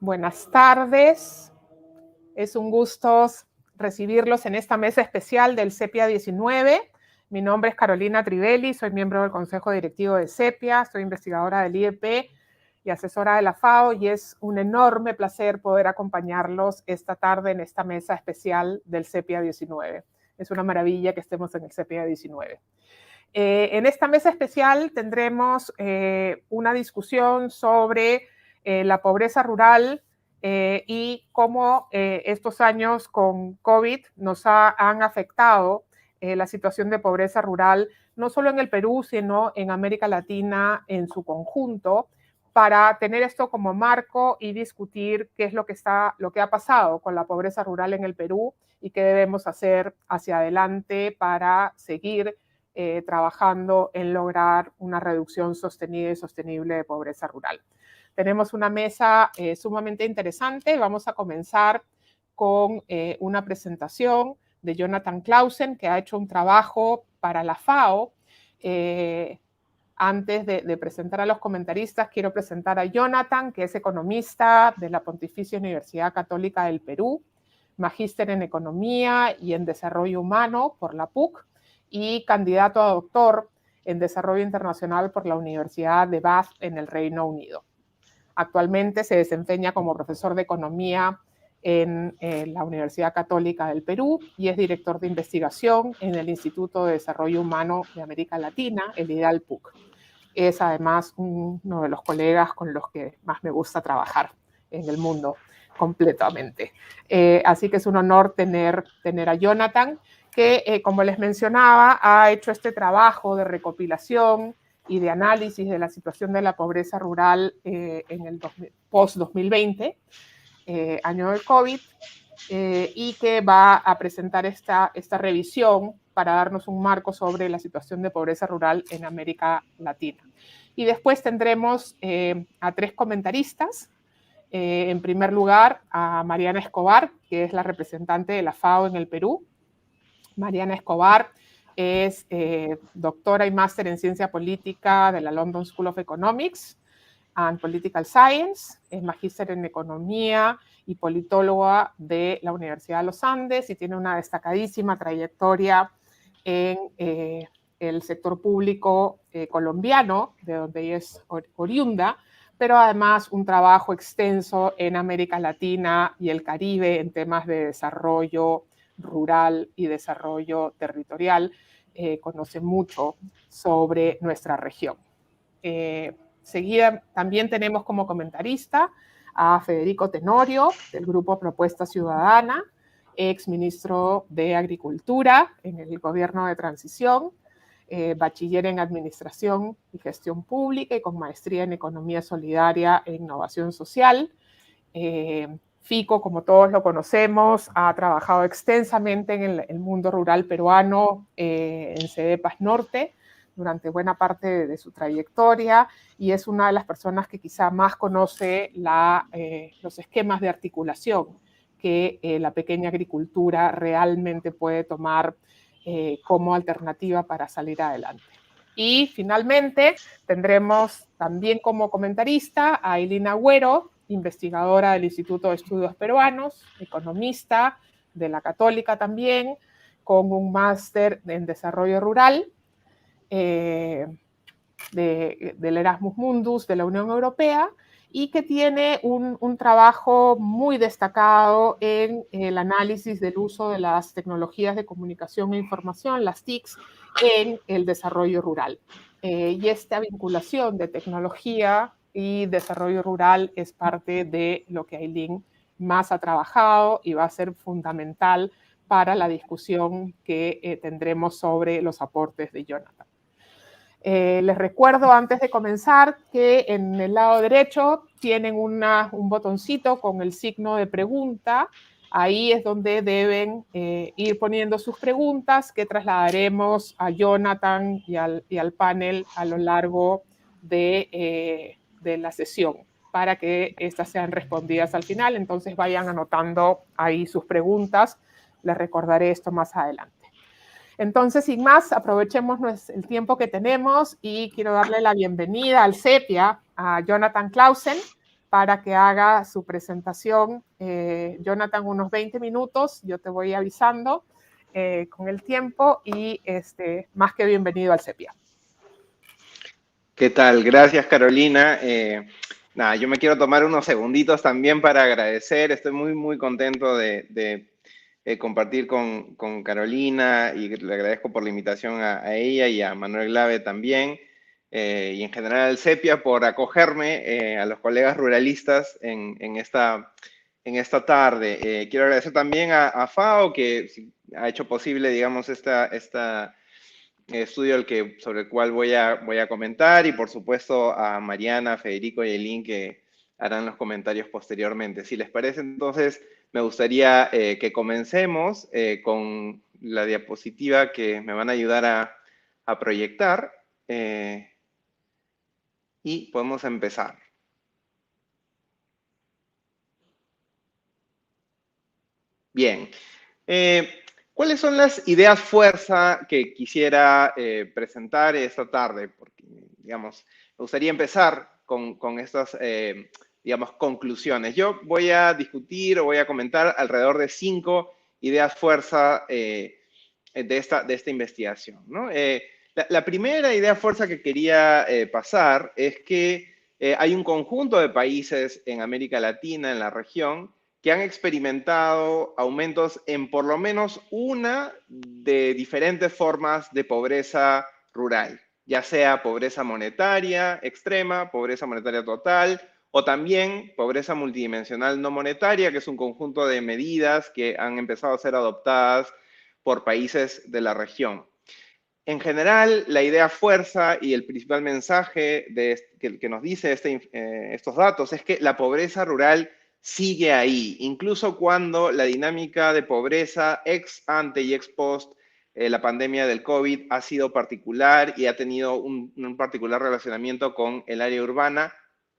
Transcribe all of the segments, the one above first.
Buenas tardes. Es un gusto recibirlos en esta mesa especial del CEPIA 19. Mi nombre es Carolina Trivelli, soy miembro del Consejo Directivo de CEPIA, soy investigadora del IEP y asesora de la FAO, y es un enorme placer poder acompañarlos esta tarde en esta mesa especial del CEPIA 19. Es una maravilla que estemos en el CEPIA 19. En esta mesa especial tendremos una discusión sobre la pobreza rural y cómo estos años con COVID nos han afectado la situación de pobreza rural, no solo en el Perú, sino en América Latina en su conjunto, para tener esto como marco y discutir qué es lo que ha pasado con la pobreza rural en el Perú y qué debemos hacer hacia adelante para seguir trabajando en lograr una reducción sostenida y sostenible de pobreza rural. Tenemos una mesa sumamente interesante. Vamos a comenzar con una presentación de Jonathan Clausen, que ha hecho un trabajo para la FAO. Antes de presentar a los comentaristas, quiero presentar a Jonathan, que es economista de la Pontificia Universidad Católica del Perú, magíster en Economía y en Desarrollo Humano por la PUC y candidato a doctor en Desarrollo Internacional por la Universidad de Bath en el Reino Unido. Actualmente se desempeña como profesor de Economía en la Universidad Católica del Perú y es director de investigación en el Instituto de Desarrollo Humano de América Latina, el IDAL-PUC. Es además uno de los colegas con los que más me gusta trabajar en el mundo completamente. Así que es un honor tener a Jonathan, que como les mencionaba, ha hecho este trabajo de recopilación y de análisis de la situación de la pobreza rural en el post-2020, año del COVID, y que va a presentar esta revisión para darnos un marco sobre la situación de pobreza rural en América Latina. Y después tendremos a tres comentaristas. En primer lugar, a Mariana Escobar, que es la representante de la FAO en el Perú. Mariana Escobar es doctora y máster en ciencia política de la London School of Economics and Political Science, es magíster en economía y politóloga de la Universidad de los Andes y tiene una destacadísima trayectoria en el sector público colombiano, de donde ella es oriunda, pero además un trabajo extenso en América Latina y el Caribe en temas de desarrollo rural y desarrollo territorial. Conoce mucho sobre nuestra región. Seguida también tenemos como comentarista a Federico Tenorio, del Grupo Propuesta Ciudadana, ex ministro de Agricultura en el gobierno de transición, bachiller en Administración y Gestión Pública y con maestría en Economía Solidaria e Innovación Social. Fico, como todos lo conocemos, ha trabajado extensamente en el mundo rural peruano en CEDEPAS Norte durante buena parte de su trayectoria y es una de las personas que quizá más conoce los esquemas de articulación que la pequeña agricultura realmente puede tomar como alternativa para salir adelante. Y finalmente tendremos también como comentarista a Ailín Agüero, investigadora del Instituto de Estudios Peruanos, economista de la Católica también, con un máster en desarrollo rural del Erasmus Mundus de la Unión Europea y que tiene un trabajo muy destacado en el análisis del uso de las tecnologías de comunicación e información, las TICs, en el desarrollo rural. Y esta vinculación de tecnología y desarrollo rural es parte de lo que Ailín más ha trabajado y va a ser fundamental para la discusión que tendremos sobre los aportes de Jonathan. Les recuerdo antes de comenzar que en el lado derecho tienen un botoncito con el signo de pregunta. Ahí es donde deben ir poniendo sus preguntas que trasladaremos a Jonathan y al panel a lo largo de la sesión para que estas sean respondidas al final. Entonces vayan anotando ahí sus preguntas. Les recordaré esto más adelante. Entonces, sin más, aprovechemos el tiempo que tenemos y quiero darle la bienvenida al CEPIA a Jonathan Clausen para que haga su presentación. Jonathan, unos 20 minutos, yo te voy avisando con el tiempo y más que bienvenido al CEPIA. ¿Qué tal? Gracias, Carolina. Nada, yo me quiero tomar unos segunditos también para agradecer. Estoy muy contento de compartir con Carolina y le agradezco por la invitación a ella y a Manuel Glave también. Y en general al CEPIA por acogerme a los colegas ruralistas en esta tarde. Quiero agradecer también a FAO que ha hecho posible, digamos, esta estudio sobre el cual voy a comentar, y por supuesto a Mariana, Federico y Elin que harán los comentarios posteriormente. Si les parece, entonces me gustaría que comencemos con la diapositiva que me van a ayudar a proyectar. Y podemos empezar. Bien. ¿Cuáles son las ideas fuerza que quisiera presentar esta tarde? Porque, digamos, me gustaría empezar con estas, digamos, conclusiones. Yo voy a discutir o voy a comentar alrededor de 5 ideas fuerza de esta investigación, ¿no? La primera idea fuerza que quería pasar es que hay un conjunto de países en América Latina, en la región, que han experimentado aumentos en por lo menos una de diferentes formas de pobreza rural, ya sea pobreza monetaria extrema, pobreza monetaria total, o también pobreza multidimensional no monetaria, que es un conjunto de medidas que han empezado a ser adoptadas por países de la región. En general, la idea fuerza y el principal mensaje que nos dice estos datos es que la pobreza rural sigue ahí, incluso cuando la dinámica de pobreza ex ante y ex post la pandemia del COVID ha sido particular y ha tenido un particular relacionamiento con el área urbana.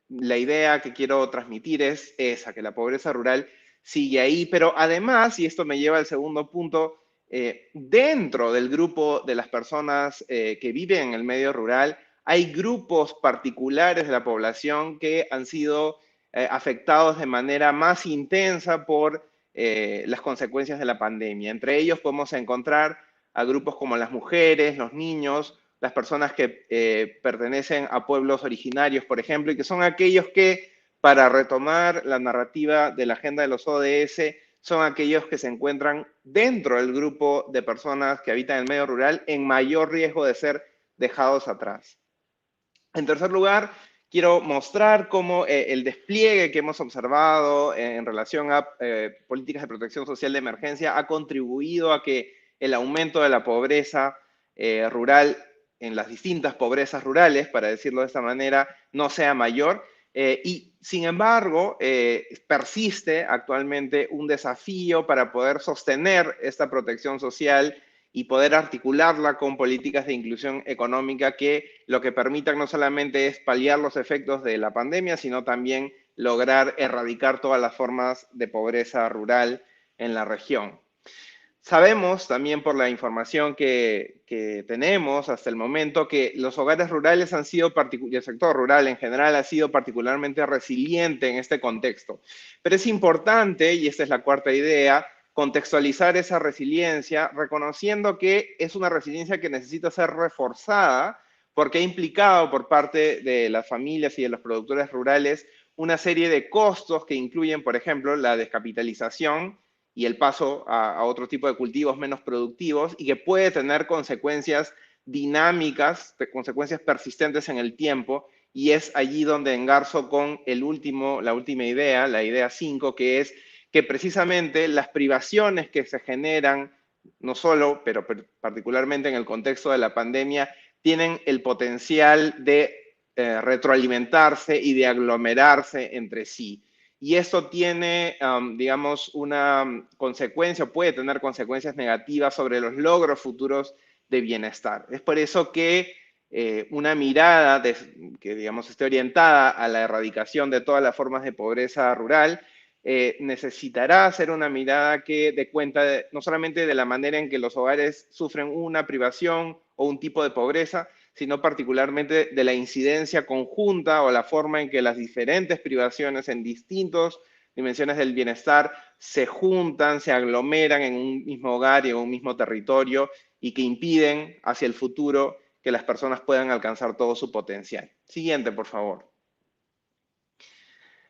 La idea que quiero transmitir es esa, que la pobreza rural sigue ahí, pero además, y esto me lleva al segundo punto, dentro del grupo de las personas que viven en el medio rural, hay grupos particulares de la población que han sido afectados de manera más intensa por las consecuencias de la pandemia. Entre ellos podemos encontrar a grupos como las mujeres, los niños, las personas que pertenecen a pueblos originarios, por ejemplo, y que son aquellos que, para retomar la narrativa de la agenda de los ODS, son aquellos que se encuentran dentro del grupo de personas que habitan el medio rural en mayor riesgo de ser dejados atrás. En tercer lugar, quiero mostrar cómo el despliegue que hemos observado en relación a políticas de protección social de emergencia ha contribuido a que el aumento de la pobreza rural, en las distintas pobrezas rurales, para decirlo de esta manera, no sea mayor. Y sin embargo, persiste actualmente un desafío para poder sostener esta protección social y poder articularla con políticas de inclusión económica que lo que permitan no solamente es paliar los efectos de la pandemia, sino también lograr erradicar todas las formas de pobreza rural en la región. Sabemos también por la información que tenemos hasta el momento que los hogares rurales han sido, y el sector rural en general ha sido particularmente resiliente en este contexto. Pero es importante, y esta es la cuarta idea, contextualizar esa resiliencia, reconociendo que es una resiliencia que necesita ser reforzada porque ha implicado por parte de las familias y de los productores rurales una serie de costos que incluyen, por ejemplo, la descapitalización y el paso a otro tipo de cultivos menos productivos, y que puede tener consecuencias dinámicas, consecuencias persistentes en el tiempo, y es allí donde engarzo con la última idea, la idea 5, que es que precisamente las privaciones que se generan, no solo, pero particularmente en el contexto de la pandemia, tienen el potencial de retroalimentarse y de aglomerarse entre sí. Y esto tiene, digamos, una consecuencia, puede tener consecuencias negativas sobre los logros futuros de bienestar. Es por eso que una mirada que, digamos, esté orientada a la erradicación de todas las formas de pobreza rural necesitará ser una mirada que dé cuenta no solamente de la manera en que los hogares sufren una privación o un tipo de pobreza, sino particularmente de la incidencia conjunta o la forma en que las diferentes privaciones en distintas dimensiones del bienestar se juntan, se aglomeran en un mismo hogar y en un mismo territorio y que impiden hacia el futuro que las personas puedan alcanzar todo su potencial. Siguiente, por favor.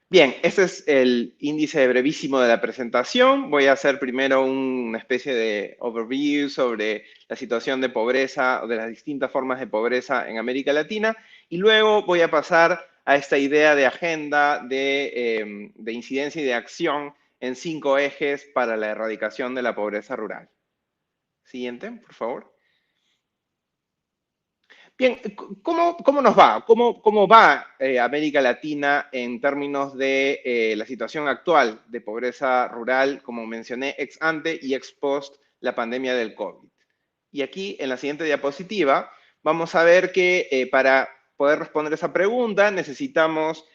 Bien, este es el índice brevísimo de la presentación. Voy a hacer primero una especie de overview sobre la situación de pobreza o de las distintas formas de pobreza en América Latina y luego voy a pasar a esta idea de agenda de incidencia y de acción en 5 ejes para la erradicación de la pobreza rural. Siguiente, por favor. Bien, ¿cómo nos va? ¿Cómo va América Latina en términos de la situación actual de pobreza rural, como mencioné, ex ante y ex post la pandemia del COVID? Y aquí, en la siguiente diapositiva, vamos a ver que para poder responder esa pregunta necesitamos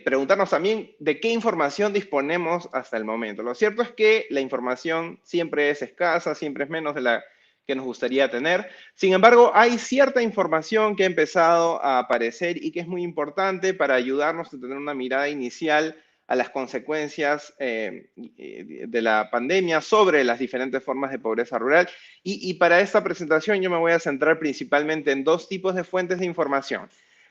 preguntarnos también de qué información disponemos hasta el momento. Lo cierto es que la información siempre es escasa, siempre es menos de la que nos gustaría tener. Sin embargo, hay cierta información que ha empezado a aparecer y que es muy importante para ayudarnos a tener una mirada inicial a las consecuencias de la pandemia sobre las diferentes formas de pobreza rural. Y para esta presentación yo me voy a centrar principalmente en 2 tipos de fuentes de información.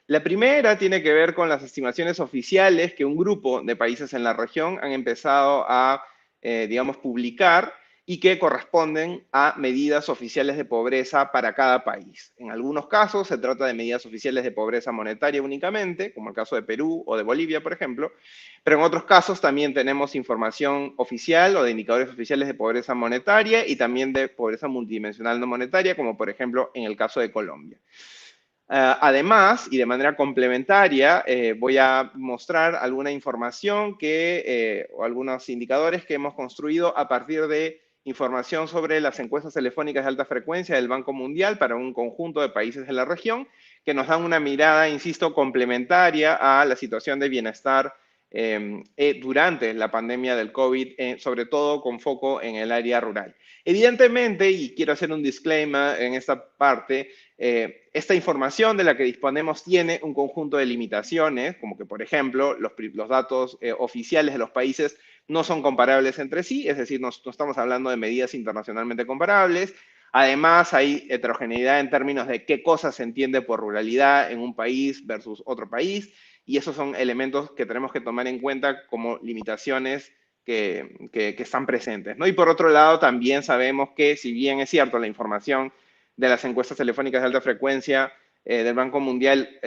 La primera tiene que ver con las estimaciones oficiales que un grupo de países en la región han empezado a, digamos, publicar y que corresponden a medidas oficiales de pobreza para cada país. En algunos casos se trata de medidas oficiales de pobreza monetaria únicamente, como el caso de Perú o de Bolivia, por ejemplo, pero en otros casos también tenemos información oficial o de indicadores oficiales de pobreza monetaria y también de pobreza multidimensional no monetaria, como por ejemplo en el caso de Colombia. Además, y de manera complementaria, voy a mostrar alguna información o algunos indicadores que hemos construido a partir de información sobre las encuestas telefónicas de alta frecuencia del Banco Mundial para un conjunto de países de la región, que nos dan una mirada, insisto, complementaria a la situación de bienestar durante la pandemia del COVID, sobre todo con foco en el área rural. Evidentemente, y quiero hacer un disclaimer en esta parte, esta información de la que disponemos tiene un conjunto de limitaciones, como que, por ejemplo, los datos oficiales de los países no son comparables entre sí, es decir, no estamos hablando de medidas internacionalmente comparables. Además, hay heterogeneidad en términos de qué cosa se entiende por ruralidad en un país versus otro país, y esos son elementos que tenemos que tomar en cuenta como limitaciones que están presentes, ¿no? Y por otro lado, también sabemos que, si bien es cierto, la información de las encuestas telefónicas de alta frecuencia del Banco Mundial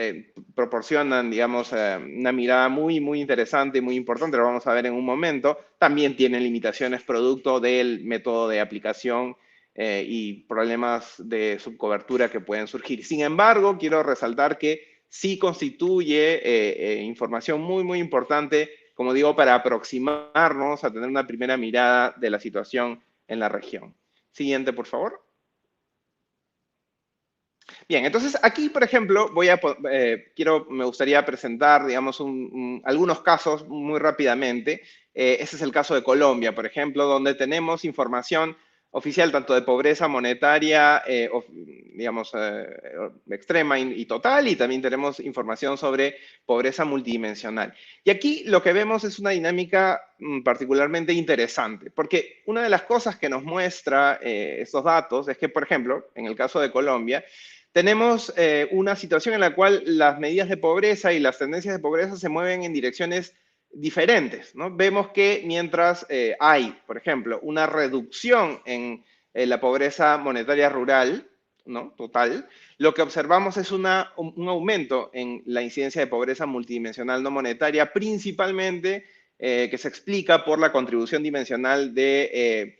proporcionan, digamos, una mirada muy, muy interesante y muy importante, lo vamos a ver en un momento, también tienen limitaciones producto del método de aplicación y problemas de subcobertura que pueden surgir. Sin embargo, quiero resaltar que sí constituye información muy, muy importante, como digo, para aproximarnos a tener una primera mirada de la situación en la región. Siguiente, por favor. Bien, entonces aquí, por ejemplo, me gustaría presentar, digamos, algunos casos muy rápidamente. Este es el caso de Colombia, por ejemplo, donde tenemos información oficial tanto de pobreza monetaria, digamos, extrema y total, y también tenemos información sobre pobreza multidimensional. Y aquí lo que vemos es una dinámica particularmente interesante, porque una de las cosas que nos muestra estos datos es que, por ejemplo, en el caso de Colombia, tenemos una situación en la cual las medidas de pobreza y las tendencias de pobreza se mueven en direcciones diferentes, ¿no? Vemos que mientras hay, por ejemplo, una reducción en la pobreza monetaria rural, ¿no? Total, lo que observamos es un aumento en la incidencia de pobreza multidimensional no monetaria, principalmente que se explica por la contribución dimensional de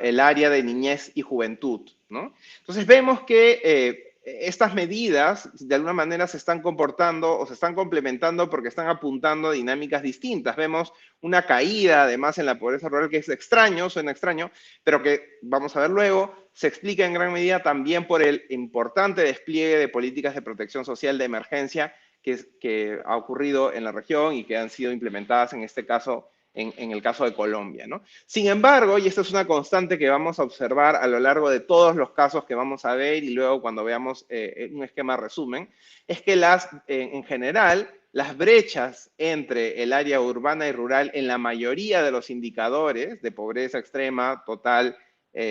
el área de niñez y juventud, ¿no? Entonces vemos que estas medidas de alguna manera se están comportando o se están complementando porque están apuntando a dinámicas distintas. Vemos una caída además en la pobreza rural que es extraño, suena extraño, pero que vamos a ver luego, se explica en gran medida también por el importante despliegue de políticas de protección social de emergencia que ha ocurrido en la región y que han sido implementadas en este caso en el caso de Colombia, ¿no? Sin embargo, y esta es una constante que vamos a observar a lo largo de todos los casos que vamos a ver y luego cuando veamos un esquema resumen, es que en general las brechas entre el área urbana y rural en la mayoría de los indicadores de pobreza extrema, total,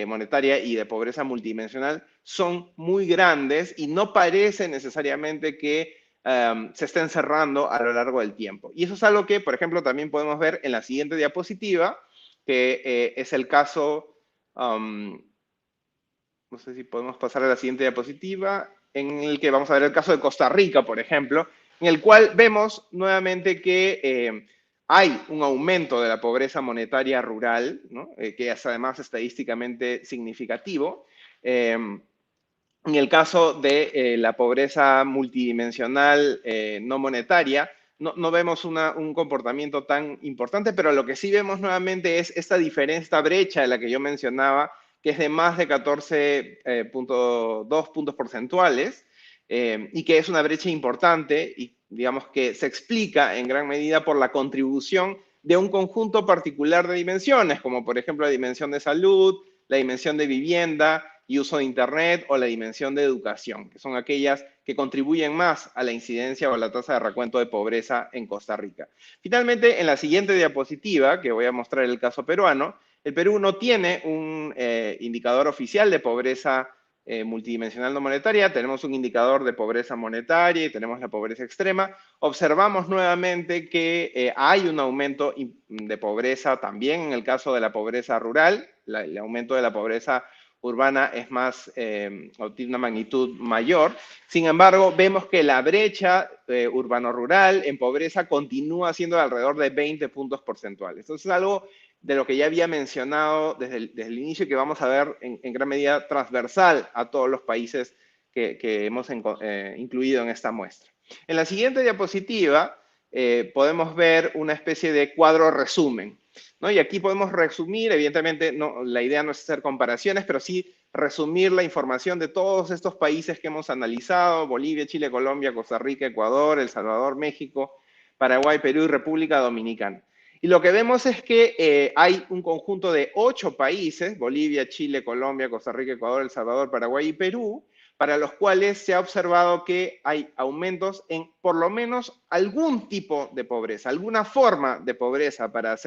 monetaria y de pobreza multidimensional son muy grandes y no parece necesariamente que se estén cerrando a lo largo del tiempo. Y eso es algo que, por ejemplo, también podemos ver en la siguiente diapositiva, que es el caso, no sé si podemos pasar a la siguiente diapositiva, en el que vamos a ver el caso de Costa Rica, por ejemplo, en el cual vemos nuevamente que hay un aumento de la pobreza monetaria rural, ¿no? Que es además estadísticamente significativo. En el caso de la pobreza multidimensional no monetaria, no vemos un comportamiento tan importante, pero lo que sí vemos nuevamente es esta diferencia, esta brecha de la que yo mencionaba, que es de más de 14.2 puntos porcentuales, y que es una brecha importante y digamos que se explica en gran medida por la contribución de un conjunto particular de dimensiones, como por ejemplo la dimensión de salud, la dimensión de vivienda y uso de Internet o la dimensión de educación, que son aquellas que contribuyen más a la incidencia o a la tasa de recuento de pobreza en Costa Rica. Finalmente, en la siguiente diapositiva, que voy a mostrar el caso peruano, el Perú no tiene un indicador oficial de pobreza multidimensional no monetaria, tenemos un indicador de pobreza monetaria y tenemos la pobreza extrema. Observamos nuevamente que hay un aumento de pobreza también en el caso de la pobreza rural, el aumento de la pobreza urbana es más, o tiene una magnitud mayor. Sin embargo, vemos que la brecha urbano-rural en pobreza continúa siendo de alrededor de 20 puntos porcentuales. Entonces, es algo de lo que ya había mencionado desde el inicio, que vamos a ver en gran medida transversal a todos los países que hemos incluido en esta muestra. En la siguiente diapositiva podemos ver una especie de cuadro resumen, ¿no? Y aquí podemos resumir, evidentemente la idea no es hacer comparaciones, pero sí resumir la información de todos estos países que hemos analizado: Bolivia, Chile, Colombia, Costa Rica, Ecuador, El Salvador, México, Paraguay, Perú y República Dominicana. Y lo que vemos es que hay un conjunto de 8 países, Bolivia, Chile, Colombia, Costa Rica, Ecuador, El Salvador, Paraguay y Perú, para los cuales se ha observado que hay aumentos en por lo menos algún tipo de pobreza, alguna forma de pobreza, para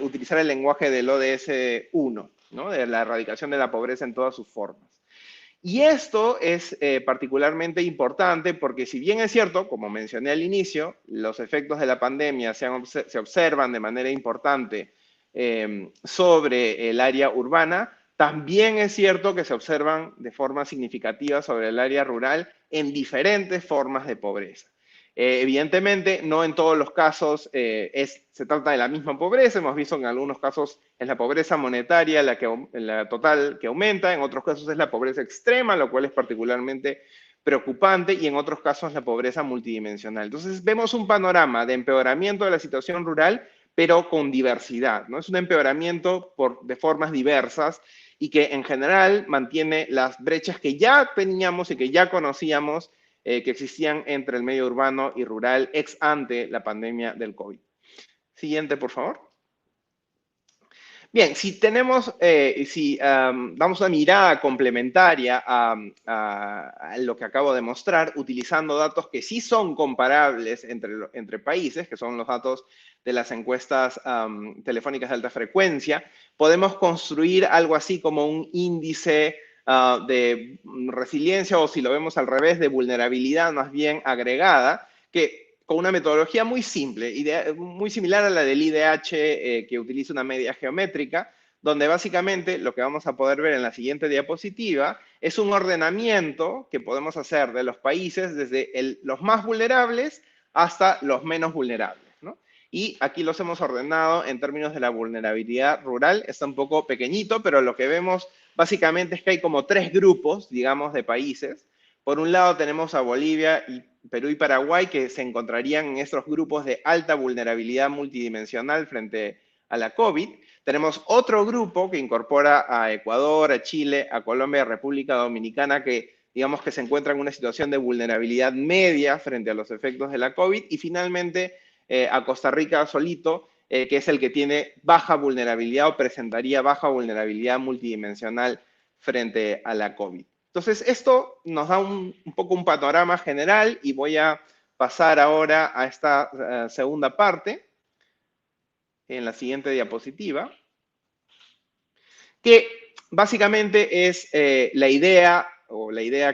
utilizar el lenguaje del ODS 1, ¿no? De la erradicación de la pobreza en todas sus formas. Y esto es particularmente importante porque, si bien es cierto, como mencioné al inicio, los efectos de la pandemia se observan de manera importante sobre el área urbana, también es cierto que se observan de forma significativa sobre el área rural en diferentes formas de pobreza. Evidentemente, no en todos los casos se trata de la misma pobreza. Hemos visto que en algunos casos es la pobreza monetaria la total que aumenta, en otros casos es la pobreza extrema, lo cual es particularmente preocupante, y en otros casos la pobreza multidimensional. Entonces, vemos un panorama de empeoramiento de la situación rural, pero con diversidad, ¿no? Es un empeoramiento de formas diversas y que en general mantiene las brechas que ya teníamos y que ya conocíamos, que existían entre el medio urbano y rural ex ante la pandemia del COVID. Siguiente, por favor. Bien, si damos una mirada complementaria a lo que acabo de mostrar, utilizando datos que sí son comparables entre países, que son los datos de las encuestas telefónicas de alta frecuencia, podemos construir algo así como un índice de resiliencia, o si lo vemos al revés, de vulnerabilidad más bien agregada, que con una metodología muy simple, muy similar a la del IDH, que utiliza una media geométrica, donde básicamente lo que vamos a poder ver en la siguiente diapositiva es un ordenamiento que podemos hacer de los países desde los más vulnerables hasta los menos vulnerables, ¿no? Y aquí los hemos ordenado en términos de la vulnerabilidad rural. Está un poco pequeñito, pero lo que vemos básicamente es que hay como 3 grupos, digamos, de países. Por un lado tenemos a Bolivia, Perú y Paraguay, que se encontrarían en estos grupos de alta vulnerabilidad multidimensional frente a la COVID. Tenemos otro grupo que incorpora a Ecuador, a Chile, a Colombia, a República Dominicana, que digamos que se encuentran en una situación de vulnerabilidad media frente a los efectos de la COVID. Y finalmente a Costa Rica solito, que es el que tiene baja vulnerabilidad o presentaría baja vulnerabilidad multidimensional frente a la COVID. Entonces, esto nos da un poco un panorama general y voy a pasar ahora a esta segunda parte, en la siguiente diapositiva, que básicamente es la idea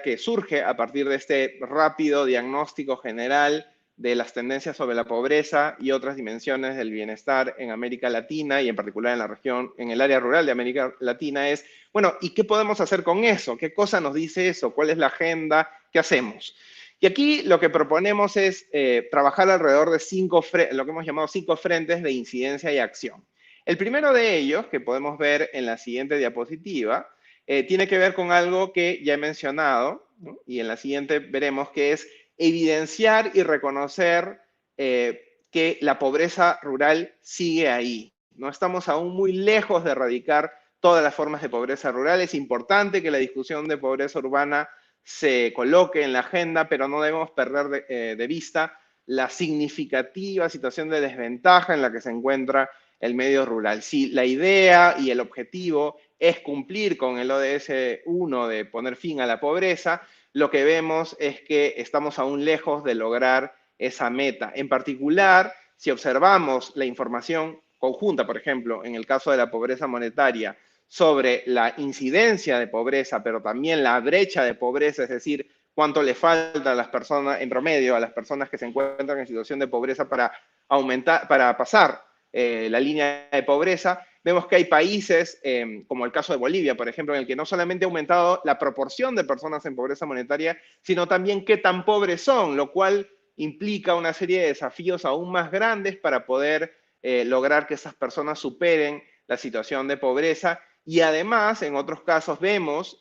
que surge a partir de este rápido diagnóstico general de las tendencias sobre la pobreza y otras dimensiones del bienestar en América Latina y en particular en la región, en el área rural de América Latina es, bueno, ¿y qué podemos hacer con eso? ¿Qué cosa nos dice eso? ¿Cuál es la agenda? ¿Qué hacemos? Y aquí lo que proponemos es trabajar alrededor de lo que hemos llamado 5 frentes de incidencia y acción. El primero de ellos, que podemos ver en la siguiente diapositiva, tiene que ver con algo que ya he mencionado, ¿no? Y en la siguiente veremos que es evidenciar y reconocer que la pobreza rural sigue ahí. No estamos aún muy lejos de erradicar todas las formas de pobreza rural. Es importante que la discusión de pobreza urbana se coloque en la agenda, pero no debemos perder de vista la significativa situación de desventaja en la que se encuentra el medio rural. Si la idea y el objetivo es cumplir con el ODS 1 de poner fin a la pobreza, lo que vemos es que estamos aún lejos de lograr esa meta. En particular, si observamos la información conjunta, por ejemplo, en el caso de la pobreza monetaria, sobre la incidencia de pobreza, pero también la brecha de pobreza, es decir, cuánto le falta a las personas, en promedio, a las personas que se encuentran en situación de pobreza para pasar la línea de pobreza, vemos que hay países, como el caso de Bolivia, por ejemplo, en el que no solamente ha aumentado la proporción de personas en pobreza monetaria, sino también qué tan pobres son, lo cual implica una serie de desafíos aún más grandes para poder lograr que esas personas superen la situación de pobreza. Y además, en otros casos vemos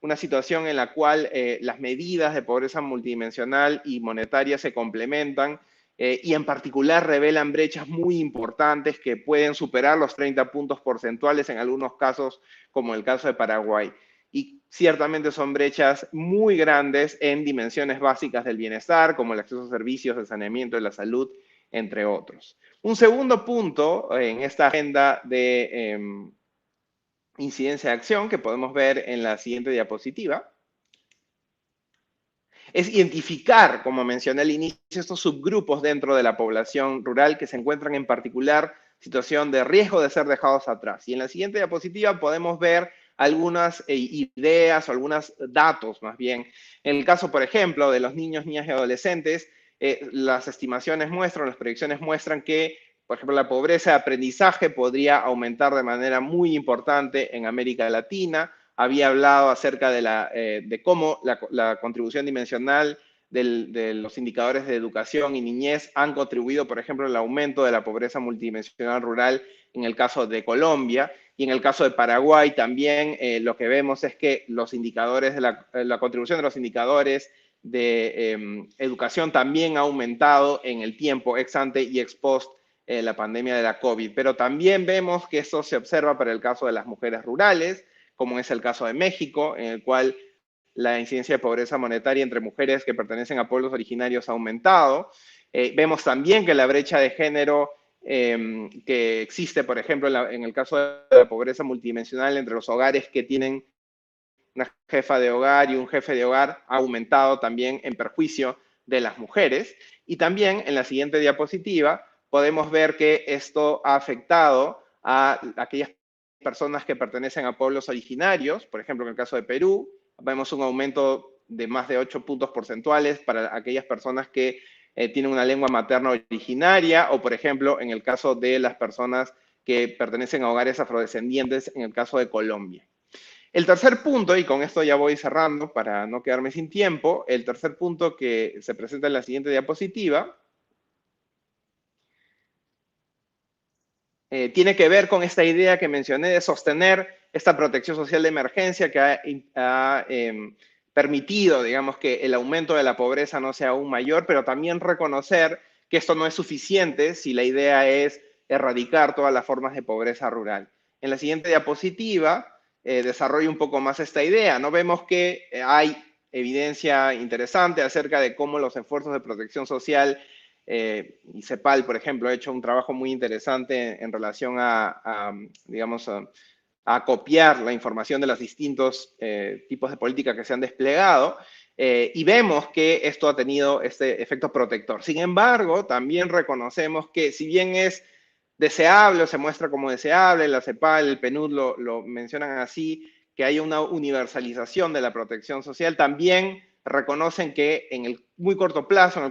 una situación en la cual las medidas de pobreza multidimensional y monetaria se complementan, y en particular revelan brechas muy importantes que pueden superar los 30 puntos porcentuales en algunos casos, como el caso de Paraguay. Y ciertamente son brechas muy grandes en dimensiones básicas del bienestar, como el acceso a servicios de saneamiento de la salud, entre otros. Un segundo punto en esta agenda de incidencia de acción que podemos ver en la siguiente diapositiva es identificar, como mencioné al inicio, estos subgrupos dentro de la población rural que se encuentran en particular situación de riesgo de ser dejados atrás. Y en la siguiente diapositiva podemos ver algunas ideas o algunos datos, más bien. En el caso, por ejemplo, de los niños, niñas y adolescentes, las estimaciones muestran, las proyecciones muestran que, por ejemplo, la pobreza de aprendizaje podría aumentar de manera muy importante en América Latina. Había hablado acerca de cómo la contribución dimensional de los indicadores de educación y niñez han contribuido, por ejemplo, al aumento de la pobreza multidimensional rural en el caso de Colombia. Y en el caso de Paraguay también lo que vemos es que los indicadores la contribución de los indicadores de educación también ha aumentado en el tiempo ex ante y ex post la pandemia de la COVID. Pero también vemos que esto se observa para el caso de las mujeres rurales, como es el caso de México, en el cual la incidencia de pobreza monetaria entre mujeres que pertenecen a pueblos originarios ha aumentado. Vemos también que la brecha de género que existe, por ejemplo, en el caso de la pobreza multidimensional entre los hogares que tienen una jefa de hogar y un jefe de hogar ha aumentado también en perjuicio de las mujeres. Y también en la siguiente diapositiva podemos ver que esto ha afectado a aquellas personas que pertenecen a pueblos originarios. Por ejemplo, en el caso de Perú, vemos un aumento de más de 8 puntos porcentuales para aquellas personas que tienen una lengua materna originaria, o por ejemplo, en el caso de las personas que pertenecen a hogares afrodescendientes, en el caso de Colombia. El tercer punto, y con esto ya voy cerrando para no quedarme sin tiempo, el tercer punto que se presenta en la siguiente diapositiva tiene que ver con esta idea que mencioné de sostener esta protección social de emergencia que ha permitido, digamos, que el aumento de la pobreza no sea aún mayor, pero también reconocer que esto no es suficiente si la idea es erradicar todas las formas de pobreza rural. En la siguiente diapositiva desarrollo un poco más esta idea. No vemos que hay evidencia interesante acerca de cómo los esfuerzos de protección social y CEPAL, por ejemplo, ha hecho un trabajo muy interesante en relación digamos, a copiar la información de los distintos tipos de política que se han desplegado, y vemos que esto ha tenido este efecto protector. Sin embargo, también reconocemos que si bien es deseable o se muestra como deseable, la CEPAL, el PNUD lo mencionan así, que hay una universalización de la protección social, también reconocen que en el muy corto plazo,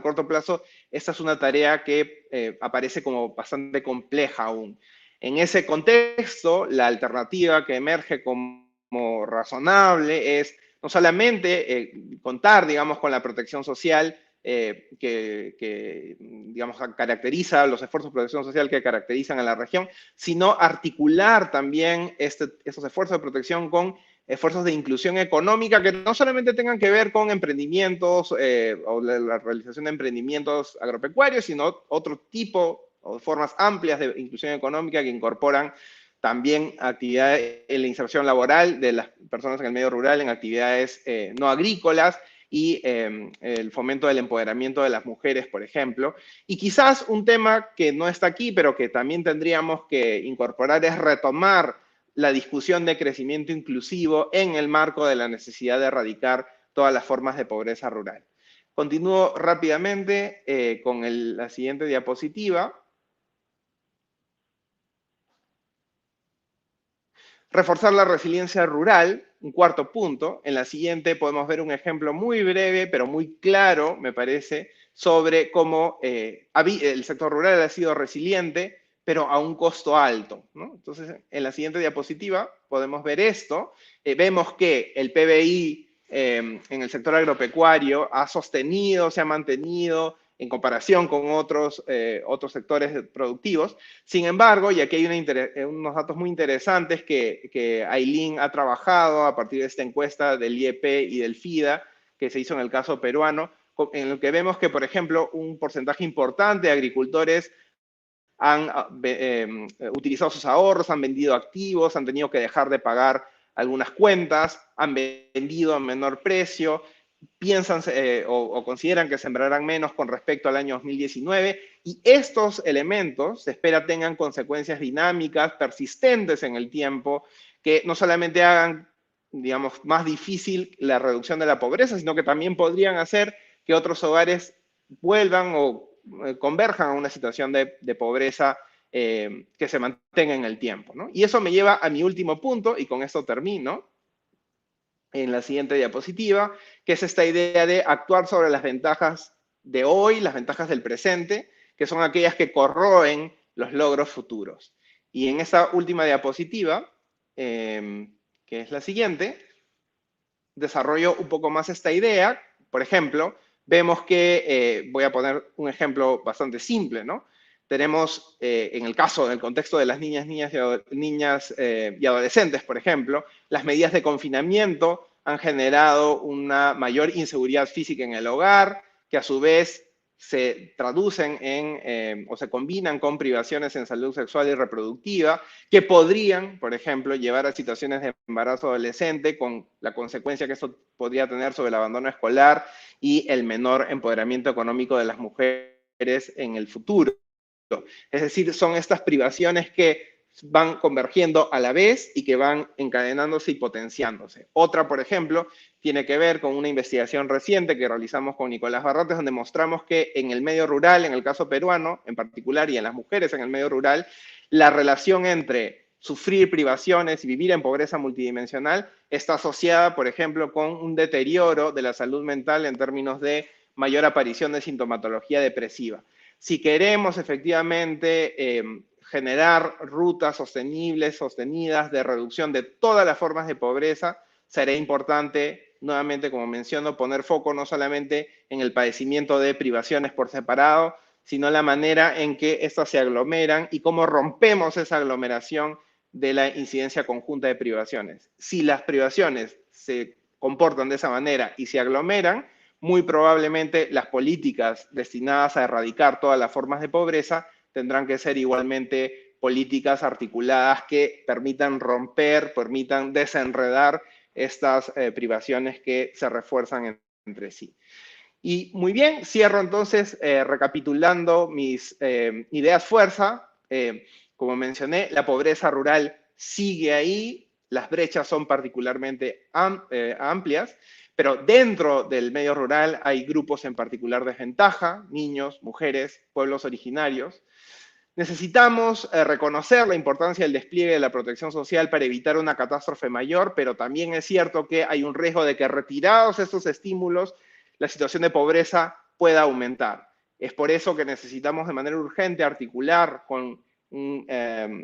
esta es una tarea que aparece como bastante compleja aún. En ese contexto, la alternativa que emerge como razonable es no solamente contar, digamos, con la protección social que, digamos, caracteriza, los esfuerzos de protección social que caracterizan a la región, sino articular también estos esfuerzos de protección con esfuerzos de inclusión económica que no solamente tengan que ver con emprendimientos o la realización de emprendimientos agropecuarios, sino otro tipo o formas amplias de inclusión económica que incorporan también actividades en la inserción laboral de las personas en el medio rural, en actividades no agrícolas, y el fomento del empoderamiento de las mujeres, por ejemplo. Y quizás un tema que no está aquí, pero que también tendríamos que incorporar es retomar la discusión de crecimiento inclusivo en el marco de la necesidad de erradicar todas las formas de pobreza rural. Continúo rápidamente con la siguiente diapositiva. Reforzar la resiliencia rural, un cuarto punto. En la siguiente podemos ver un ejemplo muy breve, pero muy claro, me parece, sobre cómo el sector rural ha sido resiliente, pero a un costo alto, ¿no? Entonces, en la siguiente diapositiva podemos ver esto. Vemos que el PBI en el sector agropecuario ha sostenido, se ha mantenido en comparación con otros sectores productivos. Sin embargo, y aquí hay unos datos muy interesantes que Aylin ha trabajado a partir de esta encuesta del IEP y del FIDA, que se hizo en el caso peruano, en el que vemos que, por ejemplo, un porcentaje importante de agricultores han utilizado sus ahorros, han vendido activos, han tenido que dejar de pagar algunas cuentas, han vendido a menor precio, piensan o consideran que sembrarán menos con respecto al año 2019, y estos elementos se espera tengan consecuencias dinámicas, persistentes en el tiempo, que no solamente hagan, digamos, más difícil la reducción de la pobreza, sino que también podrían hacer que otros hogares vuelvan o converjan a una situación de pobreza que se mantenga en el tiempo, ¿no? Y eso me lleva a mi último punto, y con esto termino, en la siguiente diapositiva, que es esta idea de actuar sobre las ventajas de hoy, las ventajas del presente, que son aquellas que corroen los logros futuros. Y en esta última diapositiva, que es la siguiente, desarrollo un poco más esta idea. Por ejemplo, vemos que, voy a poner un ejemplo bastante simple, ¿no? Tenemos, en el caso, en el contexto de las niñas y adolescentes, por ejemplo, las medidas de confinamiento han generado una mayor inseguridad física en el hogar, que a su vez se traducen o se combinan con privaciones en salud sexual y reproductiva, que podrían, por ejemplo, llevar a situaciones de embarazo adolescente, con la consecuencia que esto podría tener sobre el abandono escolar y el menor empoderamiento económico de las mujeres en el futuro. Es decir, son estas privaciones que van convergiendo a la vez y que van encadenándose y potenciándose. Otra, por ejemplo, tiene que ver con una investigación reciente que realizamos con Nicolás Barrates, donde mostramos que en el medio rural, en el caso peruano en particular, y en las mujeres en el medio rural, la relación entre sufrir privaciones y vivir en pobreza multidimensional está asociada, por ejemplo, con un deterioro de la salud mental en términos de mayor aparición de sintomatología depresiva. Si queremos efectivamente generar rutas sostenibles, sostenidas de reducción de todas las formas de pobreza, será importante, nuevamente, como menciono, poner foco no solamente en el padecimiento de privaciones por separado, sino la manera en que estas se aglomeran y cómo rompemos esa aglomeración de la incidencia conjunta de privaciones. Si las privaciones se comportan de esa manera y se aglomeran, muy probablemente las políticas destinadas a erradicar todas las formas de pobreza tendrán que ser igualmente políticas articuladas que permitan romper, permitan desenredar estas privaciones que se refuerzan entre sí. Y muy bien, cierro entonces recapitulando mis ideas fuerza. Como mencioné, la pobreza rural sigue ahí, las brechas son particularmente amplias, pero dentro del medio rural hay grupos en particular de desventaja, niños, mujeres, pueblos originarios. Necesitamos reconocer la importancia del despliegue de la protección social para evitar una catástrofe mayor, pero también es cierto que hay un riesgo de que retirados estos estímulos, la situación de pobreza pueda aumentar. Es por eso que necesitamos de manera urgente articular con un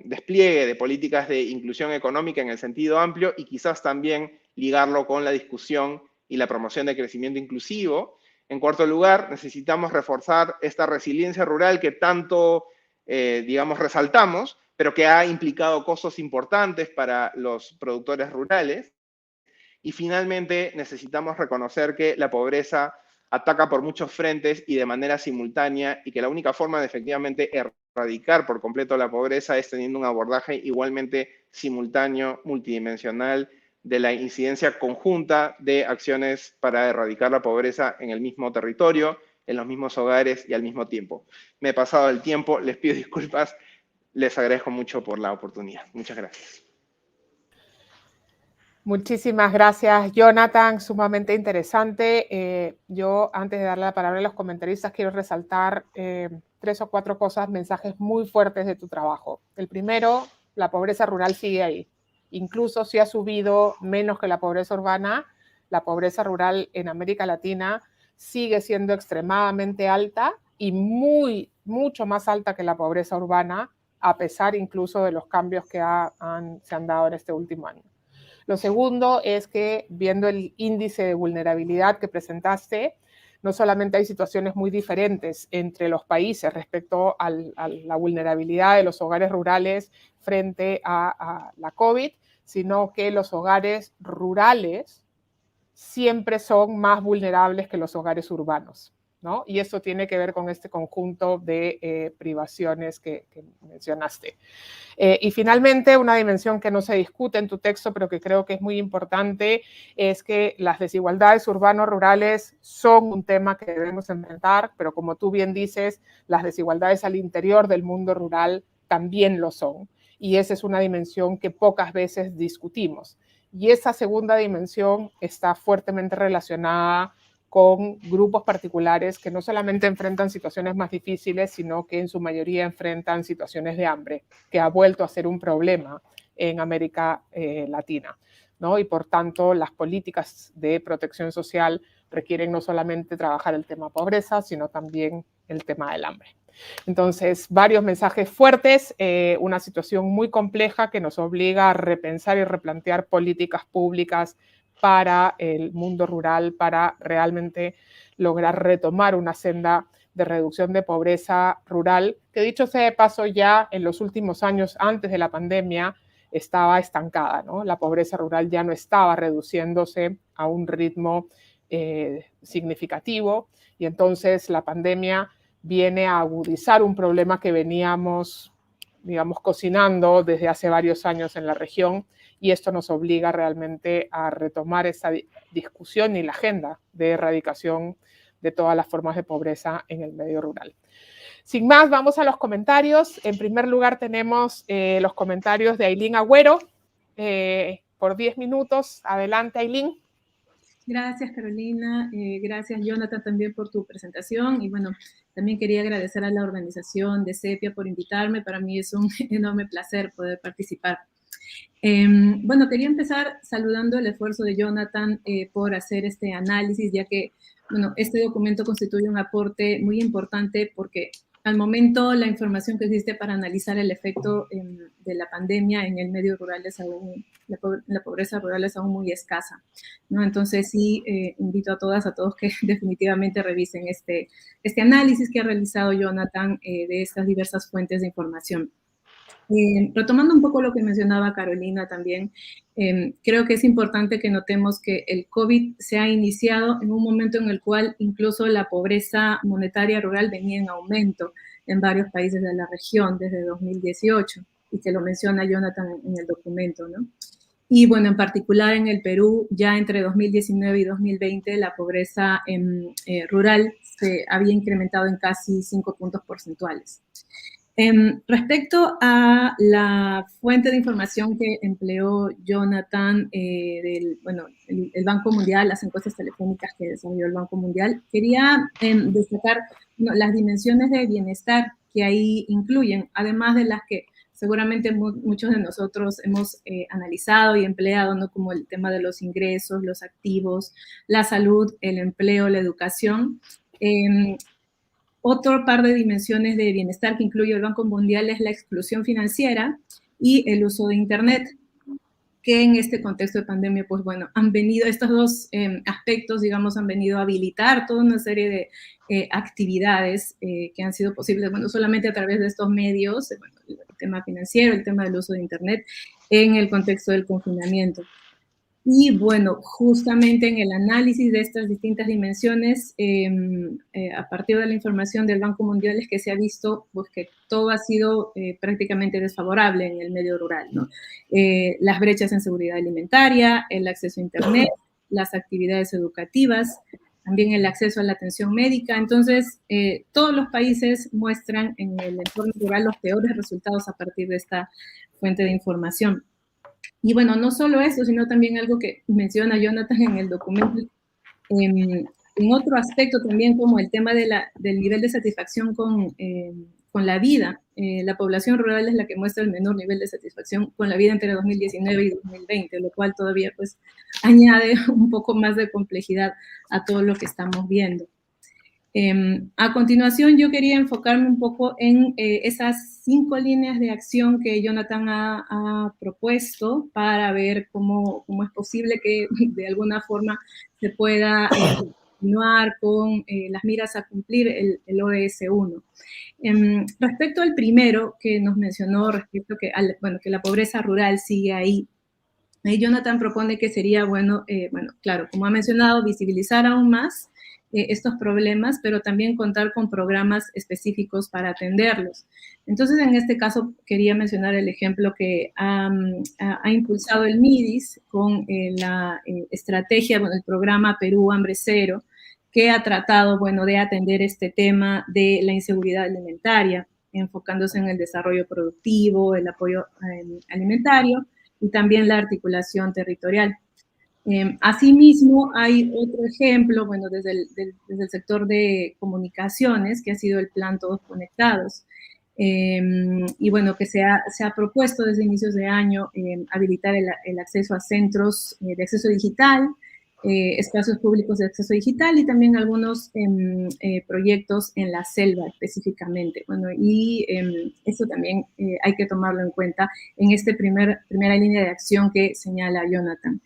despliegue de políticas de inclusión económica en el sentido amplio y quizás también ligarlo con la discusión y la promoción de crecimiento inclusivo. En cuarto lugar, necesitamos reforzar esta resiliencia rural que tanto digamos, resaltamos, pero que ha implicado costos importantes para los productores rurales. Y finalmente, necesitamos reconocer que la pobreza ataca por muchos frentes y de manera simultánea, y que la única forma de efectivamente erradicar por completo la pobreza es teniendo un abordaje igualmente simultáneo, multidimensional, de la incidencia conjunta de acciones para erradicar la pobreza en el mismo territorio, en los mismos hogares y al mismo tiempo. Me he pasado el tiempo, les pido disculpas, les agradezco mucho por la oportunidad. Muchas gracias. Muchísimas gracias, Jonathan, sumamente interesante. Yo, antes de darle la palabra a los comentaristas, quiero resaltar 3 o 4 cosas, mensajes muy fuertes de tu trabajo. El primero, la pobreza rural sigue ahí. Incluso si ha subido menos que la pobreza urbana, la pobreza rural en América Latina sigue siendo extremadamente alta y mucho más alta que la pobreza urbana, a pesar incluso de los cambios que se han dado en este último año. Lo segundo es que, viendo el índice de vulnerabilidad que presentaste, no solamente hay situaciones muy diferentes entre los países respecto a la vulnerabilidad de los hogares rurales frente a la COVID, sino que los hogares rurales siempre son más vulnerables que los hogares urbanos, ¿no? Y eso tiene que ver con este conjunto de privaciones que mencionaste. Y finalmente, una dimensión que no se discute en tu texto, pero que creo que es muy importante, es que las desigualdades urbano-rurales son un tema que debemos enfrentar, pero como tú bien dices, las desigualdades al interior del mundo rural también lo son. Y esa es una dimensión que pocas veces discutimos. Y esa segunda dimensión está fuertemente relacionada con grupos particulares que no solamente enfrentan situaciones más difíciles, sino que en su mayoría enfrentan situaciones de hambre, que ha vuelto a ser un problema en América Latina, ¿no? Y por tanto, las políticas de protección social requieren no solamente trabajar el tema pobreza, sino también el tema del hambre. Entonces, varios mensajes fuertes, una situación muy compleja que nos obliga a repensar y replantear políticas públicas para el mundo rural, para realmente lograr retomar una senda de reducción de pobreza rural, que dicho sea de paso ya en los últimos años antes de la pandemia estaba estancada, ¿no? La pobreza rural ya no estaba reduciéndose a un ritmo significativo y entonces la pandemia viene a agudizar un problema que veníamos, digamos, cocinando desde hace varios años en la región, y esto nos obliga realmente a retomar esa discusión y la agenda de erradicación de todas las formas de pobreza en el medio rural. Sin más, vamos a los comentarios. En primer lugar tenemos los comentarios de Ailín Agüero por 10 minutos. Adelante, Ailín. Gracias, Carolina. Gracias, Jonathan, también por tu presentación. Y bueno, también quería agradecer a la organización de CEPIA por invitarme. Para mí es un enorme placer poder participar. Bueno, quería empezar saludando el esfuerzo de Jonathan por hacer este análisis, ya que, bueno, este documento constituye un aporte muy importante porque al momento la información que existe para analizar el efecto de la pandemia en el medio rural es aún, la pobreza rural es aún muy escasa, ¿no? Entonces sí, invito a todas, a todos que definitivamente revisen este análisis que ha realizado Jonathan de estas diversas fuentes de información. Retomando un poco lo que mencionaba Carolina también, creo que es importante que notemos que el COVID se ha iniciado en un momento en el cual incluso la pobreza monetaria rural venía en aumento en varios países de la región desde 2018, y que lo menciona Jonathan en el documento, ¿no? Y bueno, en particular en el Perú, ya entre 2019 y 2020, la pobreza rural se había incrementado en casi 5 puntos porcentuales. Respecto a la fuente de información que empleó Jonathan del el Banco Mundial, las encuestas telefónicas que desarrolló el Banco Mundial, quería destacar las dimensiones de bienestar que ahí incluyen, además de las que seguramente muchos de nosotros hemos analizado y empleado, ¿no? Como el tema de los ingresos, los activos, la salud, el empleo, la educación. Otro par de dimensiones de bienestar que incluye el Banco Mundial es la exclusión financiera y el uso de Internet, que en este contexto de pandemia, pues bueno, han venido, estos dos aspectos, digamos, han venido a habilitar toda una serie de actividades que han sido posibles, bueno, solamente a través de estos medios, bueno, el tema financiero, el tema del uso de Internet, en el contexto del confinamiento. Y bueno, justamente en el análisis de estas distintas dimensiones, a partir de la información del Banco Mundial es que se ha visto pues, que todo ha sido prácticamente desfavorable en el medio rural, ¿no? Las brechas en seguridad alimentaria, el acceso a Internet, las actividades educativas, también el acceso a la atención médica. Entonces, todos los países muestran en el entorno rural los peores resultados a partir de esta fuente de información. Y bueno, no solo eso, sino también algo que menciona Jonathan en el documento, en otro aspecto también como el tema del nivel de satisfacción con la vida. La población rural es la que muestra el menor nivel de satisfacción con la vida entre 2019 y 2020, lo cual todavía pues añade un poco más de complejidad a todo lo que estamos viendo. A continuación, yo quería enfocarme un poco en esas 5 líneas de acción que Jonathan ha propuesto para ver cómo es posible que de alguna forma se pueda continuar con las miras a cumplir el ODS 1. Respecto al primero que nos mencionó, respecto que la pobreza rural sigue ahí, Jonathan propone que sería bueno, claro, como ha mencionado, visibilizar aún más estos problemas, pero también contar con programas específicos para atenderlos. Entonces, en este caso, quería mencionar el ejemplo que ha impulsado el MIDIS con la estrategia, el programa Perú Hambre Cero, que ha tratado, de atender este tema de la inseguridad alimentaria, enfocándose en el desarrollo productivo, el apoyo alimentario y también la articulación territorial. Asimismo, hay otro ejemplo, desde el sector de comunicaciones, que ha sido el plan Todos Conectados, y que se ha propuesto desde inicios de año habilitar el acceso a centros de acceso digital, espacios públicos de acceso digital y también algunos proyectos en la selva específicamente. Y eso también hay que tomarlo en cuenta en esta primera línea de acción que señala Jonathan.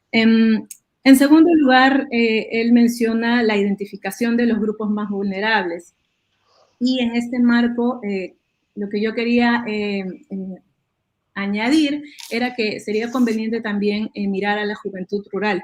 En segundo lugar, él menciona la identificación de los grupos más vulnerables. Y en este marco, lo que yo quería añadir era que sería conveniente también mirar a la juventud rural.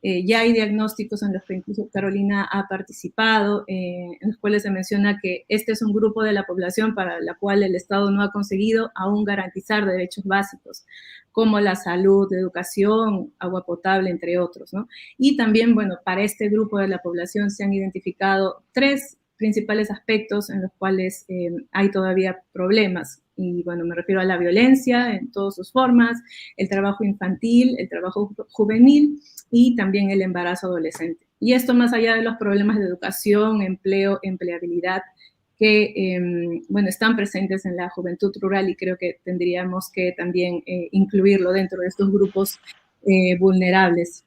Ya hay diagnósticos en los que incluso Carolina ha participado, en los cuales se menciona que este es un grupo de la población para la cual el Estado no ha conseguido aún garantizar derechos básicos, como la salud, educación, agua potable, entre otros, ¿no? Y también, para este grupo de la población se han identificado 3 principales aspectos en los cuales hay todavía problemas. Y me refiero a la violencia en todas sus formas, el trabajo infantil, el trabajo juvenil y también el embarazo adolescente. Y esto más allá de los problemas de educación, empleo, empleabilidad, que, están presentes en la juventud rural y creo que tendríamos que también incluirlo dentro de estos grupos vulnerables.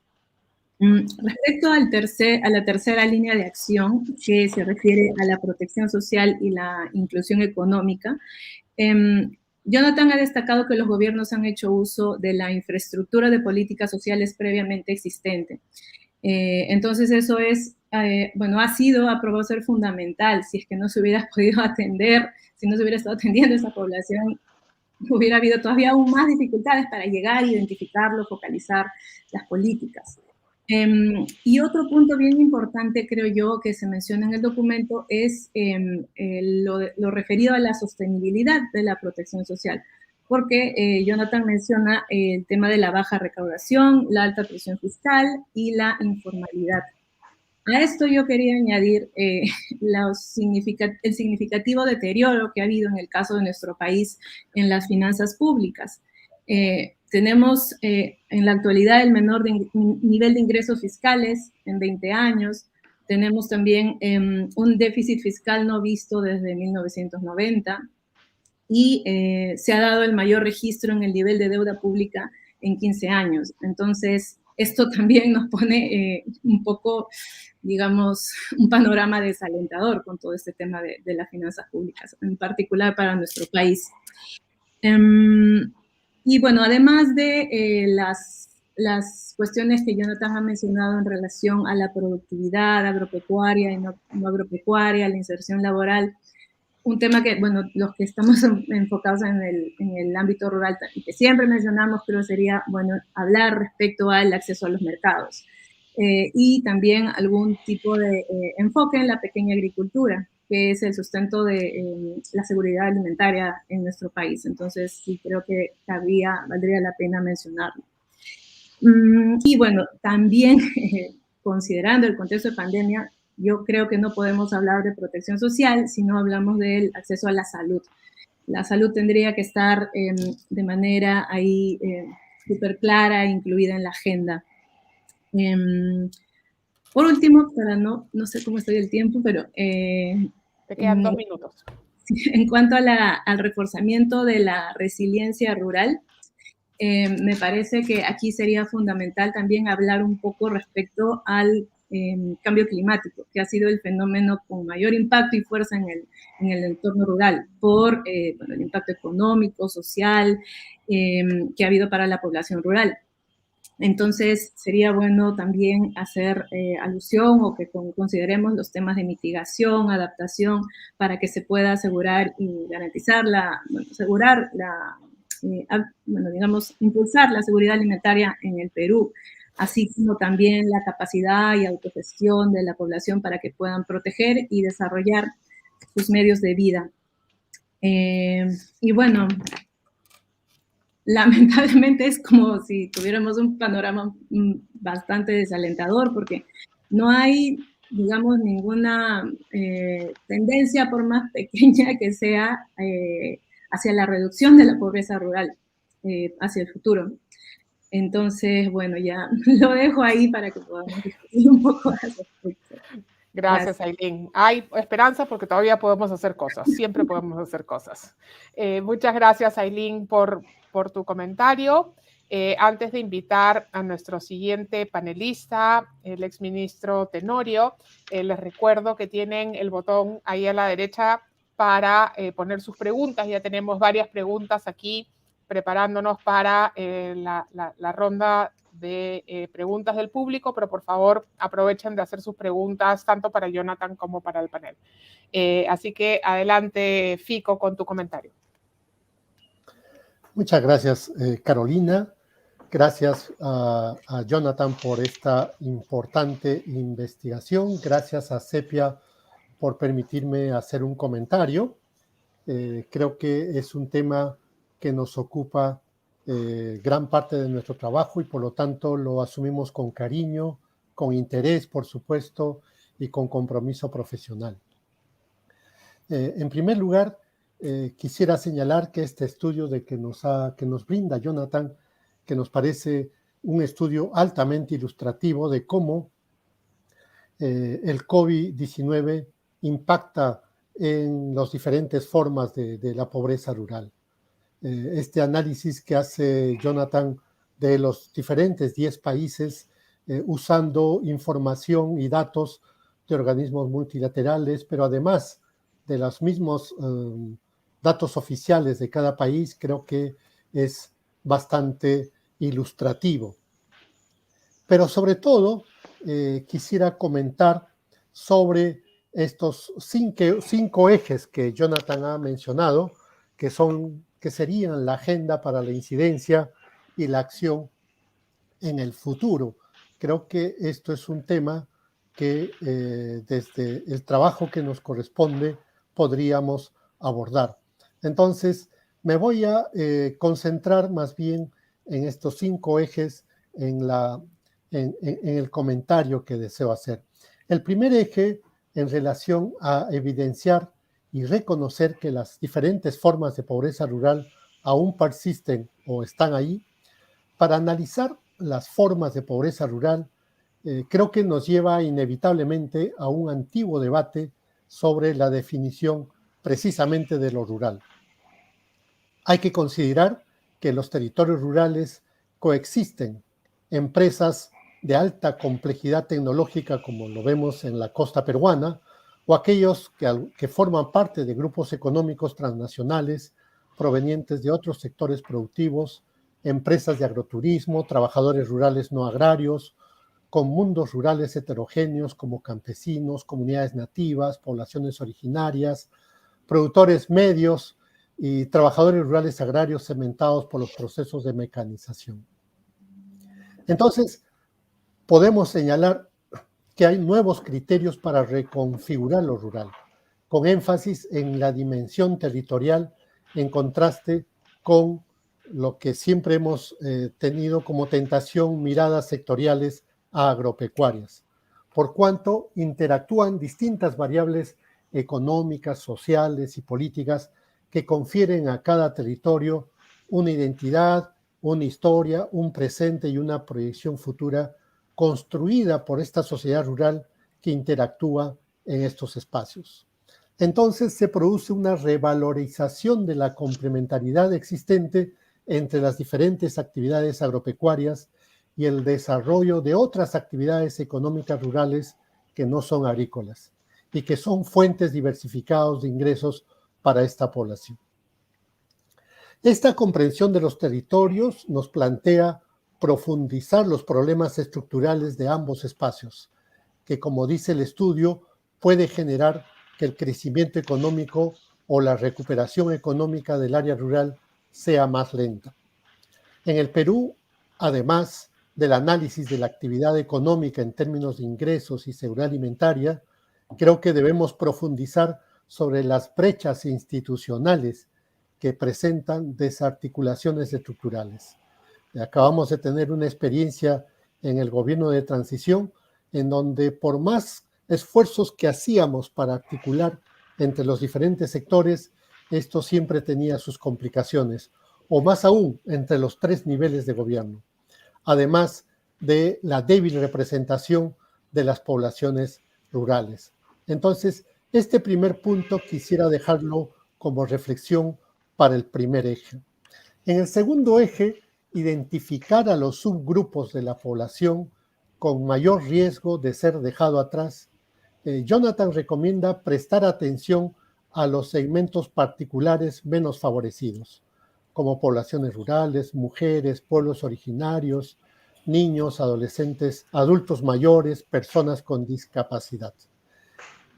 Respecto a la tercera línea de acción, que se refiere a la protección social y la inclusión económica, Jonathan ha destacado que los gobiernos han hecho uso de la infraestructura de políticas sociales previamente existente. Entonces eso es, ha sido, ha probado ser fundamental. Si es que no se hubiera podido atender, si no se hubiera estado atendiendo a esa población, hubiera habido todavía aún más dificultades para llegar, identificarlo, focalizar las políticas. Y otro punto bien importante, creo yo, que se menciona en el documento es lo referido a la sostenibilidad de la protección social. porque Jonathan menciona el tema de la baja recaudación, la alta presión fiscal y la informalidad. A esto yo quería añadir el significativo deterioro que ha habido en el caso de nuestro país en las finanzas públicas. Tenemos en la actualidad el menor nivel de ingresos fiscales en 20 años. Tenemos también un déficit fiscal no visto desde 1990 y se ha dado el mayor registro en el nivel de deuda pública en 15 años. Entonces, esto también nos pone un poco, digamos, un panorama desalentador con todo este tema de las finanzas públicas, en particular para nuestro país. Y bueno, además de las cuestiones que Jonathan ha mencionado en relación a la productividad agropecuaria y no agropecuaria, la inserción laboral, un tema que, bueno, los que estamos enfocados en el ámbito rural y que siempre mencionamos, creo sería, bueno, hablar respecto al acceso a los mercados y también algún tipo de enfoque en la pequeña agricultura, que es el sustento de la seguridad alimentaria en nuestro país. Entonces, sí creo que valdría la pena mencionarlo. Y bueno, también considerando el contexto de pandemia, yo creo que no podemos hablar de protección social si no hablamos del acceso a la salud. La salud tendría que estar de manera ahí súper clara, incluida en la agenda. Por último, para no sé cómo estoy el tiempo, pero... Te quedan 2 minutos. En cuanto al reforzamiento de la resiliencia rural, me parece que aquí sería fundamental también hablar un poco respecto al cambio climático, que ha sido el fenómeno con mayor impacto y fuerza en el entorno rural, por bueno, el impacto económico, social, que ha habido para la población rural. Entonces, sería bueno también hacer alusión o que consideremos los temas de mitigación, adaptación, para que se pueda asegurar y garantizar digamos, impulsar la seguridad alimentaria en el Perú, así como también la capacidad y autogestión de la población para que puedan proteger y desarrollar sus medios de vida. Y bueno, lamentablemente es como si tuviéramos un panorama bastante desalentador, porque no hay, digamos, ninguna tendencia, por más pequeña que sea, hacia la reducción de la pobreza rural, hacia el futuro. Entonces, bueno, ya lo dejo ahí para que podamos discutir un poco al respecto. Gracias, Ailín. Hay esperanza porque todavía podemos hacer cosas, siempre podemos hacer cosas. Muchas gracias, Ailín, por tu comentario. Antes de invitar a nuestro siguiente panelista, el exministro Tenorio, les recuerdo que tienen el botón ahí a la derecha para poner sus preguntas. Ya tenemos varias preguntas aquí preparándonos para la ronda de preguntas del público, pero por favor aprovechen de hacer sus preguntas tanto para Jonathan como para el panel. Así que adelante, Fico, con tu comentario. Muchas gracias, Carolina. Gracias a Jonathan por esta importante investigación. Gracias a CEPIA por permitirme hacer un comentario. Creo que es un tema que nos ocupa gran parte de nuestro trabajo y por lo tanto lo asumimos con cariño, con interés, por supuesto, y con compromiso profesional. En primer lugar, quisiera señalar que este estudio que nos brinda Jonathan, que nos parece un estudio altamente ilustrativo de cómo el COVID-19 impacta en las diferentes formas de la pobreza rural. Este análisis que hace Jonathan de los diferentes 10 países usando información y datos de organismos multilaterales, pero además de los mismos datos oficiales de cada país, creo que es bastante ilustrativo. Pero sobre todo, quisiera comentar sobre estos 5 ejes que Jonathan ha mencionado, que serían la agenda para la incidencia y la acción en el futuro. Creo que esto es un tema que desde el trabajo que nos corresponde podríamos abordar. Entonces, Me voy a concentrar más bien en estos 5 ejes en el comentario que deseo hacer. El primer eje en relación a evidenciar y reconocer que las diferentes formas de pobreza rural aún persisten o están ahí. Para analizar las formas de pobreza rural, creo que nos lleva inevitablemente a un antiguo debate sobre la definición precisamente de lo rural. Hay que considerar que en los territorios rurales coexisten empresas de alta complejidad tecnológica, como lo vemos en la costa peruana, o aquellos que forman parte de grupos económicos transnacionales provenientes de otros sectores productivos, empresas de agroturismo, trabajadores rurales no agrarios, con mundos rurales heterogéneos como campesinos, comunidades nativas, poblaciones originarias, productores medios y trabajadores rurales agrarios cementados por los procesos de mecanización. Entonces, podemos señalar que hay nuevos criterios para reconfigurar lo rural, con énfasis en la dimensión territorial en contraste con lo que siempre hemos tenido como tentación miradas sectoriales agropecuarias, por cuanto interactúan distintas variables económicas, sociales y políticas que confieren a cada territorio una identidad, una historia, un presente y una proyección futura construida por esta sociedad rural que interactúa en estos espacios. Entonces se produce una revalorización de la complementariedad existente entre las diferentes actividades agropecuarias y el desarrollo de otras actividades económicas rurales que no son agrícolas y que son fuentes diversificadas de ingresos para esta población. Esta comprensión de los territorios nos plantea profundizar los problemas estructurales de ambos espacios, que, como dice el estudio, puede generar que el crecimiento económico o la recuperación económica del área rural sea más lenta. En el Perú, además del análisis de la actividad económica en términos de ingresos y seguridad alimentaria, creo que debemos profundizar sobre las brechas institucionales que presentan desarticulaciones estructurales. Acabamos de tener una experiencia en el gobierno de transición en donde por más esfuerzos que hacíamos para articular entre los diferentes sectores, esto siempre tenía sus complicaciones, o más aún entre los 3 niveles de gobierno, además de la débil representación de las poblaciones rurales. Entonces, este primer punto quisiera dejarlo como reflexión para el primer eje. En el segundo eje, identificar a los subgrupos de la población con mayor riesgo de ser dejado atrás. Jonathan recomienda prestar atención a los segmentos particulares menos favorecidos, como poblaciones rurales, mujeres, pueblos originarios, niños, adolescentes, adultos mayores, personas con discapacidad.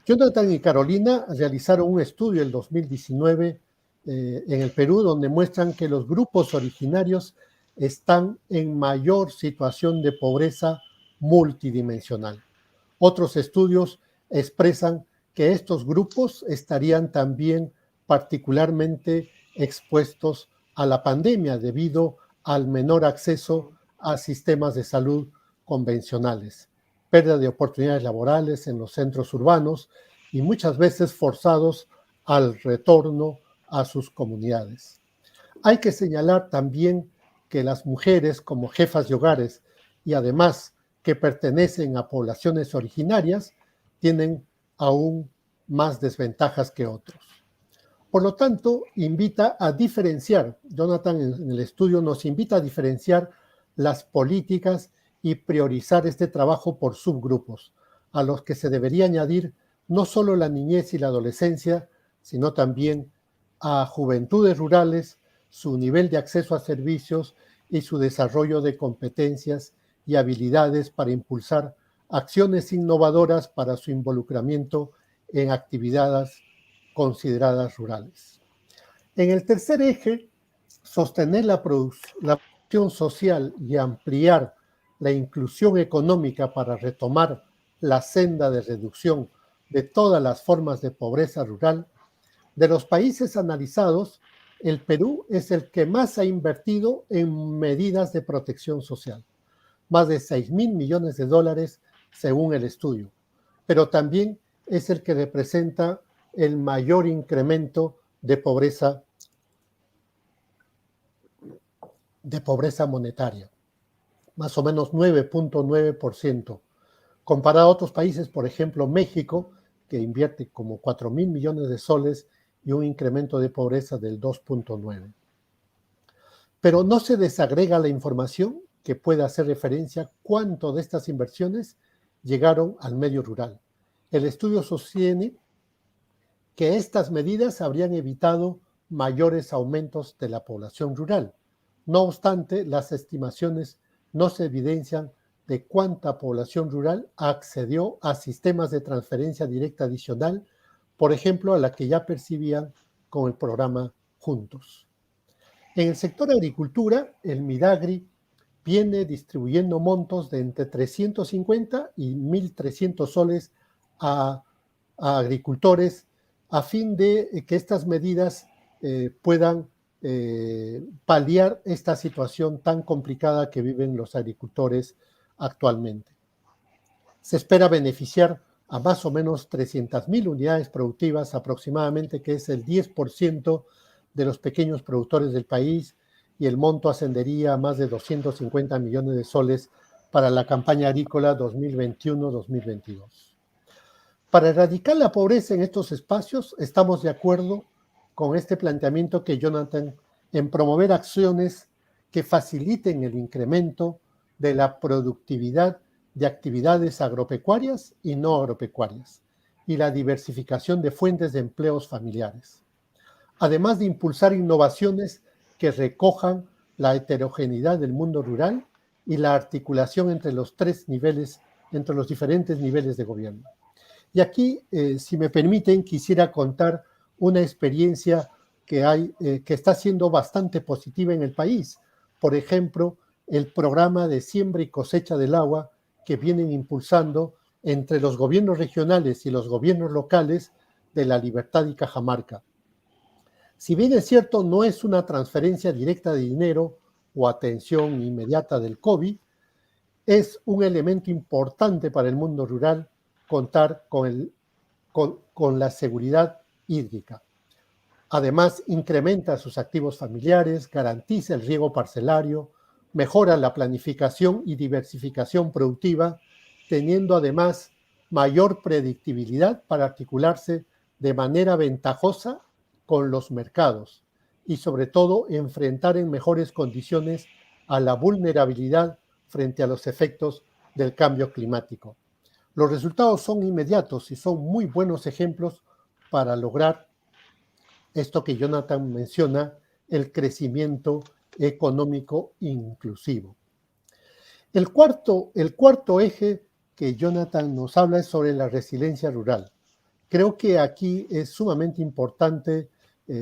Jonathan y Carolina realizaron un estudio en 2019 en el Perú donde muestran que los grupos originarios están en mayor situación de pobreza multidimensional. Otros estudios expresan que estos grupos estarían también particularmente expuestos a la pandemia debido al menor acceso a sistemas de salud convencionales, pérdida de oportunidades laborales en los centros urbanos y muchas veces forzados al retorno a sus comunidades. Hay que señalar también que las mujeres como jefas de hogares y además que pertenecen a poblaciones originarias tienen aún más desventajas que otros. Por lo tanto, invita a diferenciar, Jonathan en el estudio nos invita a diferenciar las políticas y priorizar este trabajo por subgrupos, a los que se debería añadir no solo la niñez y la adolescencia, sino también a juventudes rurales, su nivel de acceso a servicios y su desarrollo de competencias y habilidades para impulsar acciones innovadoras para su involucramiento en actividades consideradas rurales. En el tercer eje, sostener la producción social y ampliar la inclusión económica para retomar la senda de reducción de todas las formas de pobreza rural. De los países analizados, el Perú es el que más ha invertido en medidas de protección social, más de 6.000 millones de dólares según el estudio, pero también es el que representa el mayor incremento de pobreza monetaria, más o menos 9.9%, comparado a otros países, por ejemplo, México, que invierte como 4.000 millones de soles y un incremento de pobreza del 2.9%. Pero no se desagrega la información que pueda hacer referencia a cuánto de estas inversiones llegaron al medio rural. El estudio sostiene que estas medidas habrían evitado mayores aumentos de la población rural. No obstante, las estimaciones no se evidencian de cuánta población rural accedió a sistemas de transferencia directa adicional, por ejemplo, a la que ya percibían con el programa Juntos. En el sector agricultura, el Midagri viene distribuyendo montos de entre 350 y 1.300 soles a agricultores a fin de que estas medidas puedan paliar esta situación tan complicada que viven los agricultores actualmente. Se espera beneficiar a más o menos 300.000 unidades productivas aproximadamente, que es el 10% de los pequeños productores del país, y el monto ascendería a más de 250 millones de soles para la campaña agrícola 2021-2022. Para erradicar la pobreza en estos espacios, estamos de acuerdo con este planteamiento que Jonathan en promover acciones que faciliten el incremento de la productividad de actividades agropecuarias y no agropecuarias y la diversificación de fuentes de empleos familiares, además de impulsar innovaciones que recojan la heterogeneidad del mundo rural y la articulación entre los diferentes niveles de gobierno. Y aquí, si me permiten, quisiera contar una experiencia que está siendo bastante positiva en el país. Por ejemplo, el programa de siembra y cosecha del agua que vienen impulsando entre los gobiernos regionales y los gobiernos locales de La Libertad y Cajamarca. Si bien es cierto, no es una transferencia directa de dinero o atención inmediata del COVID, es un elemento importante para el mundo rural contar con la seguridad hídrica. Además, incrementa sus activos familiares, garantiza el riego parcelario, mejora la planificación y diversificación productiva, teniendo además mayor predictibilidad para articularse de manera ventajosa con los mercados y sobre todo enfrentar en mejores condiciones a la vulnerabilidad frente a los efectos del cambio climático. Los resultados son inmediatos y son muy buenos ejemplos para lograr esto que Jonathan menciona, el crecimiento económico inclusivo. El cuarto eje que Jonathan nos habla es sobre la resiliencia rural. Creo que aquí es sumamente importante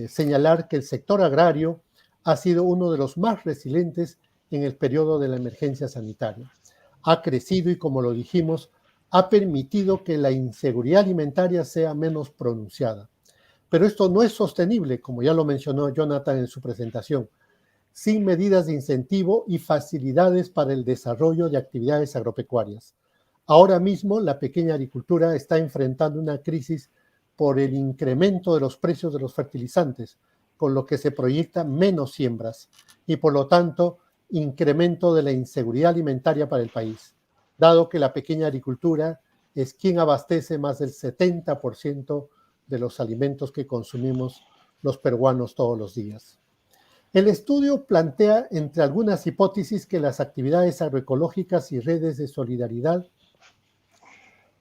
señalar que el sector agrario ha sido uno de los más resilientes en el periodo de la emergencia sanitaria. Ha crecido y, como lo dijimos, ha permitido que la inseguridad alimentaria sea menos pronunciada. Pero esto no es sostenible, como ya lo mencionó Jonathan en su presentación, sin medidas de incentivo y facilidades para el desarrollo de actividades agropecuarias. Ahora mismo la pequeña agricultura está enfrentando una crisis por el incremento de los precios de los fertilizantes, con lo que se proyecta menos siembras y por lo tanto incremento de la inseguridad alimentaria para el país, dado que la pequeña agricultura es quien abastece más del 70% de los alimentos que consumimos los peruanos todos los días. El estudio plantea, entre algunas hipótesis, que las actividades agroecológicas y redes de solidaridad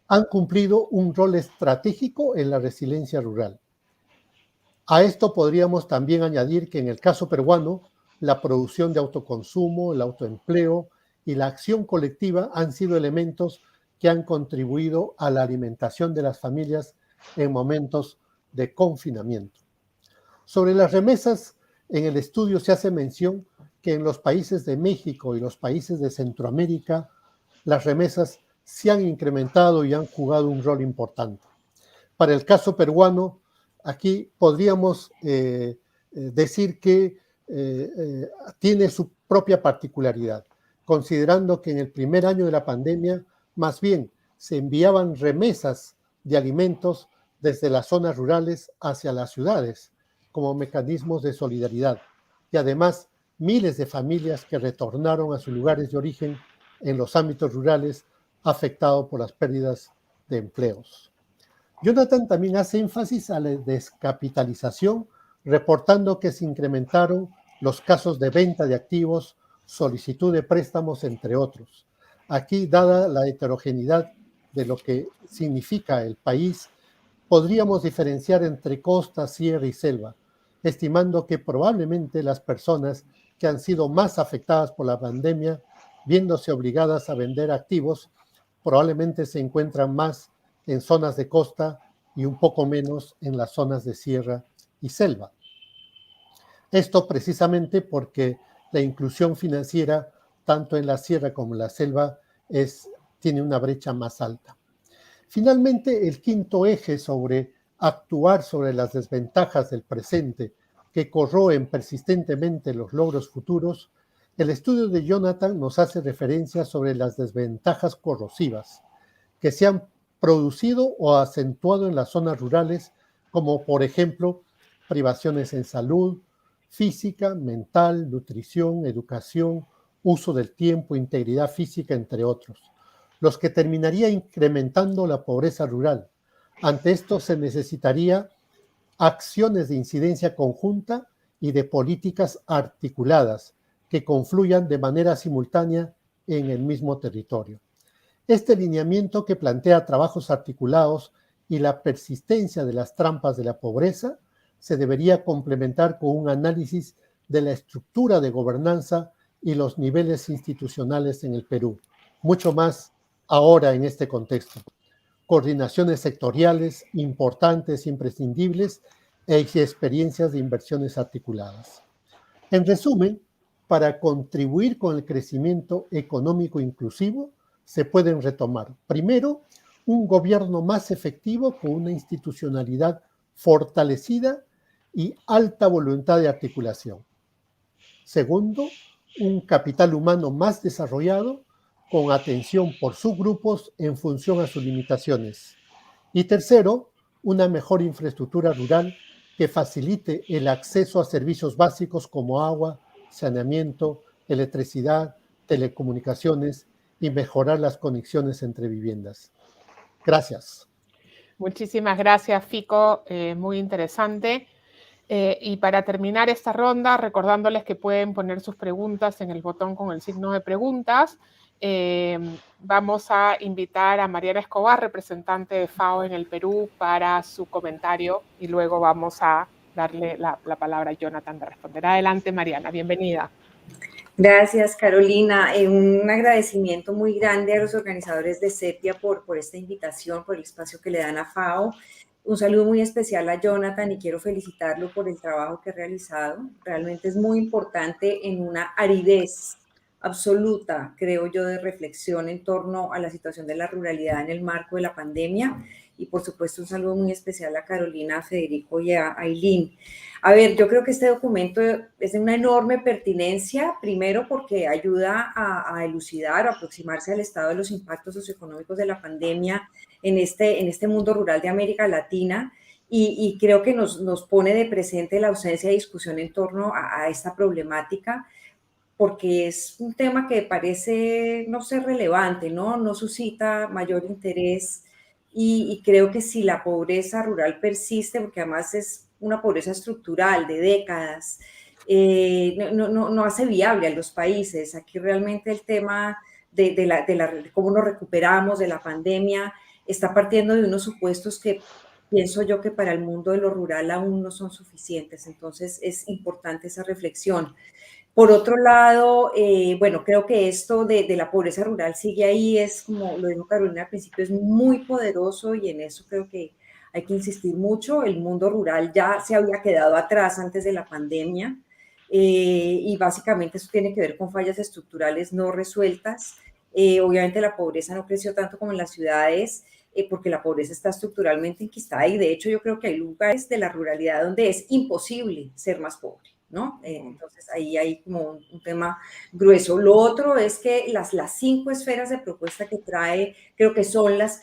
han cumplido un rol estratégico en la resiliencia rural. A esto podríamos también añadir que en el caso peruano, la producción de autoconsumo, el autoempleo y la acción colectiva han sido elementos que han contribuido a la alimentación de las familias en momentos de confinamiento. Sobre las remesas, en el estudio se hace mención que en los países de México y los países de Centroamérica, las remesas se han incrementado y han jugado un rol importante. Para el caso peruano, aquí podríamos decir que tiene su propia particularidad, considerando que en el primer año de la pandemia, más bien, se enviaban remesas de alimentos desde las zonas rurales hacia las ciudades como mecanismos de solidaridad. Y además, miles de familias que retornaron a sus lugares de origen en los ámbitos rurales afectados por las pérdidas de empleos. Jonathan también hace énfasis a la descapitalización, reportando que se incrementaron los casos de venta de activos, solicitud de préstamos, entre otros. Aquí, dada la heterogeneidad de lo que significa el país, podríamos diferenciar entre costa, sierra y selva, estimando que probablemente las personas que han sido más afectadas por la pandemia, viéndose obligadas a vender activos, probablemente se encuentran más en zonas de costa y un poco menos en las zonas de sierra y selva. Esto precisamente porque la inclusión financiera, tanto en la sierra como en la selva, tiene una brecha más alta. Finalmente, el quinto eje sobre actuar sobre las desventajas del presente que corroen persistentemente los logros futuros, el estudio de Jonathan nos hace referencia sobre las desventajas corrosivas que se han producido o acentuado en las zonas rurales, como por ejemplo privaciones en salud, física, mental, nutrición, educación, uso del tiempo, integridad física, entre otros, los que terminaría incrementando la pobreza rural. Ante esto se necesitaría acciones de incidencia conjunta y de políticas articuladas que confluyan de manera simultánea en el mismo territorio. Este lineamiento, que plantea trabajos articulados y la persistencia de las trampas de la pobreza, se debería complementar con un análisis de la estructura de gobernanza y los niveles institucionales en el Perú, mucho más ahora en este contexto. Coordinaciones sectoriales importantes, imprescindibles, e experiencias de inversiones articuladas. En resumen, para contribuir con el crecimiento económico inclusivo, se pueden retomar, primero, un gobierno más efectivo con una institucionalidad fortalecida y alta voluntad de articulación. Segundo, un capital humano más desarrollado con atención por subgrupos en función a sus limitaciones. Y tercero, una mejor infraestructura rural que facilite el acceso a servicios básicos como agua, saneamiento, electricidad, telecomunicaciones y mejorar las conexiones entre viviendas. Gracias. Muchísimas gracias, Fico. Muy interesante. Y para terminar esta ronda, recordándoles que pueden poner sus preguntas en el botón con el signo de preguntas. Vamos a invitar a Mariana Escobar, representante de FAO en el Perú, para su comentario y luego vamos a darle la palabra a Jonathan de responder. Adelante, Mariana, bienvenida. Gracias, Carolina. Un agradecimiento muy grande a los organizadores de CEPIA por esta invitación, por el espacio que le dan a FAO. Un saludo muy especial a Jonathan y quiero felicitarlo por el trabajo que ha realizado. Realmente es muy importante en una aridez absoluta, creo yo, de reflexión en torno a la situación de la ruralidad en el marco de la pandemia. Y por supuesto un saludo muy especial a Carolina, a Federico y a Ailín. A ver, yo creo que este documento es de una enorme pertinencia, primero porque ayuda a elucidar o aproximarse al estado de los impactos socioeconómicos de la pandemia en este mundo rural de América Latina, y creo que nos pone de presente la ausencia de discusión en torno a esta problemática, porque es un tema que parece no ser relevante, no suscita mayor interés, y creo que si la pobreza rural persiste, porque además es una pobreza estructural de décadas, no hace viable a los países. Aquí realmente el tema de cómo nos recuperamos de la pandemia está partiendo de unos supuestos que pienso yo que para el mundo de lo rural aún no son suficientes. Entonces es importante esa reflexión. Por otro lado, bueno, creo que esto de la pobreza rural sigue ahí, es como lo dijo Carolina al principio, es muy poderoso y en eso creo que hay que insistir mucho. El mundo rural ya se había quedado atrás antes de la pandemia, y básicamente eso tiene que ver con fallas estructurales no resueltas. Obviamente la pobreza no creció tanto como en las ciudades, porque la pobreza está estructuralmente enquistada y de hecho yo creo que hay lugares de la ruralidad donde es imposible ser más pobre, ¿no? Entonces ahí hay como un tema grueso. Lo otro es que las 5 esferas de propuesta que trae, creo que son las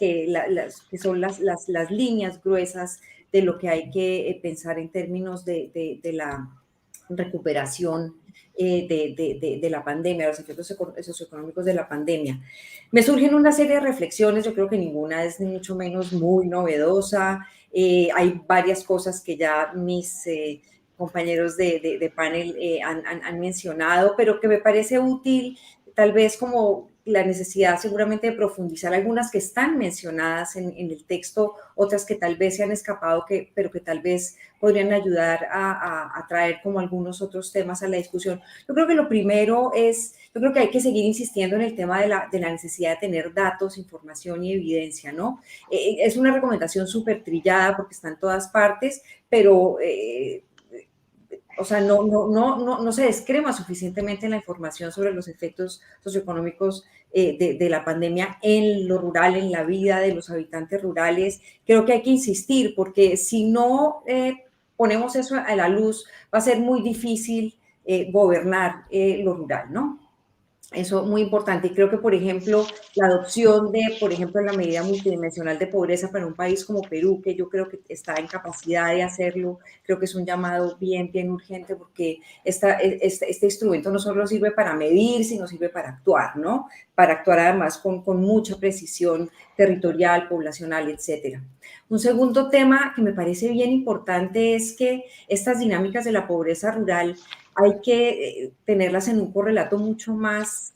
líneas gruesas de lo que hay que pensar en términos de la recuperación de la pandemia, los efectos socioeconómicos de la pandemia. Me surgen una serie de reflexiones, yo creo que ninguna es ni mucho menos muy novedosa. Hay varias cosas que ya mis compañeros de panel han mencionado, pero que me parece útil, tal vez como la necesidad seguramente de profundizar algunas que están mencionadas en el texto, otras que tal vez se han escapado, pero que tal vez podrían ayudar a traer como algunos otros temas a la discusión. Yo creo que lo primero es, yo creo que hay que seguir insistiendo en el tema de la necesidad de tener datos, información y evidencia, ¿no? Es una recomendación súper trillada porque está en todas partes, pero o sea, no se descrema suficientemente la información sobre los efectos socioeconómicos de la pandemia en lo rural, en la vida de los habitantes rurales. Creo que hay que insistir porque si no ponemos eso a la luz, va a ser muy difícil gobernar lo rural, ¿no? Eso es muy importante. Y creo que, por ejemplo, la adopción de, por ejemplo, la medida multidimensional de pobreza para un país como Perú, que yo creo que está en capacidad de hacerlo, creo que es un llamado bien urgente porque este instrumento no solo sirve para medir, sino sirve para actuar, ¿no? Para actuar además con mucha precisión territorial, poblacional, etcétera. Un segundo tema que me parece bien importante es que estas dinámicas de la pobreza rural hay que tenerlas en un correlato mucho más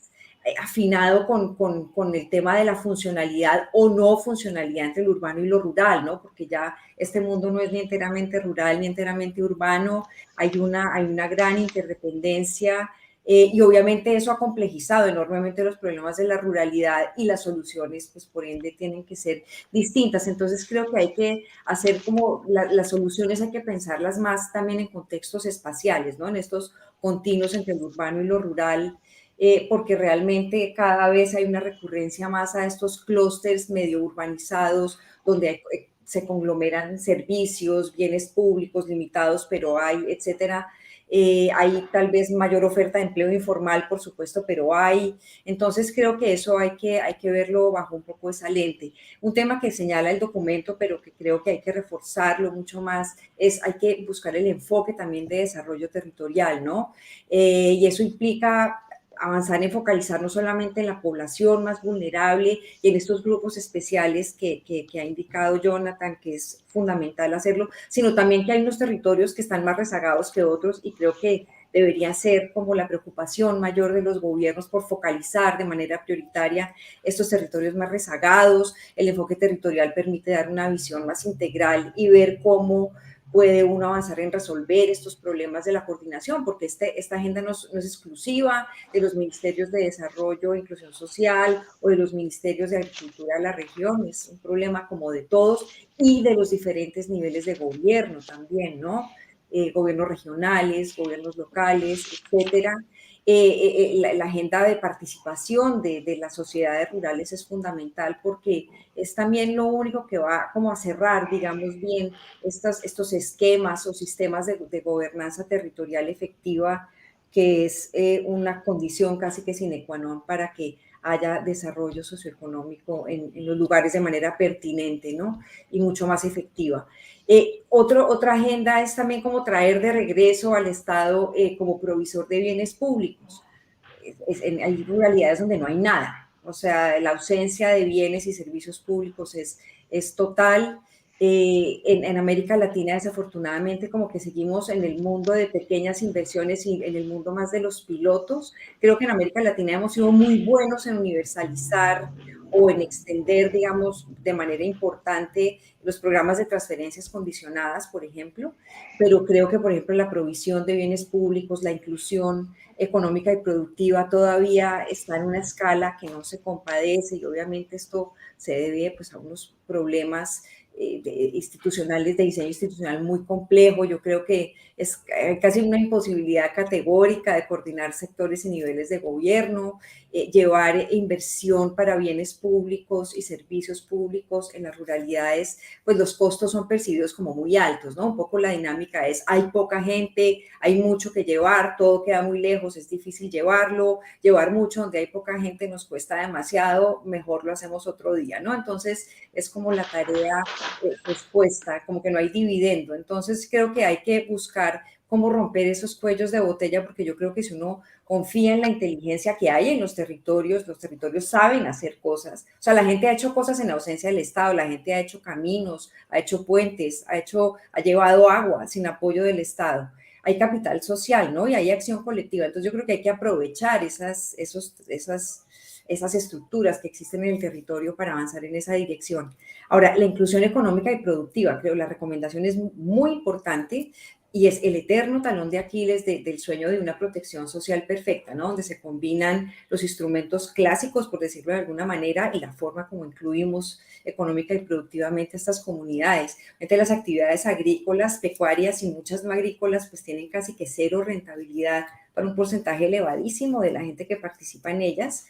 afinado con el tema de la funcionalidad o no funcionalidad entre lo urbano y lo rural, ¿no? Porque ya este mundo no es ni enteramente rural ni enteramente urbano, hay una gran interdependencia y obviamente eso ha complejizado enormemente los problemas de la ruralidad y las soluciones, pues por ende, tienen que ser distintas. Entonces creo que hay que hacer como las soluciones, hay que pensarlas más también en contextos espaciales, ¿no? En estos continuos entre lo urbano y lo rural, porque realmente cada vez hay una recurrencia más a estos clústeres medio urbanizados, donde se conglomeran servicios, bienes públicos limitados, pero hay, etcétera. Hay tal vez mayor oferta de empleo informal, por supuesto, pero hay. Entonces creo que eso hay que verlo bajo un poco esa lente. Un tema que señala el documento, pero que creo que hay que reforzarlo mucho más, hay que buscar el enfoque también de desarrollo territorial, ¿no? Y eso implica avanzar en focalizar no solamente en la población más vulnerable y en estos grupos especiales que ha indicado Jonathan, que es fundamental hacerlo, sino también que hay unos territorios que están más rezagados que otros y creo que debería ser como la preocupación mayor de los gobiernos por focalizar de manera prioritaria estos territorios más rezagados. El enfoque territorial permite dar una visión más integral y ver cómo puede uno avanzar en resolver estos problemas de la coordinación, porque esta agenda no es exclusiva de los ministerios de Desarrollo e Inclusión Social o de los ministerios de Agricultura de la región, es un problema como de todos y de los diferentes niveles de gobierno también, ¿no? Gobiernos regionales, gobiernos locales, etcétera. La agenda de participación de las sociedades rurales es fundamental porque es también lo único que va como a cerrar, digamos bien, estos esquemas o sistemas de gobernanza territorial efectiva, que es una condición casi que sine qua non para que haya desarrollo socioeconómico en los lugares de manera pertinente, ¿no? Y mucho más efectiva. Otra agenda es también como traer de regreso al Estado como provisor de bienes públicos. Hay ruralidades donde no hay nada, o sea, la ausencia de bienes y servicios públicos es total. En América Latina, desafortunadamente, como que seguimos en el mundo de pequeñas inversiones y en el mundo más de los pilotos. Creo que en América Latina hemos sido muy buenos en universalizar o en extender, digamos, de manera importante los programas de transferencias condicionadas, por ejemplo, pero creo que, por ejemplo, la provisión de bienes públicos, la inclusión económica y productiva todavía está en una escala que no se compadece y obviamente esto se debe pues a unos problemas institucionales, de diseño institucional muy complejo. Yo creo que es casi una imposibilidad categórica de coordinar sectores y niveles de gobierno, llevar inversión para bienes públicos y servicios públicos en las ruralidades, pues los costos son percibidos como muy altos, ¿no? Un poco la dinámica es, hay poca gente, hay mucho que llevar, todo queda muy lejos, es difícil llevarlo, llevar mucho donde hay poca gente nos cuesta demasiado, mejor lo hacemos otro día, ¿no? Entonces es como la tarea expuesta, como que no hay dividendo. Entonces creo que hay que buscar cómo romper esos cuellos de botella, porque yo creo que si uno confía en la inteligencia que hay en los territorios saben hacer cosas. O sea, la gente ha hecho cosas en ausencia del Estado, la gente ha hecho caminos, ha hecho puentes, ha llevado agua sin apoyo del Estado. Hay capital social, ¿no? Y hay acción colectiva. Entonces yo creo que hay que aprovechar esas estructuras que existen en el territorio para avanzar en esa dirección. Ahora, la inclusión económica y productiva, creo la recomendación es muy importante y es el eterno talón de Aquiles del sueño de una protección social perfecta, ¿no? Donde se combinan los instrumentos clásicos, por decirlo de alguna manera, y la forma como incluimos económica y productivamente a estas comunidades. Entre las actividades agrícolas, pecuarias y muchas no agrícolas, pues tienen casi que cero rentabilidad para un porcentaje elevadísimo de la gente que participa en ellas.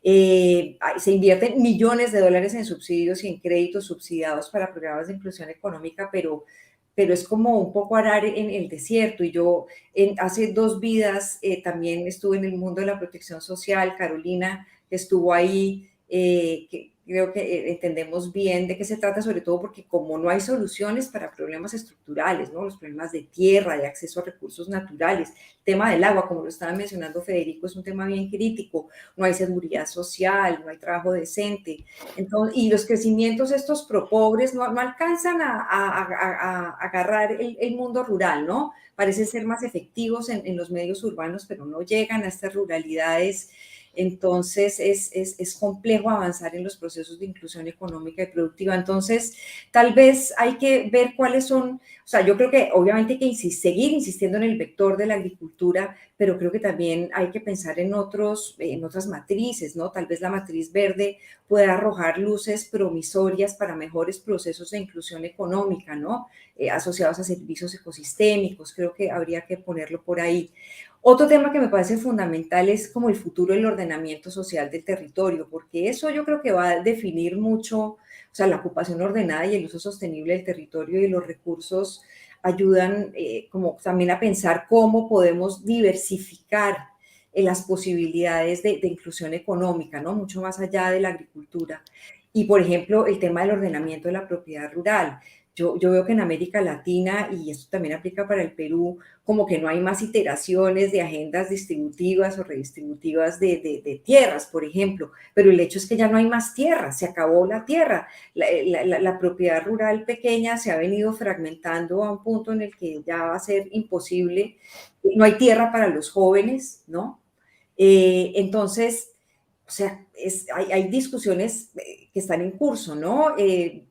Se invierten millones de dólares en subsidios y en créditos subsidiados para programas de inclusión económica, pero es como un poco arar en el desierto. Y yo hace 2 vidas también estuve en el mundo de la protección social. Carolina, que estuvo ahí, que creo que entendemos bien de qué se trata, sobre todo porque como no hay soluciones para problemas estructurales, ¿no? Los problemas de tierra, de acceso a recursos naturales, el tema del agua, como lo estaba mencionando Federico, es un tema bien crítico, no hay seguridad social, no hay trabajo decente, entonces, y los crecimientos estos propobres no alcanzan a agarrar el mundo rural, ¿no? Parecen ser más efectivos en los medios urbanos, pero no llegan a estas ruralidades. Entonces es complejo avanzar en los procesos de inclusión económica y productiva. Entonces tal vez hay que ver cuáles son, o sea, yo creo que obviamente hay que seguir insistiendo en el vector de la agricultura, pero creo que también hay que pensar en otras matrices, ¿no? Tal vez la matriz verde pueda arrojar luces promisorias para mejores procesos de inclusión económica, ¿no? Asociados a servicios ecosistémicos, creo que habría que ponerlo por ahí. Otro tema que me parece fundamental es como el futuro del ordenamiento social del territorio, porque eso yo creo que va a definir mucho, o sea, la ocupación ordenada y el uso sostenible del territorio y los recursos ayudan como también a pensar cómo podemos diversificar las posibilidades de inclusión económica, ¿no? Mucho más allá de la agricultura. Y, por ejemplo, el tema del ordenamiento de la propiedad rural. Yo veo que en América Latina, y esto también aplica para el Perú, como que no hay más iteraciones de agendas distributivas o redistributivas de tierras, por ejemplo, pero el hecho es que ya no hay más tierra, se acabó la tierra, la propiedad rural pequeña se ha venido fragmentando a un punto en el que ya va a ser imposible, no hay tierra para los jóvenes, ¿no? Entonces, o sea, hay discusiones que están en curso, ¿no?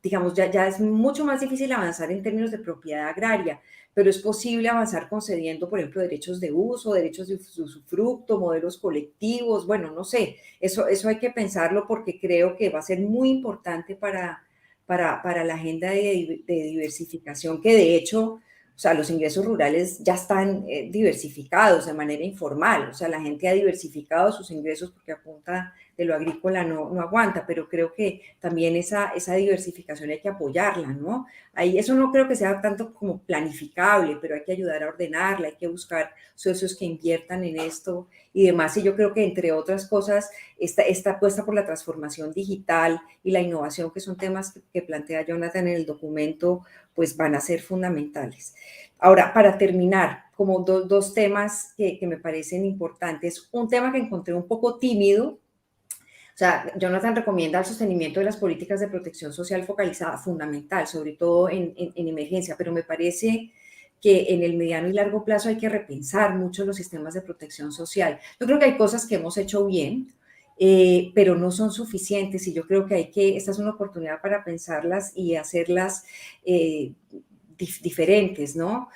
Digamos, ya es mucho más difícil avanzar en términos de propiedad agraria, pero es posible avanzar concediendo, por ejemplo, derechos de uso, derechos de usufructo, modelos colectivos, bueno, no sé, eso hay que pensarlo porque creo que va a ser muy importante para la agenda de diversificación, que de hecho, o sea, los ingresos rurales ya están diversificados de manera informal, o sea, la gente ha diversificado sus ingresos porque a punta de lo agrícola no aguanta, pero creo que también esa diversificación hay que apoyarla, ¿no? Ahí eso no creo que sea tanto como planificable, pero hay que ayudar a ordenarla, hay que buscar socios que inviertan en esto y demás, y yo creo que entre otras cosas, esta apuesta por la transformación digital y la innovación, que son temas que plantea Jonathan en el documento, pues van a ser fundamentales. Ahora, para terminar, como dos temas que me parecen importantes, un tema que encontré un poco tímido. O sea, Jonathan recomienda el sostenimiento de las políticas de protección social focalizada, fundamental, sobre todo en emergencia, pero me parece que en el mediano y largo plazo hay que repensar mucho los sistemas de protección social. Yo creo que hay cosas que hemos hecho bien, pero no son suficientes y yo creo que esta es una oportunidad para pensarlas y hacerlas diferentes, ¿no?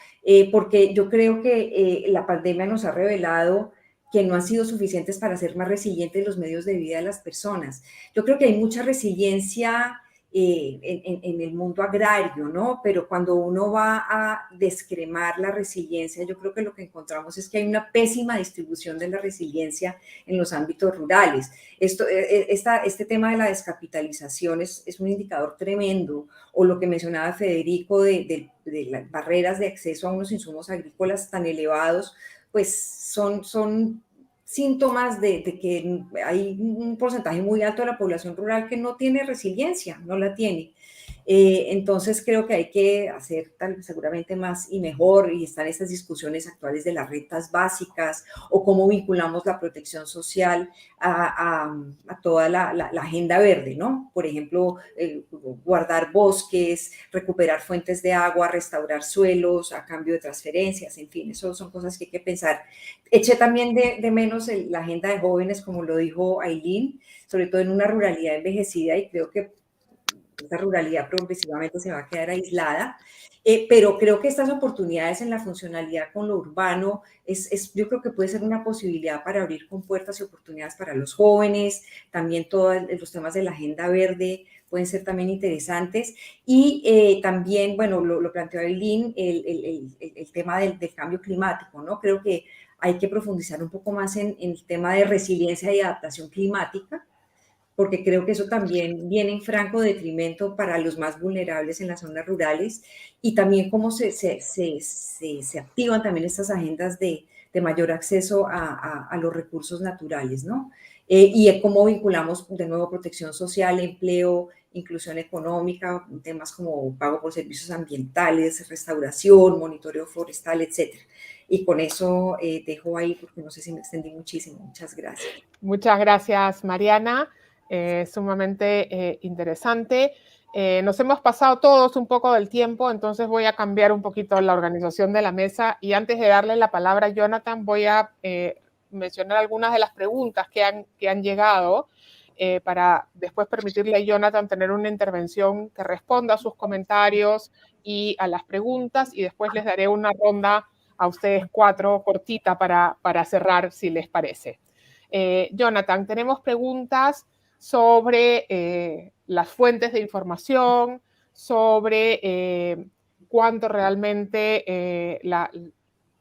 Porque yo creo que la pandemia nos ha revelado que no han sido suficientes para ser más resilientes los medios de vida de las personas. Yo creo que hay mucha resiliencia en el mundo agrario, ¿no? Pero cuando uno va a descremar la resiliencia, yo creo que lo que encontramos es que hay una pésima distribución de la resiliencia en los ámbitos rurales. Este tema de la descapitalización es un indicador tremendo, o lo que mencionaba Federico de las barreras de acceso a unos insumos agrícolas tan elevados, pues son síntomas de que hay un porcentaje muy alto de la población rural que no tiene resiliencia, no la tiene. Entonces creo que hay que hacer seguramente más y mejor, y están estas discusiones actuales de las rentas básicas o cómo vinculamos la protección social a toda la agenda verde, ¿no? Por ejemplo, guardar bosques, recuperar fuentes de agua, restaurar suelos a cambio de transferencias, en fin, eso son cosas que hay que pensar. Eché también de menos la agenda de jóvenes, como lo dijo Ailín, sobre todo en una ruralidad envejecida, y creo que esta ruralidad progresivamente se va a quedar aislada, pero creo que estas oportunidades en la funcionalidad con lo urbano, yo creo que puede ser una posibilidad para abrir compuertas y oportunidades para los jóvenes, también todos los temas de la agenda verde pueden ser también interesantes, y también, bueno, lo planteó Ailín, el tema del cambio climático, ¿no? Creo que hay que profundizar un poco más en el tema de resiliencia y adaptación climática, porque creo que eso también viene en franco detrimento para los más vulnerables en las zonas rurales, y también cómo se activan también estas agendas de mayor acceso a los recursos naturales, ¿no? Y cómo vinculamos de nuevo protección social, empleo, inclusión económica, temas como pago por servicios ambientales, restauración, monitoreo forestal, etcétera. Y con eso dejo ahí, porque no sé si me extendí muchísimo. Muchas gracias. Muchas gracias, Mariana. Sumamente interesante. Nos hemos pasado todos un poco del tiempo, entonces voy a cambiar un poquito la organización de la mesa, y antes de darle la palabra a Jonathan voy a mencionar algunas de las preguntas que han llegado para después permitirle a Jonathan tener una intervención que responda a sus comentarios y a las preguntas, y después les daré una ronda a ustedes 4 cortita para cerrar, si les parece. Jonathan, tenemos preguntas sobre las fuentes de información, sobre cuánto realmente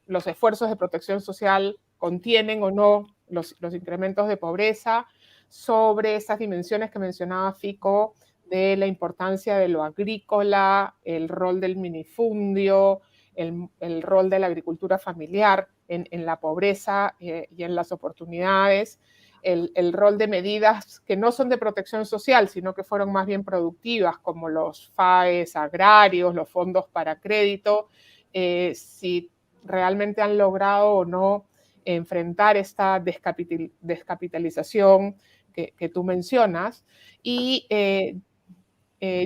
los esfuerzos de protección social contienen o no los incrementos de pobreza, sobre esas dimensiones que mencionaba Fico de la importancia de lo agrícola, el rol del minifundio, el rol de la agricultura familiar en la pobreza y en las oportunidades, el rol de medidas que no son de protección social, sino que fueron más bien productivas, como los FAES agrarios, los fondos para crédito, si realmente han logrado o no enfrentar esta descapitalización que tú mencionas. Y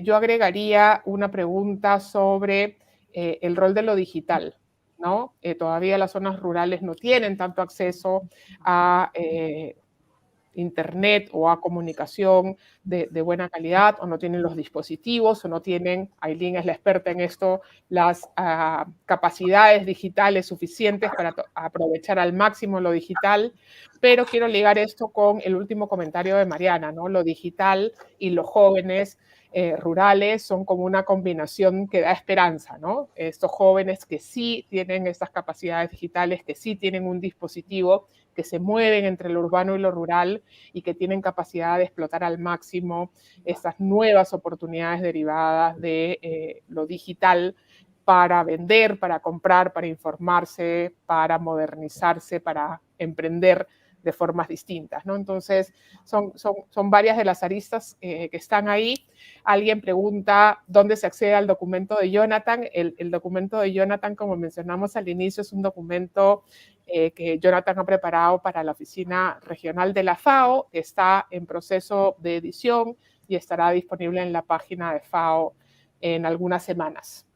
yo agregaría una pregunta sobre el rol de lo digital, ¿no? Todavía las zonas rurales no tienen tanto acceso a internet o a comunicación de buena calidad, o no tienen los dispositivos, o no tienen, Ailín es la experta en esto, las capacidades digitales suficientes para aprovechar al máximo lo digital. Pero quiero ligar esto con el último comentario de Mariana, ¿no? Lo digital y los jóvenes rurales son como una combinación que da esperanza, ¿no? Estos jóvenes que sí tienen estas capacidades digitales, que sí tienen un dispositivo, que se mueven entre lo urbano y lo rural, y que tienen capacidad de explotar al máximo estas nuevas oportunidades derivadas de lo digital para vender, para comprar, para informarse, para modernizarse, para emprender de formas distintas, ¿no? Entonces, son varias de las aristas que están ahí. Alguien pregunta dónde se accede al documento de Jonathan. El documento de Jonathan, como mencionamos al inicio, es un documento que Jonathan ha preparado para la oficina regional de la FAO, que está en proceso de edición y estará disponible en la página de FAO en algunas semanas.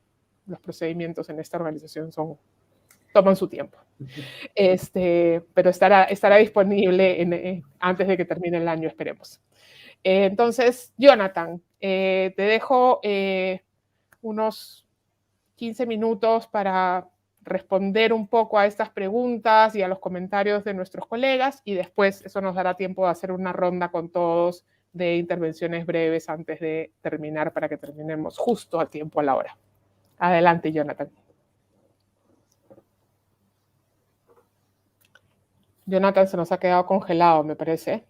Los procedimientos en esta organización toman su tiempo. Pero estará disponible antes de que termine el año, esperemos. Entonces, Jonathan, te dejo unos 15 minutos para responder un poco a estas preguntas y a los comentarios de nuestros colegas, y después eso nos dará tiempo de hacer una ronda con todos de intervenciones breves antes de terminar, para que terminemos justo a tiempo a la hora. Adelante, Jonathan. Jonathan se nos ha quedado congelado, me parece.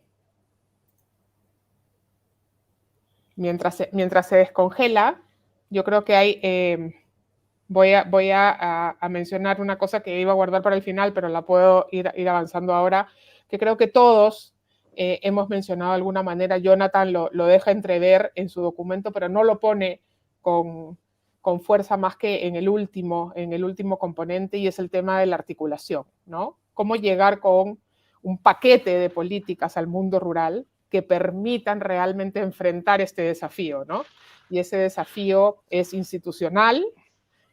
Mientras se descongela, yo creo que hay... voy a mencionar una cosa que iba a guardar para el final, pero la puedo ir avanzando ahora, que creo que todos hemos mencionado de alguna manera. Jonathan lo deja entrever en su documento, pero no lo pone con fuerza más que en el último componente, y es el tema de la articulación, ¿no? Cómo llegar con un paquete de políticas al mundo rural que permitan realmente enfrentar este desafío, ¿no? Y ese desafío es institucional,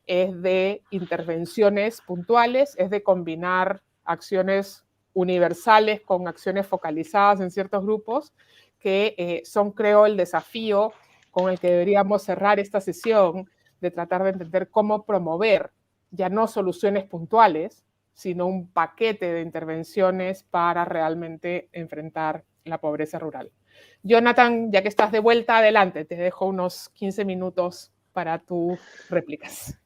es de intervenciones puntuales, es de combinar acciones universales con acciones focalizadas en ciertos grupos, que son, creo, el desafío con el que deberíamos cerrar esta sesión, de tratar de entender cómo promover ya no soluciones puntuales, sino un paquete de intervenciones para realmente enfrentar la pobreza rural. Jonathan, ya que estás de vuelta, adelante, te dejo unos 15 minutos para tus réplicas.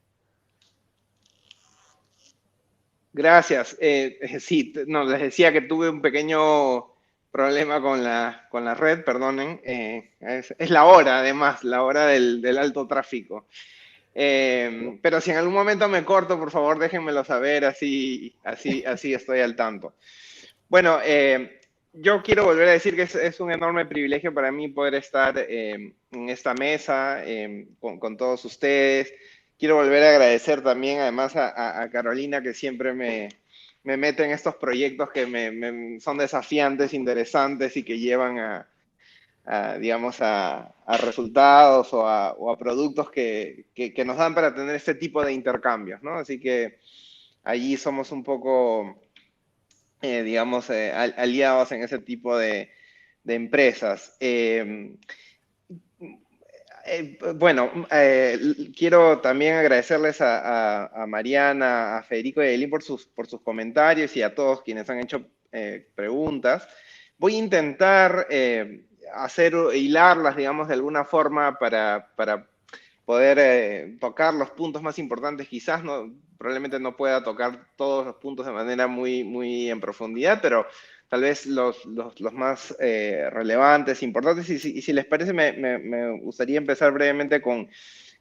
Gracias. Sí, no, les decía que tuve un pequeño problema con la red, perdonen. Es la hora, además, la hora del alto tráfico. Pero si en algún momento me corto, por favor, déjenmelo saber, así estoy al tanto. Bueno, yo quiero volver a decir que es un enorme privilegio para mí poder estar en esta mesa con todos ustedes. Quiero volver a agradecer también, además, a Carolina, que siempre me mete en estos proyectos que son desafiantes, interesantes y que llevan digamos, a resultados o a productos que nos dan para tener este tipo de intercambios, ¿no? Así que allí somos un poco, digamos, aliados en ese tipo de empresas. Bueno, quiero también agradecerles a Mariana, a Federico y a Eileen por sus comentarios, y a todos quienes han hecho preguntas. Voy a intentar hilarlas, digamos, de alguna forma para poder tocar los puntos más importantes. Quizás probablemente no pueda tocar todos los puntos de manera muy en profundidad, pero tal vez los más relevantes, importantes, y si les parece, me gustaría empezar brevemente con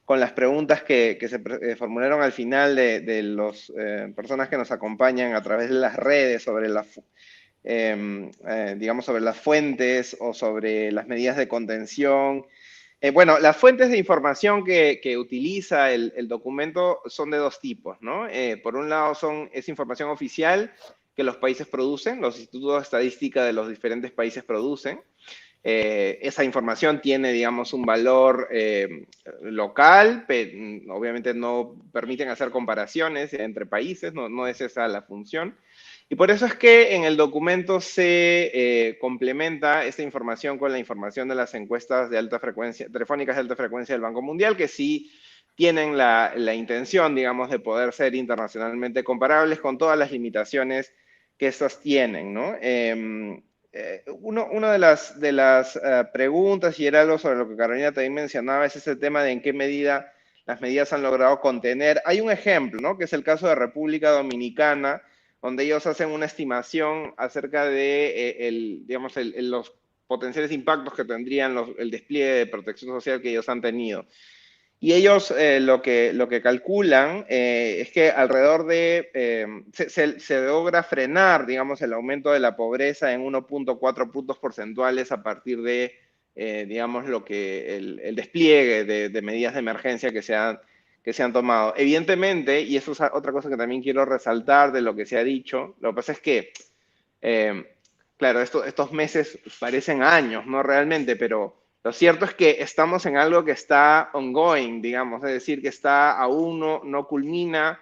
las preguntas que se formularon al final de las personas que nos acompañan a través de las redes sobre digamos, sobre las fuentes o sobre las medidas de contención. Bueno, las fuentes de información que utiliza el documento son de dos tipos, ¿no? Por un lado es información oficial que los países producen, los institutos de estadística de los diferentes países producen. Esa información tiene, digamos, un valor local, pero obviamente no permiten hacer comparaciones entre países, no es esa la función. Y por eso es que en el documento se complementa esta información con la información de las encuestas de alta frecuencia, telefónicas de alta frecuencia del Banco Mundial, que sí tienen la intención, digamos, de poder ser internacionalmente comparables con todas las limitaciones que estas tienen, ¿no? Una de las preguntas, y era algo sobre lo que Carolina también mencionaba, es ese tema de en qué medida las medidas han logrado contener. Hay un ejemplo, ¿no? Que es el caso de República Dominicana, donde ellos hacen una estimación acerca de digamos, los potenciales impactos que tendrían el despliegue de protección social que ellos han tenido. Y ellos lo que calculan es que alrededor de, se logra frenar, digamos, el aumento de la pobreza en 1.4 puntos porcentuales a partir de, digamos, el despliegue de medidas de emergencia que se han tomado. Evidentemente, y eso es otra cosa que también quiero resaltar de lo que se ha dicho, lo que pasa es que, claro, estos meses parecen años, ¿no? Realmente, pero lo cierto es que estamos en algo que está ongoing, digamos, es decir, que aún no culmina,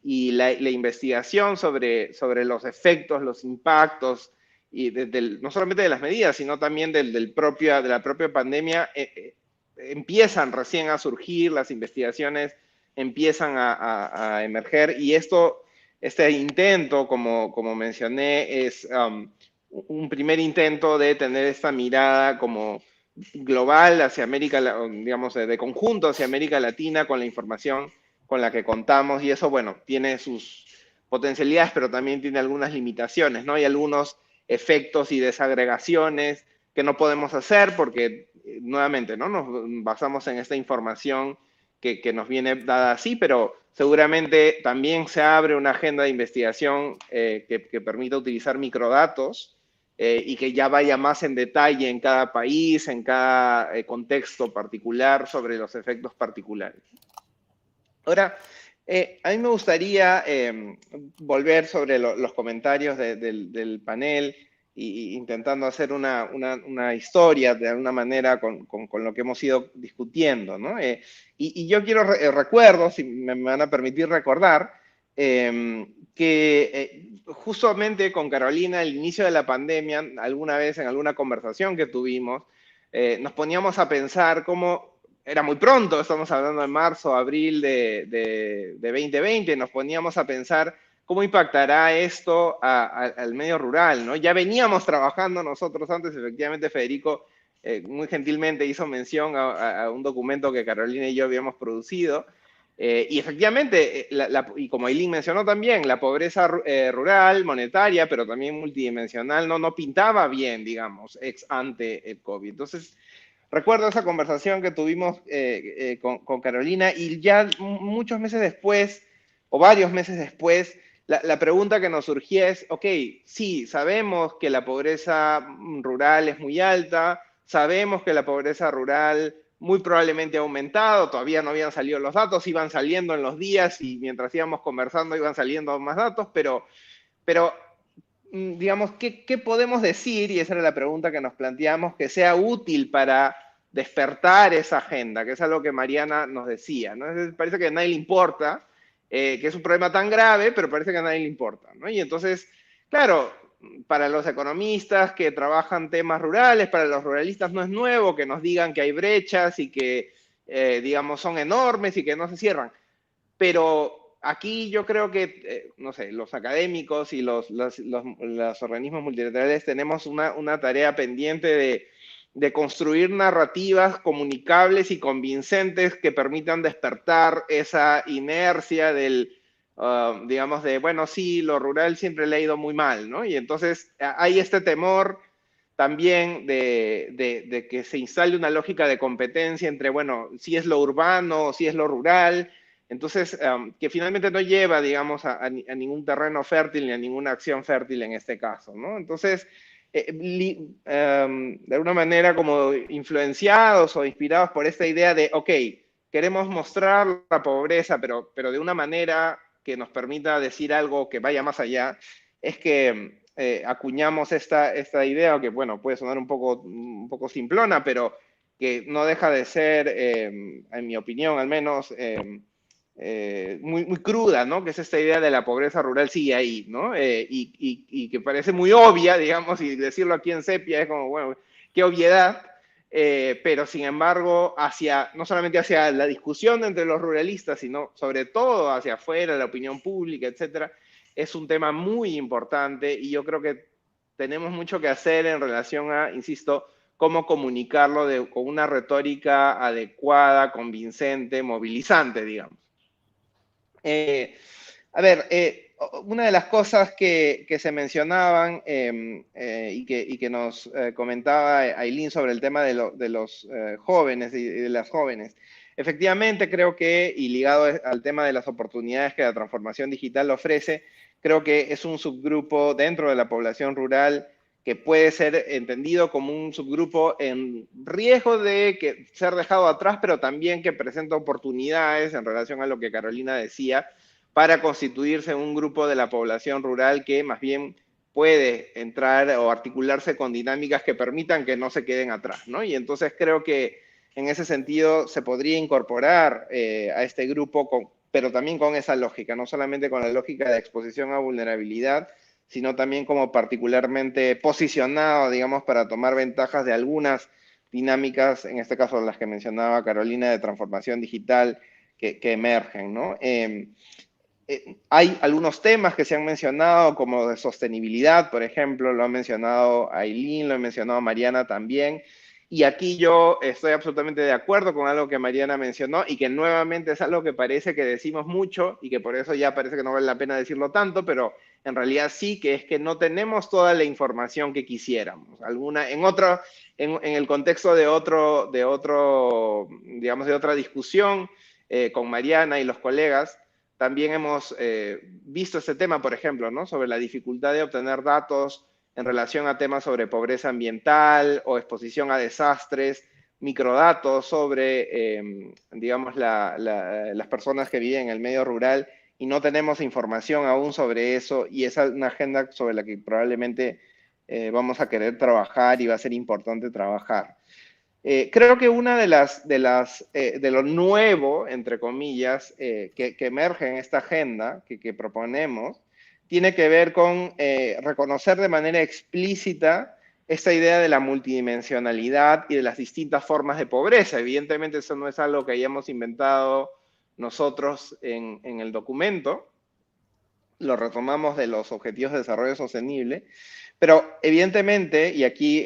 y la investigación sobre los efectos, los impactos, y no solamente de las medidas, sino también de la propia pandemia, empiezan recién a surgir, las investigaciones empiezan a emerger, y este intento, como mencioné, es un primer intento de tener esta mirada como global hacia América, digamos, de conjunto hacia América Latina con la información con la que contamos, y eso, bueno, tiene sus potencialidades, pero también tiene algunas limitaciones, ¿no? Hay algunos efectos y desagregaciones que no podemos hacer porque, nuevamente, ¿no? Nos basamos en esta información que nos viene dada así, pero seguramente también se abre una agenda de investigación que permita utilizar microdatos y que ya vaya más en detalle en cada país, en cada contexto particular sobre los efectos particulares. Ahora, a mí me gustaría volver sobre los comentarios del panel y intentando hacer una historia de alguna manera con lo que hemos ido discutiendo, ¿no? Y yo quiero recuerdo, si me van a permitir recordar, que justamente con Carolina, al inicio de la pandemia, alguna vez en alguna conversación que tuvimos, nos poníamos a pensar cómo era muy pronto, estamos hablando de marzo, abril de 2020, nos poníamos a pensar cómo impactará esto al medio rural, ¿no? Ya veníamos trabajando nosotros antes, efectivamente Federico muy gentilmente hizo mención a un documento que Carolina y yo habíamos producido, y efectivamente, y como Ailín mencionó también, la pobreza rural, monetaria, pero también multidimensional, no pintaba bien, digamos, ex ante el COVID. Entonces, recuerdo esa conversación que tuvimos con Carolina, y ya muchos meses después, o varios meses después, la pregunta que nos surgía es, ok, sí, sabemos que la pobreza rural es muy alta, sabemos que la pobreza rural muy probablemente ha aumentado, todavía no habían salido los datos, iban saliendo en los días y mientras íbamos conversando iban saliendo más datos, pero digamos, ¿qué podemos decir? Y esa era la pregunta que nos planteamos, que sea útil para despertar esa agenda, que es algo que Mariana nos decía, ¿no? Parece que a nadie le importa, que es un problema tan grave, pero parece que a nadie le importa, ¿no? Y entonces, claro, para los economistas que trabajan temas rurales, para los ruralistas no es nuevo que nos digan que hay brechas y que, digamos, son enormes y que no se cierran, pero aquí yo creo que, no sé, los académicos y los organismos multilaterales tenemos una tarea pendiente de construir narrativas comunicables y convincentes que permitan despertar esa inercia del, digamos, de, bueno, sí, lo rural siempre le ha ido muy mal, ¿no? Y entonces hay este temor también de que se instale una lógica de competencia entre, bueno, si es lo urbano o si es lo rural. Entonces, que finalmente no lleva, digamos, a ningún terreno fértil ni a ninguna acción fértil en este caso, ¿no? Entonces, de alguna manera como influenciados o inspirados por esta idea de, ok, queremos mostrar la pobreza, pero de una manera que nos permita decir algo que vaya más allá, es que acuñamos esta idea, que bueno, puede sonar un poco simplona, pero que no deja de ser, en mi opinión al menos, muy cruda, ¿no? Que es esta idea de la pobreza rural sigue ahí, ¿no? Y que parece muy obvia, digamos, y decirlo aquí en Sepia es como, bueno, qué obviedad, pero sin embargo, no solamente hacia la discusión entre los ruralistas, sino sobre todo hacia afuera, la opinión pública, etcétera, es un tema muy importante y yo creo que tenemos mucho que hacer en relación a, insisto, cómo comunicarlo con una retórica adecuada, convincente, movilizante, digamos. A ver, una de las cosas que se mencionaban y que nos comentaba Ailín sobre el tema de los jóvenes y de las jóvenes. Efectivamente, creo que, y ligado al tema de las oportunidades que la transformación digital ofrece, creo que es un subgrupo dentro de la población rural que puede ser entendido como un subgrupo en riesgo de ser dejado atrás, pero también que presenta oportunidades en relación a lo que Carolina decía, para constituirse en un grupo de la población rural que más bien puede entrar o articularse con dinámicas que permitan que no se queden atrás, ¿no? Y entonces creo que en ese sentido se podría incorporar a este grupo, pero también con esa lógica, no solamente con la lógica de exposición a vulnerabilidad, sino también como particularmente posicionado, digamos, para tomar ventajas de algunas dinámicas, en este caso las que mencionaba Carolina, de transformación digital que emergen, ¿no? hay algunos temas que se han mencionado, como de sostenibilidad, por ejemplo, lo ha mencionado Aileen, lo ha mencionado Mariana también, y aquí yo estoy absolutamente de acuerdo con algo que Mariana mencionó y que nuevamente es algo que parece que decimos mucho y que por eso ya parece que no vale la pena decirlo tanto, pero en realidad sí, que es que no tenemos toda la información que quisiéramos. En el contexto de digamos, de otra discusión con Mariana y los colegas, también hemos visto este tema, por ejemplo, ¿no? Sobre la dificultad de obtener datos en relación a temas sobre pobreza ambiental o exposición a desastres, microdatos sobre, digamos, las personas que viven en el medio rural, y no tenemos información aún sobre eso, y esa es una agenda sobre la que probablemente vamos a querer trabajar y va a ser importante trabajar. Creo que una de lo nuevo, entre comillas, que emerge en esta agenda que proponemos, tiene que ver con reconocer de manera explícita esta idea de la multidimensionalidad y de las distintas formas de pobreza. Evidentemente eso no es algo que hayamos inventado nosotros en el documento, lo retomamos de los Objetivos de Desarrollo Sostenible, pero evidentemente, y aquí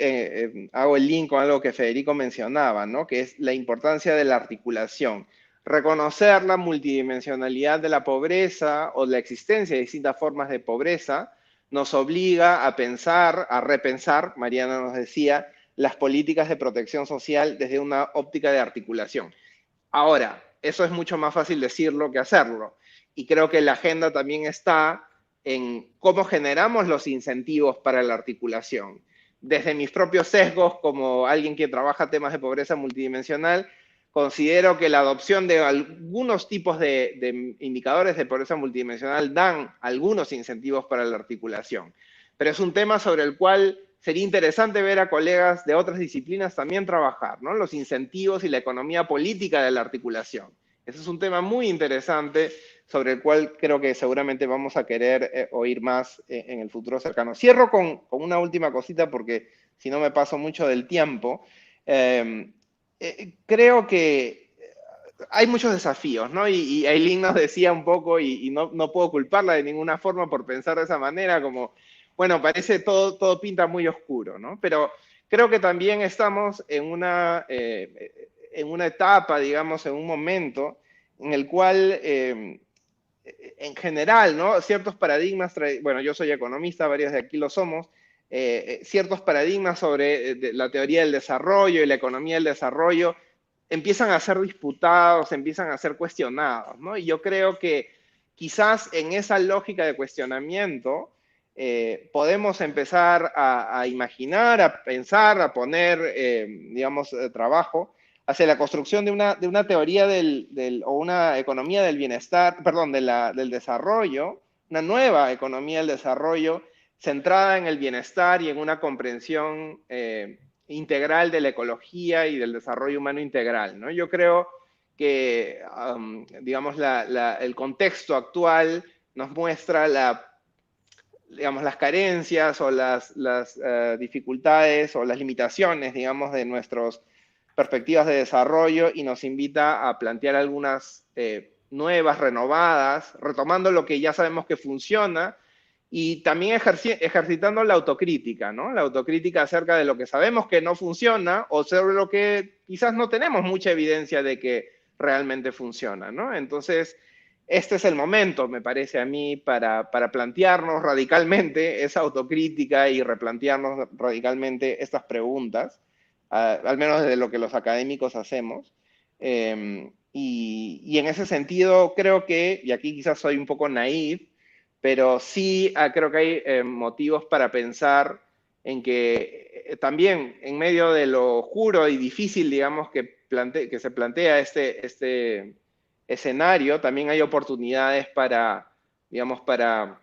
hago el link con algo que Federico mencionaba, ¿no? Que es la importancia de la articulación. Reconocer la multidimensionalidad de la pobreza o la existencia de distintas formas de pobreza nos obliga a pensar, a repensar, Mariana nos decía, las políticas de protección social desde una óptica de articulación. Ahora, eso es mucho más fácil decirlo que hacerlo. Y creo que la agenda también está en cómo generamos los incentivos para la articulación. Desde mis propios sesgos, como alguien que trabaja temas de pobreza multidimensional, considero que la adopción de algunos tipos de indicadores de pobreza multidimensional dan algunos incentivos para la articulación. Pero es un tema sobre el cual sería interesante ver a colegas de otras disciplinas también trabajar, ¿no? Los incentivos y la economía política de la articulación. Ese es un tema muy interesante sobre el cual creo que seguramente vamos a querer oír más en el futuro cercano. Cierro con una última cosita porque si no me paso mucho del tiempo. Creo que hay muchos desafíos, ¿no? Y Aileen nos decía un poco, y no puedo culparla de ninguna forma por pensar de esa manera, como, bueno, parece todo pinta muy oscuro, ¿no? Pero creo que también estamos en una etapa, digamos, en un momento en el cual, en general, ¿no? Ciertos paradigmas, bueno, yo soy economista, varios de aquí lo somos, ciertos paradigmas sobre la teoría del desarrollo y la economía del desarrollo empiezan a ser disputados, empiezan a ser cuestionados, ¿no? Y yo creo que quizás en esa lógica de cuestionamiento podemos empezar a imaginar, a pensar, a poner, digamos, trabajo hacia la construcción de una teoría o una economía del bienestar, perdón, del desarrollo, una nueva economía del desarrollo centrada en el bienestar y en una comprensión integral de la ecología y del desarrollo humano integral, ¿no? Yo creo que, digamos, el contexto actual nos muestra digamos, las carencias o las dificultades o las limitaciones, digamos, de nuestras perspectivas de desarrollo y nos invita a plantear algunas nuevas, renovadas, retomando lo que ya sabemos que funciona y también ejercitando la autocrítica, ¿no? La autocrítica acerca de lo que sabemos que no funciona o sobre lo que quizás no tenemos mucha evidencia de que realmente funciona, ¿no? Entonces, este es el momento, me parece a mí, para plantearnos radicalmente esa autocrítica y replantearnos radicalmente estas preguntas, al menos desde lo que los académicos hacemos. Y en ese sentido, creo que, y aquí quizás soy un poco naïf, pero sí creo que hay motivos para pensar en que también en medio de lo oscuro y difícil, digamos, que se plantea este escenario, también hay oportunidades digamos, para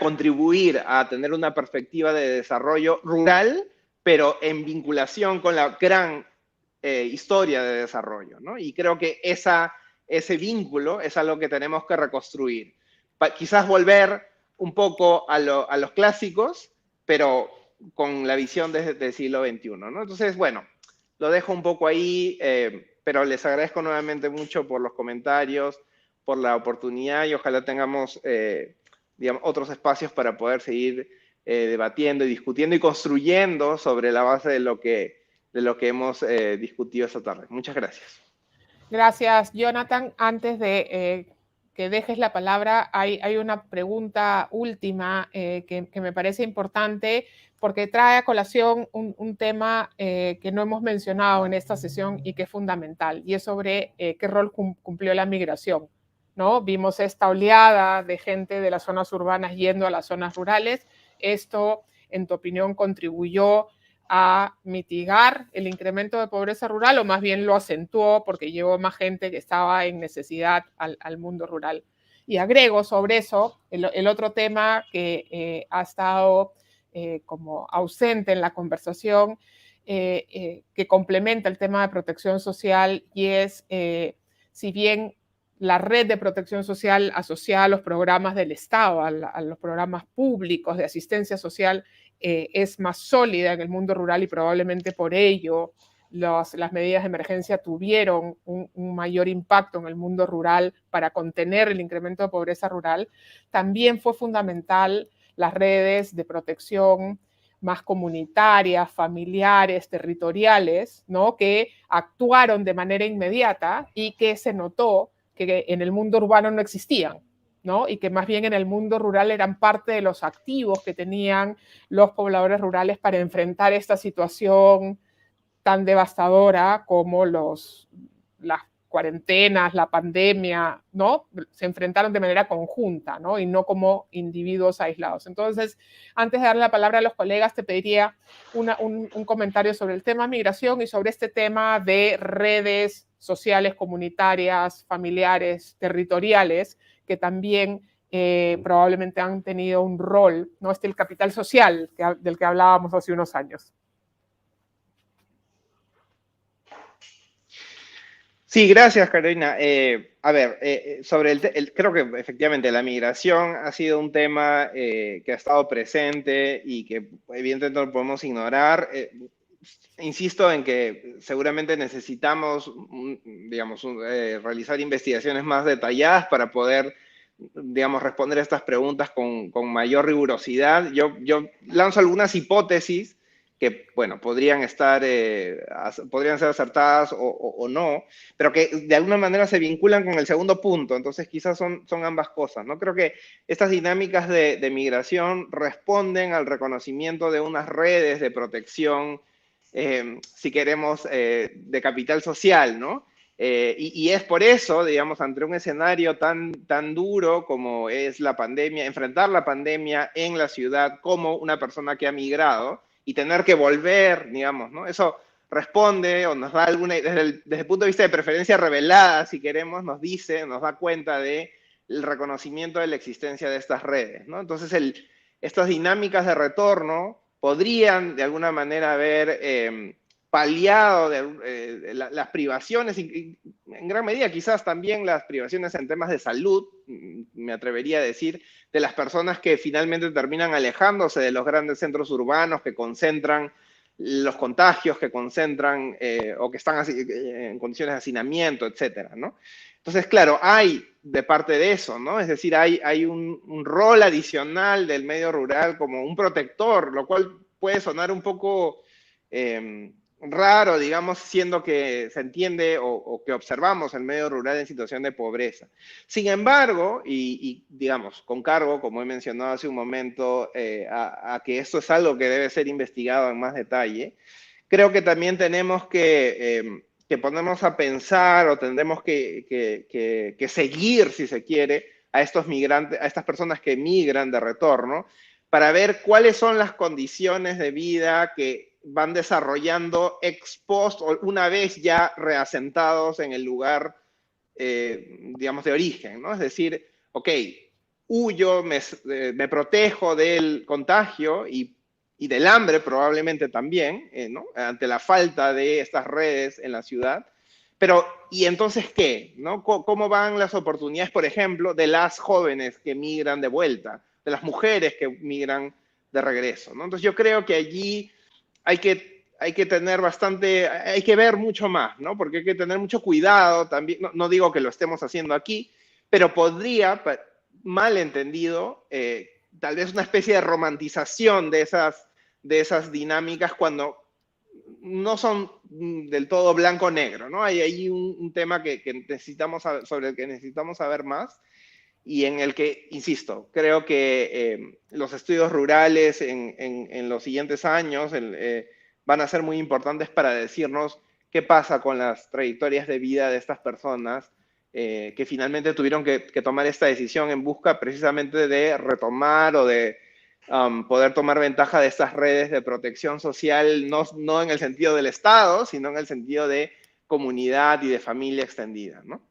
contribuir a tener una perspectiva de desarrollo rural, pero en vinculación con la gran historia de desarrollo, ¿no? Y creo que ese vínculo es algo que tenemos que reconstruir. Quizás volver un poco a los clásicos, pero con la visión del siglo XXI, ¿no? Entonces, bueno, lo dejo un poco ahí, pero les agradezco nuevamente mucho por los comentarios, por la oportunidad y ojalá tengamos, digamos, otros espacios para poder seguir debatiendo y discutiendo y construyendo sobre la base de lo que hemos discutido esta tarde. Muchas gracias. Gracias, Jonathan. Antes de que dejes la palabra, hay una pregunta última que me parece importante porque trae a colación un tema que no hemos mencionado en esta sesión y que es fundamental, y es sobre qué rol cumplió la migración, ¿no? Vimos esta oleada de gente de las zonas urbanas yendo a las zonas rurales. Esto, en tu opinión, contribuyó a mitigar el incremento de pobreza rural o más bien lo acentuó porque llevó más gente que estaba en necesidad al mundo rural. Y agrego sobre eso el otro tema que ha estado como ausente en la conversación, que complementa el tema de protección social, y es, si bien la red de protección social asociada a los programas del Estado, a los programas públicos de asistencia social, es más sólida en el mundo rural y probablemente por ello las medidas de emergencia tuvieron un mayor impacto en el mundo rural para contener el incremento de pobreza rural. También fue fundamental las redes de protección más comunitarias, familiares, territoriales, ¿no? Que actuaron de manera inmediata y que se notó que en el mundo urbano no existían, ¿no? Y que más bien en el mundo rural eran parte de los activos que tenían los pobladores rurales para enfrentar esta situación tan devastadora como las cuarentenas, la pandemia, ¿no? Se enfrentaron de manera conjunta, ¿no? Y no como individuos aislados. Entonces, antes de darle la palabra a los colegas, te pediría un comentario sobre el tema migración y sobre este tema de redes sociales, comunitarias, familiares, territoriales, que también probablemente han tenido un rol, ¿no? El capital social del que hablábamos hace unos años. Sí, gracias, Carolina. A ver, sobre creo que efectivamente la migración ha sido un tema que ha estado presente y que evidentemente no lo podemos ignorar. Insisto en que seguramente necesitamos, digamos, realizar investigaciones más detalladas para poder, digamos, responder a estas preguntas con mayor rigurosidad. Yo lanzo algunas hipótesis que, bueno, podrían ser acertadas o no, pero que de alguna manera se vinculan con el segundo punto, entonces quizás son ambas cosas, ¿no? Creo que estas dinámicas de migración responden al reconocimiento de unas redes de protección, si queremos, de capital social, ¿no? Y es por eso, digamos, ante un escenario tan duro como es la pandemia, enfrentar la pandemia en la ciudad como una persona que ha migrado, y tener que volver, digamos, ¿no? Eso responde o nos da desde el punto de vista de preferencia revelada, si queremos, nos da cuenta del reconocimiento de la existencia de estas redes, ¿no? Entonces, estas dinámicas de retorno podrían, de alguna manera, haber paliado las privaciones, y en gran medida quizás también las privaciones en temas de salud, me atrevería a decir, de las personas que finalmente terminan alejándose de los grandes centros urbanos que concentran los contagios, que concentran o que están en condiciones de hacinamiento, etcétera, ¿no? Entonces, claro, hay de parte de eso, ¿no? Es decir, hay un rol adicional del medio rural como un protector, lo cual puede sonar un poco raro, digamos, siendo que se entiende o que observamos el medio rural en situación de pobreza. Sin embargo, y digamos, con cargo, como he mencionado hace un momento, a que esto es algo que debe ser investigado en más detalle, creo que también tenemos que ponernos a pensar o tendremos que seguir, si se quiere, a estos migrantes, a estas personas que migran de retorno, para ver cuáles son las condiciones de vida que van desarrollando ex post o una vez ya reasentados en el lugar, digamos, de origen, ¿no? Es decir, ok, huyo, me protejo del contagio y del hambre probablemente también, ¿no? Ante la falta de estas redes en la ciudad. Pero, ¿y entonces qué? ¿No? ¿Cómo van las oportunidades, por ejemplo, de las jóvenes que migran de vuelta, de las mujeres que migran de regreso, ¿no? Entonces yo creo que allí hay que tener hay que ver mucho más, ¿no? Porque hay que tener mucho cuidado también, no digo que lo estemos haciendo aquí, pero podría, mal entendido, tal vez una especie de romantización de esas dinámicas cuando no son del todo blanco-negro, ¿no? Hay ahí un tema sobre el que necesitamos saber más y en el que, insisto, creo que los estudios rurales en los siguientes años van a ser muy importantes para decirnos qué pasa con las trayectorias de vida de estas personas que finalmente tuvieron que tomar esta decisión en busca precisamente de retomar o de poder tomar ventaja de estas redes de protección social, no en el sentido del Estado, sino en el sentido de comunidad y de familia extendida, ¿no?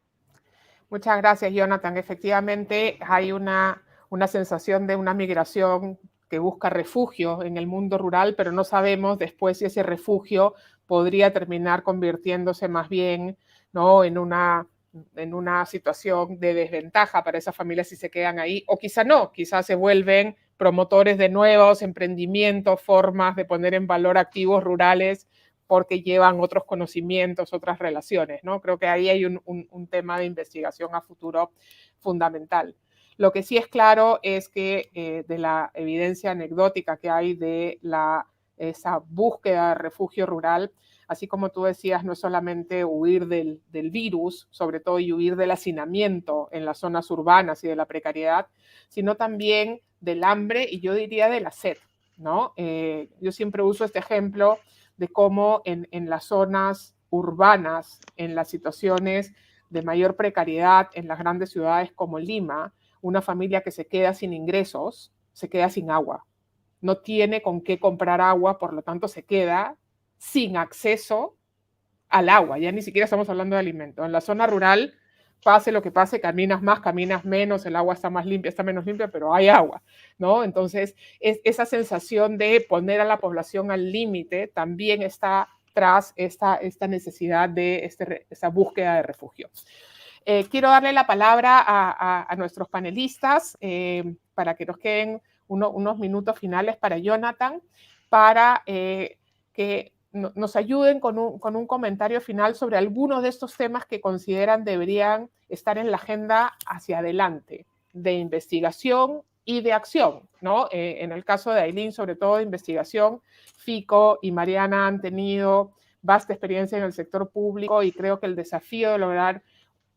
Muchas gracias, Jonathan. Efectivamente, hay una sensación de una migración que busca refugio en el mundo rural, pero no sabemos después si ese refugio podría terminar convirtiéndose más bien, ¿no?, en una situación de desventaja para esas familias si se quedan ahí, o quizá no, quizás se vuelven promotores de nuevos emprendimientos, formas de poner en valor activos rurales porque llevan otros conocimientos, otras relaciones, ¿no? Creo que ahí hay un tema de investigación a futuro fundamental. Lo que sí es claro es que de la evidencia anecdótica que hay de esa búsqueda de refugio rural, así como tú decías, no es solamente huir del virus, sobre todo, y huir del hacinamiento en las zonas urbanas y de la precariedad, sino también del hambre y yo diría de la sed, ¿no? Yo siempre uso este ejemplo de cómo en las zonas urbanas, en las situaciones de mayor precariedad, en las grandes ciudades como Lima, una familia que se queda sin ingresos, se queda sin agua. No tiene con qué comprar agua, por lo tanto se queda sin acceso al agua. Ya ni siquiera estamos hablando de alimento. En la zona rural, pase lo que pase, caminas más, caminas menos, el agua está más limpia, está menos limpia, pero hay agua, ¿no? Entonces, esa sensación de poner a la población al límite también está tras esta necesidad de esta búsqueda de refugio. Quiero darle la palabra a nuestros panelistas para que nos queden unos minutos finales para Jonathan, para que nos ayuden con un comentario final sobre algunos de estos temas que consideran deberían estar en la agenda hacia adelante, de investigación y de acción, ¿no? En el caso de Aylin, sobre todo de investigación, Fico y Mariana han tenido vasta experiencia en el sector público y creo que el desafío de lograr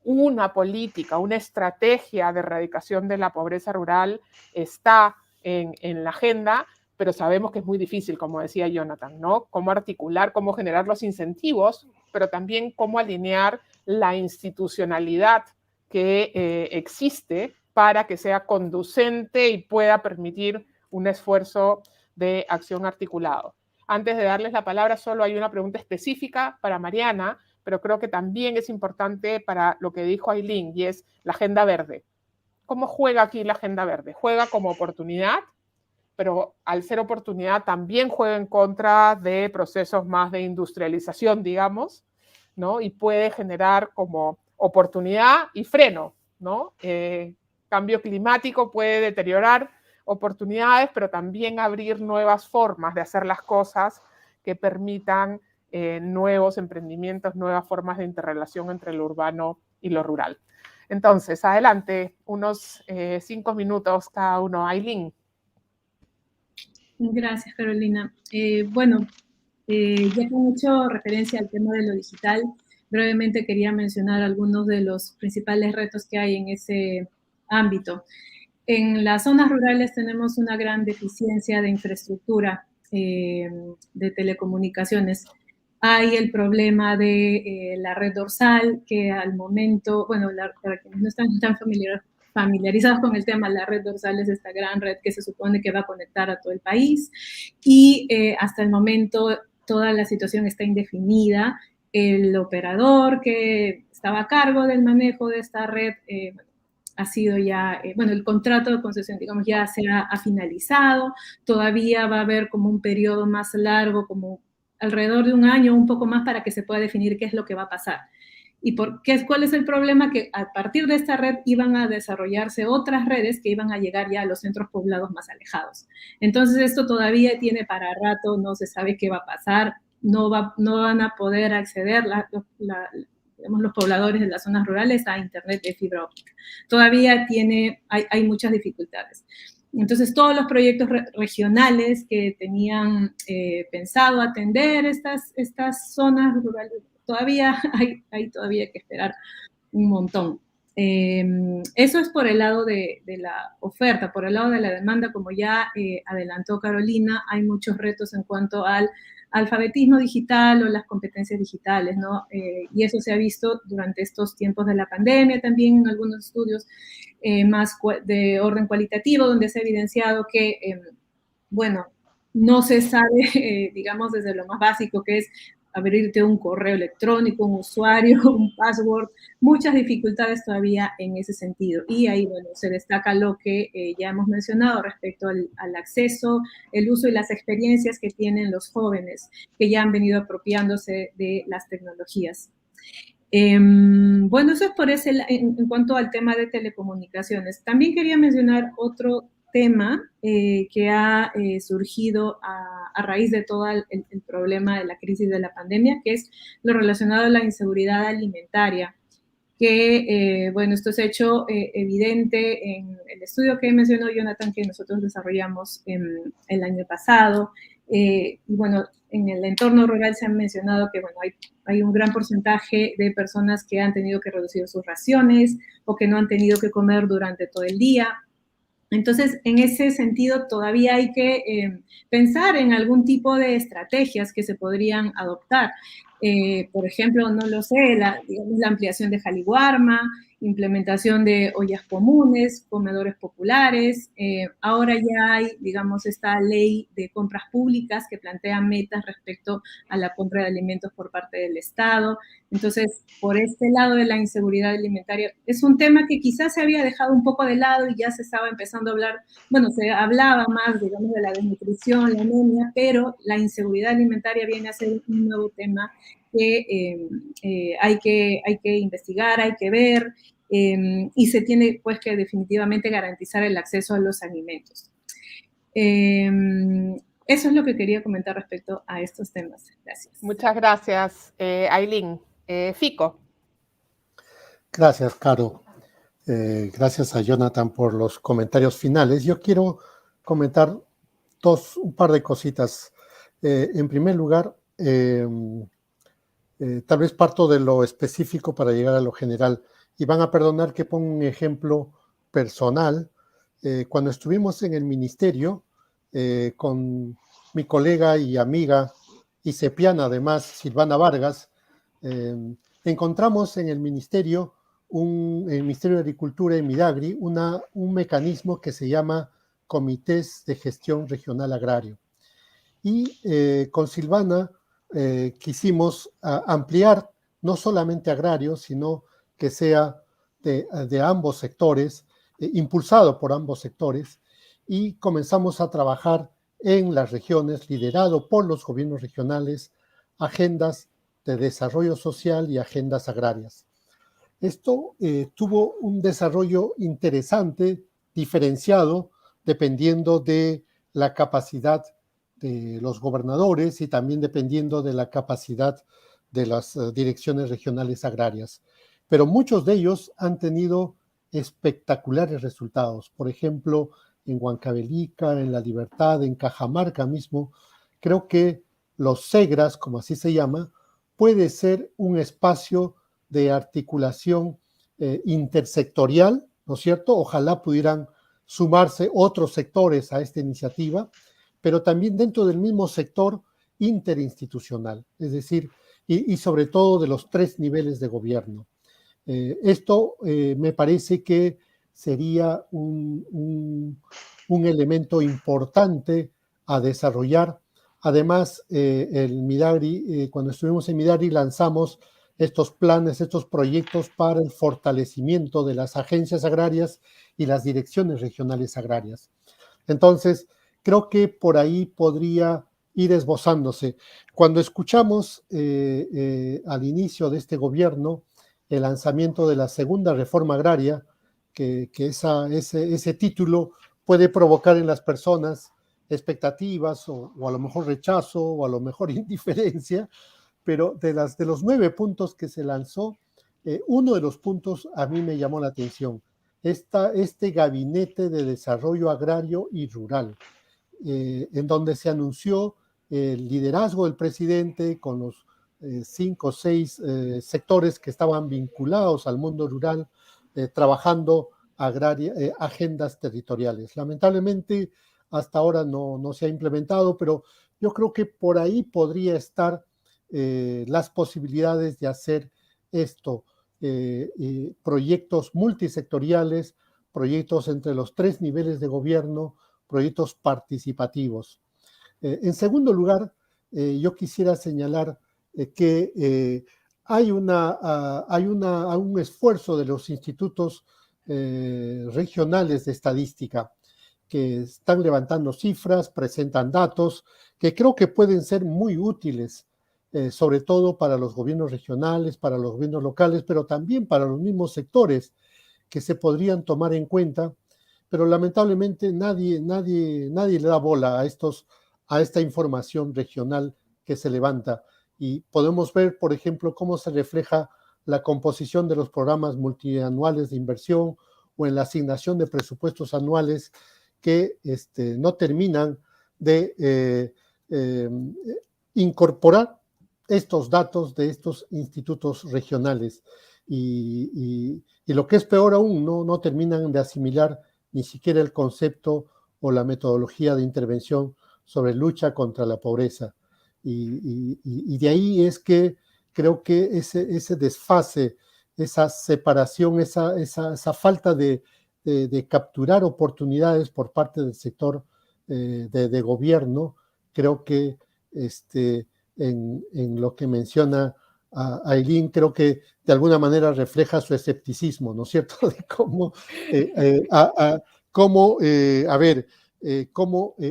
una política, una estrategia de erradicación de la pobreza rural está en la agenda, pero sabemos que es muy difícil, como decía Jonathan, ¿no? Cómo articular, cómo generar los incentivos, pero también cómo alinear la institucionalidad que existe para que sea conducente y pueda permitir un esfuerzo de acción articulado. Antes de darles la palabra, solo hay una pregunta específica para Mariana, pero creo que también es importante para lo que dijo Aylin, y es la agenda verde. ¿Cómo juega aquí la agenda verde? Juega como oportunidad, pero al ser oportunidad también juega en contra de procesos más de industrialización, digamos, ¿no? Y puede generar como oportunidad y freno, ¿no? Cambio climático puede deteriorar oportunidades, pero también abrir nuevas formas de hacer las cosas que permitan nuevos emprendimientos, nuevas formas de interrelación entre lo urbano y lo rural. Entonces, adelante, unos 5 minutos cada uno. Aylin. Gracias, Carolina. Bueno, ya que han hecho referencia al tema de lo digital, brevemente quería mencionar algunos de los principales retos que hay en ese ámbito. En las zonas rurales tenemos una gran deficiencia de infraestructura de telecomunicaciones. Hay el problema de la red dorsal, que al momento, bueno, para quienes no están tan familiarizados con el tema, la red dorsal es esta gran red que se supone que va a conectar a todo el país y hasta el momento toda la situación está indefinida. El operador que estaba a cargo del manejo de esta red ha sido ya, bueno, el contrato de concesión, digamos, ya se ha finalizado. Todavía va a haber como un periodo más largo, como alrededor de un año, un poco más, para que se pueda definir qué es lo que va a pasar. ¿Y cuál es el problema? Que a partir de esta red iban a desarrollarse otras redes que iban a llegar ya a los centros poblados más alejados. Entonces esto todavía tiene para rato, no se sabe qué va a pasar, no van a poder acceder digamos, los pobladores de las zonas rurales a internet de fibra óptica. Todavía hay muchas dificultades. Entonces, todos los proyectos regionales que tenían pensado atender estas zonas rurales, todavía hay todavía que esperar un montón. Eso es por el lado de la oferta. Por el lado de la demanda, como ya adelantó Carolina, hay muchos retos en cuanto al alfabetismo digital o las competencias digitales, ¿no? Y eso se ha visto durante estos tiempos de la pandemia, también en algunos estudios más de orden cualitativo, donde se ha evidenciado que, bueno, no se sabe, digamos, desde lo más básico, que es abrirte un correo electrónico, un usuario, un password, muchas dificultades todavía en ese sentido. Y ahí, bueno, se destaca lo que ya hemos mencionado respecto al acceso, el uso y las experiencias que tienen los jóvenes que ya han venido apropiándose de las tecnologías. Bueno, eso es por en cuanto al tema de telecomunicaciones. También quería mencionar otro tema que ha surgido a raíz de todo el problema de la crisis de la pandemia, que es lo relacionado a la inseguridad alimentaria, que, bueno, esto se ha hecho evidente en el estudio que mencionó Jonathan, que nosotros desarrollamos el año pasado. Y bueno, en el entorno rural se han mencionado que, bueno, hay un gran porcentaje de personas que han tenido que reducir sus raciones o que no han tenido que comer durante todo el día. Entonces, en ese sentido, todavía hay que pensar en algún tipo de estrategias que se podrían adoptar. Por ejemplo, no lo sé, la ampliación de Jaliwarma, implementación de ollas comunes, comedores populares. Ahora ya hay, digamos, esta ley de compras públicas que plantea metas respecto a la compra de alimentos por parte del Estado. Entonces, por este lado de la inseguridad alimentaria, es un tema que quizás se había dejado un poco de lado y ya se estaba empezando a hablar, bueno, se hablaba más, digamos, de la desnutrición, la anemia, pero la inseguridad alimentaria viene a ser un nuevo tema que hay que investigar, hay que ver, y se tiene pues que definitivamente garantizar el acceso a los alimentos. Eso es lo que quería comentar respecto a estos temas. Gracias. Muchas gracias, Ailín. Fico. Gracias, Caro. Gracias a Jonathan por los comentarios finales. Yo quiero comentar un par de cositas. En primer lugar, tal vez parto de lo específico para llegar a lo general. Y van a perdonar que ponga un ejemplo personal. Cuando estuvimos en el ministerio, con mi colega y amiga y cepiana, además, Silvana Vargas, encontramos en el Ministerio de Agricultura en Midagri un mecanismo que se llama Comités de Gestión Regional Agrario. Y con Silvana quisimos ampliar no solamente agrario, sino que sea de ambos sectores, impulsado por ambos sectores, y comenzamos a trabajar en las regiones, liderado por los gobiernos regionales, agendas de desarrollo social y agendas agrarias. Esto tuvo un desarrollo interesante, diferenciado, dependiendo de la capacidad de los gobernadores y también dependiendo de la capacidad de las direcciones regionales agrarias. Pero muchos de ellos han tenido espectaculares resultados. Por ejemplo, en Huancavelica, en La Libertad, en Cajamarca mismo, creo que los SEGRAS, como así se llama, puede ser un espacio de articulación intersectorial, ¿no es cierto? Ojalá pudieran sumarse otros sectores a esta iniciativa, pero también dentro del mismo sector interinstitucional, es decir, y sobre todo de los 3 niveles de gobierno. Esto me parece que sería un elemento importante a desarrollar. Además, el Midagri, cuando estuvimos en Midagri, lanzamos estos planes, estos proyectos para el fortalecimiento de las agencias agrarias y las direcciones regionales agrarias. Entonces, creo que por ahí podría ir esbozándose. Cuando escuchamos al inicio de este gobierno el lanzamiento de la segunda reforma agraria, que ese título puede provocar en las personas expectativas o a lo mejor rechazo o a lo mejor indiferencia, pero de los 9 puntos que se lanzó, Uno de los puntos a mí me llamó la atención, este gabinete de desarrollo agrario y rural, en donde se anunció el liderazgo del presidente con los 5 o 6 sectores que estaban vinculados al mundo rural, trabajando agendas territoriales. Lamentablemente, hasta ahora no se ha implementado, pero yo creo que por ahí podría estar las posibilidades de hacer esto, proyectos multisectoriales, proyectos entre los 3 niveles de gobierno, proyectos participativos. En segundo lugar, yo quisiera señalar que hay un esfuerzo de los institutos regionales de estadística que están levantando cifras, presentan datos que creo que pueden ser muy útiles, sobre todo para los gobiernos regionales, para los gobiernos locales, pero también para los mismos sectores que se podrían tomar en cuenta, pero lamentablemente nadie le da bola a esta información regional que se levanta. Y podemos ver, por ejemplo, cómo se refleja la composición de los programas multianuales de inversión o en la asignación de presupuestos anuales que no terminan de incorporar estos datos de estos institutos regionales. Y lo que es peor aún, no terminan de asimilar ni siquiera el concepto o la metodología de intervención sobre lucha contra la pobreza. Y de ahí es que creo que ese desfase, esa separación, esa falta de capturar oportunidades por parte del sector de gobierno, creo que en lo que menciona Aylin, creo que de alguna manera refleja su escepticismo, ¿no es cierto? De cómo, cómo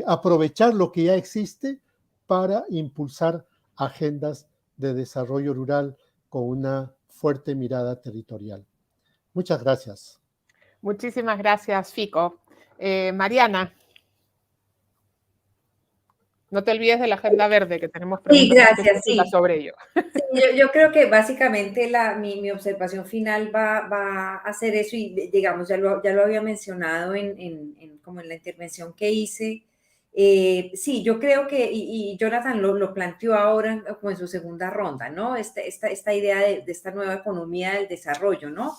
aprovechar lo que ya existe para impulsar agendas de desarrollo rural con una fuerte mirada territorial. Muchas gracias. Muchísimas gracias, Fico. Mariana, no te olvides de la agenda verde, que tenemos preguntas sobre ello. Sí, yo creo que básicamente mi observación final va a ser eso, y digamos, ya lo había mencionado como en la intervención que hice. Sí, yo creo que, y Jonathan lo planteó ahora como en su segunda ronda, ¿no? Esta idea de esta nueva economía del desarrollo, ¿no?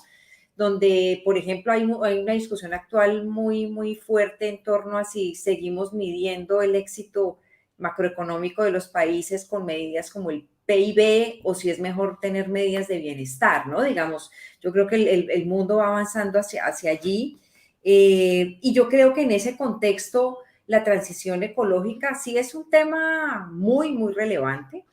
Donde, por ejemplo, hay una discusión actual muy fuerte en torno a si seguimos midiendo el éxito macroeconómico de los países con medidas como el PIB o si es mejor tener medidas de bienestar, ¿no? Digamos, yo creo que el mundo va avanzando hacia allí, y yo creo que en ese contexto la transición ecológica sí es un tema muy relevante,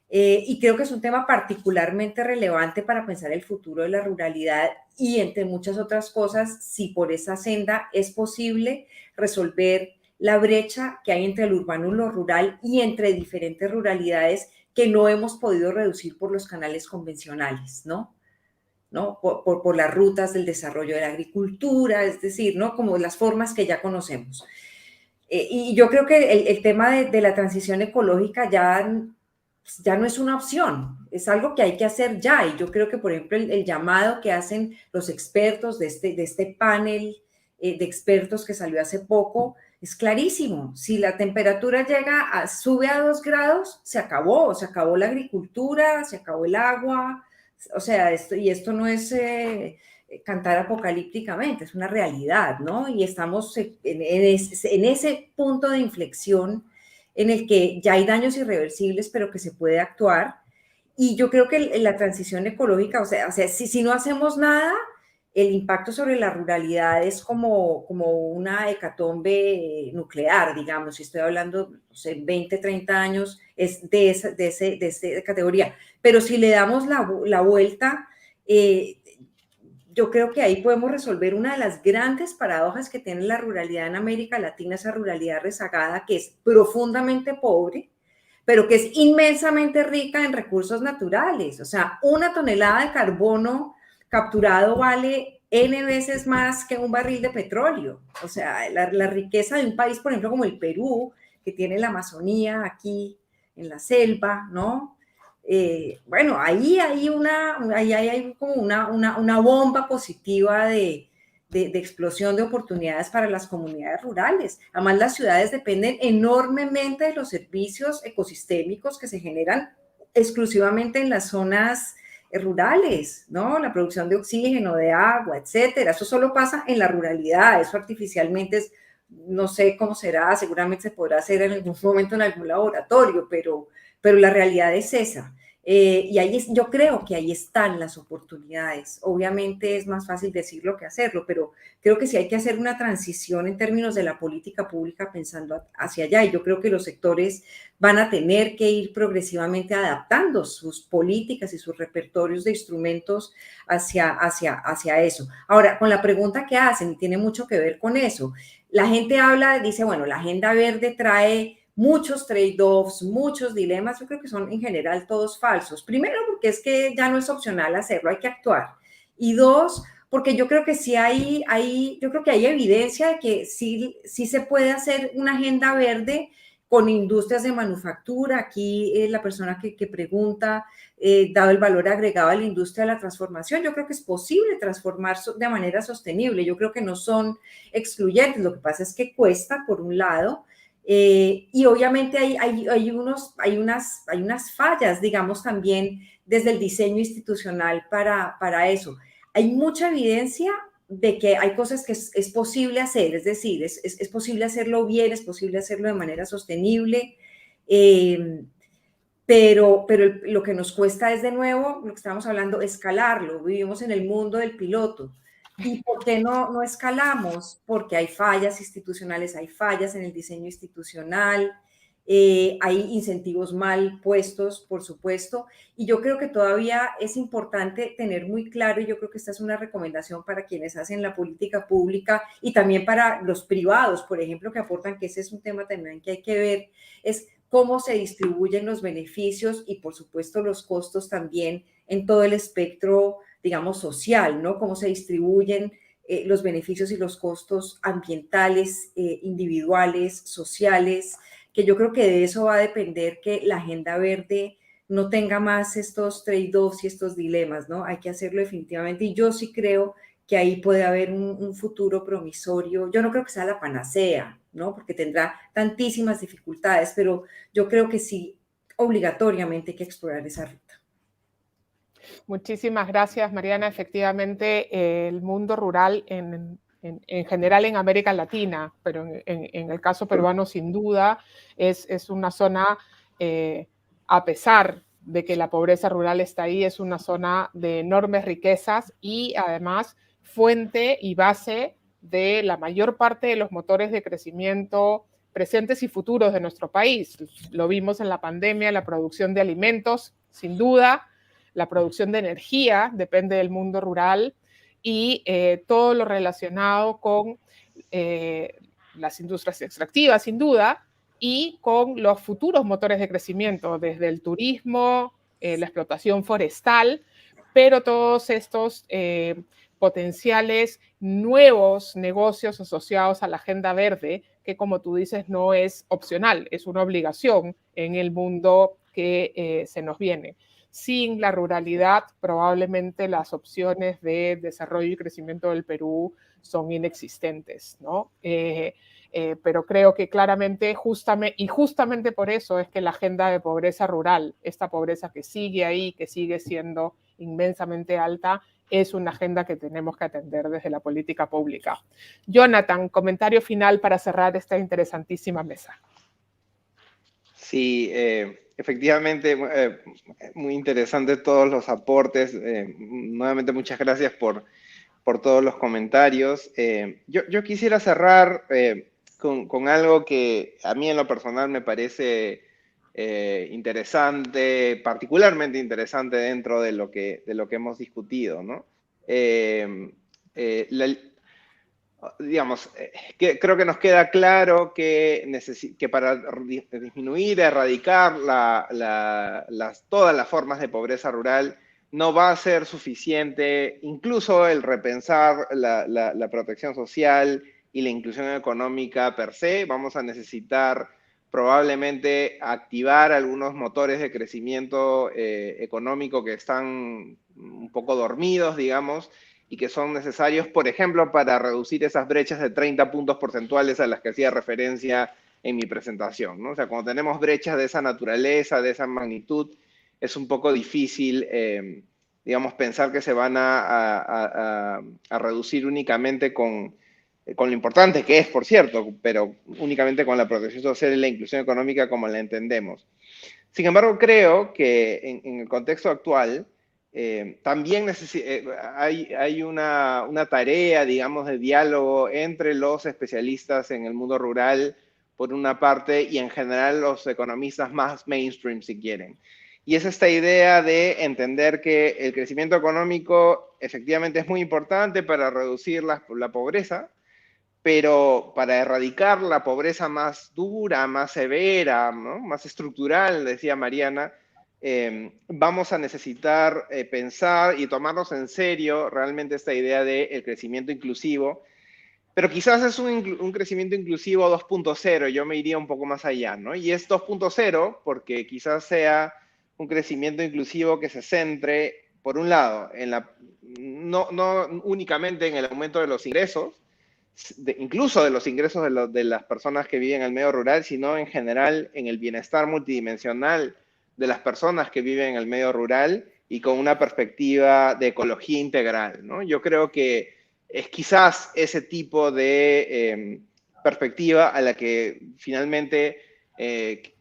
y creo que es un tema particularmente relevante para pensar el futuro de la ruralidad y entre muchas otras cosas, si por esa senda es posible resolver la brecha que hay entre el urbano y lo rural y entre diferentes ruralidades que no hemos podido reducir por los canales convencionales, ¿no? Por las rutas del desarrollo de la agricultura, es decir, ¿no? Como las formas que ya conocemos. Y yo creo que el tema de la transición ecológica ya no es una opción, es algo que hay que hacer ya. Y yo creo que, por ejemplo, el llamado que hacen los expertos de este panel de expertos que salió hace poco, es clarísimo. Si la temperatura sube a 2 grados, se acabó la agricultura, se acabó el agua. O sea, esto no es cantar apocalípticamente, es una realidad, ¿no? Y estamos en ese punto de inflexión en el que ya hay daños irreversibles, pero que se puede actuar. Y yo creo que la transición ecológica, o sea si no hacemos nada, el impacto sobre la ruralidad es como una hecatombe nuclear, digamos. Si estoy hablando, no sé, 20, 30 años, es de esa categoría. Pero si le damos la vuelta, yo creo que ahí podemos resolver una de las grandes paradojas que tiene la ruralidad en América Latina, esa ruralidad rezagada que es profundamente pobre, pero que es inmensamente rica en recursos naturales. O sea, 1 tonelada de carbono capturado vale N veces más que un barril de petróleo. O sea, la riqueza de un país, por ejemplo, como el Perú, que tiene la Amazonía aquí en la selva, ¿no? bueno, ahí hay como una bomba positiva de explosión de oportunidades para las comunidades rurales. Además, las ciudades dependen enormemente de los servicios ecosistémicos que se generan exclusivamente en las zonas rurales, ¿no? La producción de oxígeno, de agua, etcétera. Eso solo pasa en la ruralidad, eso artificialmente es, no sé cómo será, seguramente se podrá hacer en algún momento en algún laboratorio, pero la realidad es esa. Y yo creo que ahí están las oportunidades. Obviamente es más fácil decirlo que hacerlo, pero creo que sí hay que hacer una transición en términos de la política pública pensando hacia allá. Y yo creo que los sectores van a tener que ir progresivamente adaptando sus políticas y sus repertorios de instrumentos hacia eso. Ahora, con la pregunta que hacen, y tiene mucho que ver con eso, la gente dice, bueno, la agenda verde trae muchos trade-offs, muchos dilemas. Yo creo que son en general todos falsos. Primero, porque es que ya no es opcional hacerlo, hay que actuar. Y dos, porque yo creo que sí hay evidencia de que sí se puede hacer una agenda verde con industrias de manufactura. Aquí la persona que pregunta, dado el valor agregado a la industria de la transformación, yo creo que es posible transformar de manera sostenible. Yo creo que no son excluyentes. Lo que pasa es que cuesta, por un lado, y obviamente hay unas fallas, digamos, también desde el diseño institucional para eso. Hay mucha evidencia de que hay cosas que es posible hacer, es decir, es posible hacerlo bien, es posible hacerlo de manera sostenible, pero lo que nos cuesta es, de nuevo, lo que estamos hablando, escalarlo. Vivimos en el mundo del piloto. ¿Y por qué no escalamos? Porque hay fallas institucionales, hay fallas en el diseño institucional, hay incentivos mal puestos, por supuesto, y yo creo que todavía es importante tener muy claro, y yo creo que esta es una recomendación para quienes hacen la política pública y también para los privados, por ejemplo, que aportan, que ese es un tema también que hay que ver, es cómo se distribuyen los beneficios y, por supuesto, los costos también en todo el espectro, digamos, social, ¿no? Cómo se distribuyen los beneficios y los costos ambientales, individuales, sociales, que yo creo que de eso va a depender que la agenda verde no tenga más estos trade-offs y estos dilemas, ¿no? Hay que hacerlo definitivamente, y yo sí creo que ahí puede haber un futuro promisorio. Yo no creo que sea la panacea, ¿no? Porque tendrá tantísimas dificultades, pero yo creo que sí, obligatoriamente hay que explorar esa ruta. Muchísimas gracias, Mariana. Efectivamente, el mundo rural en general en América Latina, pero en el caso peruano sin duda es una zona, a pesar de que la pobreza rural está ahí, es una zona de enormes riquezas y además fuente y base de la mayor parte de los motores de crecimiento presentes y futuros de nuestro país. Lo vimos en la pandemia, la producción de alimentos, sin duda, la producción de energía depende del mundo rural y todo lo relacionado con las industrias extractivas, sin duda, y con los futuros motores de crecimiento, desde el turismo, la explotación forestal, pero todos estos potenciales nuevos negocios asociados a la agenda verde, que como tú dices no es opcional, es una obligación en el mundo que se nos viene. Sin la ruralidad, probablemente las opciones de desarrollo y crecimiento del Perú son inexistentes, ¿no? Pero creo que claramente, justamente por eso es que la agenda de pobreza rural, esta pobreza que sigue ahí, que sigue siendo inmensamente alta, es una agenda que tenemos que atender desde la política pública. Jonathan, comentario final para cerrar esta interesantísima mesa. Sí, efectivamente, muy interesante todos los aportes. Nuevamente, muchas gracias por todos los comentarios. Yo quisiera cerrar con algo que a mí en lo personal me parece interesante, particularmente interesante dentro de lo que hemos discutido, ¿no? Digamos, creo que nos queda claro que para disminuir, erradicar todas las formas de pobreza rural, no va a ser suficiente incluso el repensar la protección social y la inclusión económica per se. Vamos a necesitar probablemente activar algunos motores de crecimiento económico que están un poco dormidos, digamos, y que son necesarios, por ejemplo, para reducir esas brechas de 30 puntos porcentuales a las que hacía referencia en mi presentación, ¿no? O sea, cuando tenemos brechas de esa naturaleza, de esa magnitud, es un poco difícil, digamos, pensar que se van a reducir únicamente con lo importante que es, por cierto, pero únicamente con la protección social y la inclusión económica como la entendemos. Sin embargo, creo que en el contexto actual también hay una tarea, digamos, de diálogo entre los especialistas en el mundo rural, por una parte, y en general los economistas más mainstream, si quieren. Y es esta idea de entender que el crecimiento económico efectivamente es muy importante para reducir la pobreza, pero para erradicar la pobreza más dura, más severa, ¿no? Más estructural, decía Mariana, vamos a necesitar pensar y tomarnos en serio realmente esta idea del crecimiento inclusivo, pero quizás es un crecimiento inclusivo 2.0, yo me iría un poco más allá, ¿no? Y es 2.0 porque quizás sea un crecimiento inclusivo que se centre, por un lado, no únicamente en el aumento de los ingresos, incluso de los ingresos de las personas que viven en el medio rural, sino en general en el bienestar multidimensional de las personas que viven en el medio rural y con una perspectiva de ecología integral, ¿no? Yo creo que es quizás ese tipo de perspectiva a la que finalmente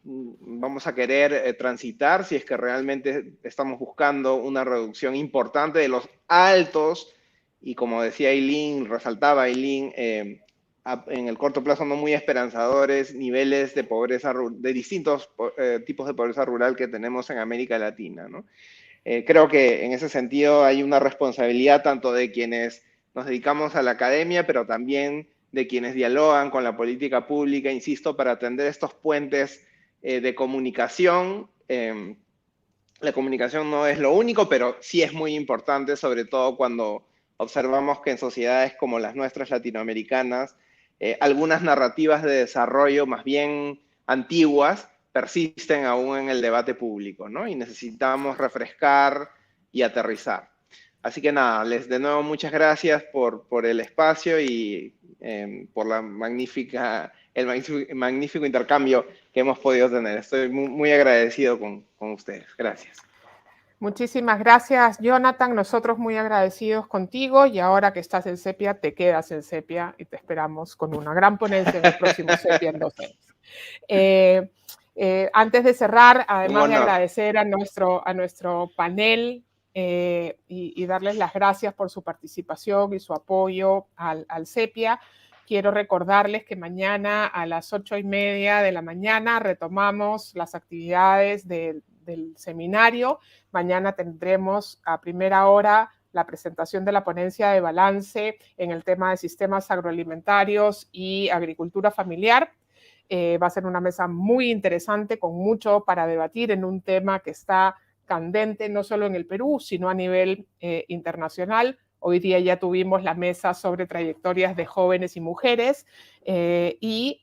vamos a querer transitar si es que realmente estamos buscando una reducción importante de los altos, y como decía Aileen, resaltaba Aileen, en el corto plazo no muy esperanzadores niveles de pobreza, de distintos tipos de pobreza rural que tenemos en América Latina, ¿no? Creo que en ese sentido hay una responsabilidad tanto de quienes nos dedicamos a la academia, pero también de quienes dialogan con la política pública, insisto, para atender estos puentes de comunicación. La comunicación no es lo único, pero sí es muy importante, sobre todo cuando observamos que en sociedades como las nuestras latinoamericanas, algunas narrativas de desarrollo más bien antiguas persisten aún en el debate público, ¿no? Y necesitamos refrescar y aterrizar. Así que nada, de nuevo muchas gracias por el espacio y por el magnífico intercambio que hemos podido tener. Estoy muy agradecido con ustedes. Gracias. Muchísimas gracias, Jonathan. Nosotros muy agradecidos contigo, y ahora que estás en CEPIA, te quedas en CEPIA y te esperamos con una gran ponencia en el próximo CEPIA en 2 años. Antes de cerrar, además de agradecer a nuestro panel y darles las gracias por su participación y su apoyo al CEPIA, quiero recordarles que mañana a las 8:30 de la mañana retomamos las actividades del seminario. Mañana tendremos a primera hora la presentación de la ponencia de balance en el tema de sistemas agroalimentarios y agricultura familiar. Va a ser una mesa muy interesante con mucho para debatir en un tema que está candente no solo en el Perú, sino a nivel internacional. Hoy día ya tuvimos la mesa sobre trayectorias de jóvenes y mujeres y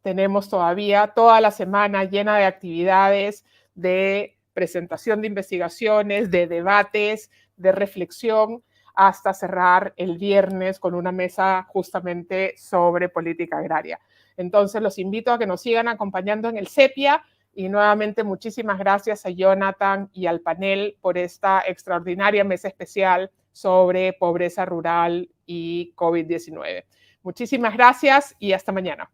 tenemos todavía toda la semana llena de actividades, de presentación de investigaciones, de debates, de reflexión, hasta cerrar el viernes con una mesa justamente sobre política agraria. Entonces los invito a que nos sigan acompañando en el CEPIA, y nuevamente muchísimas gracias a Jonathan y al panel por esta extraordinaria mesa especial sobre pobreza rural y COVID-19. Muchísimas gracias y hasta mañana.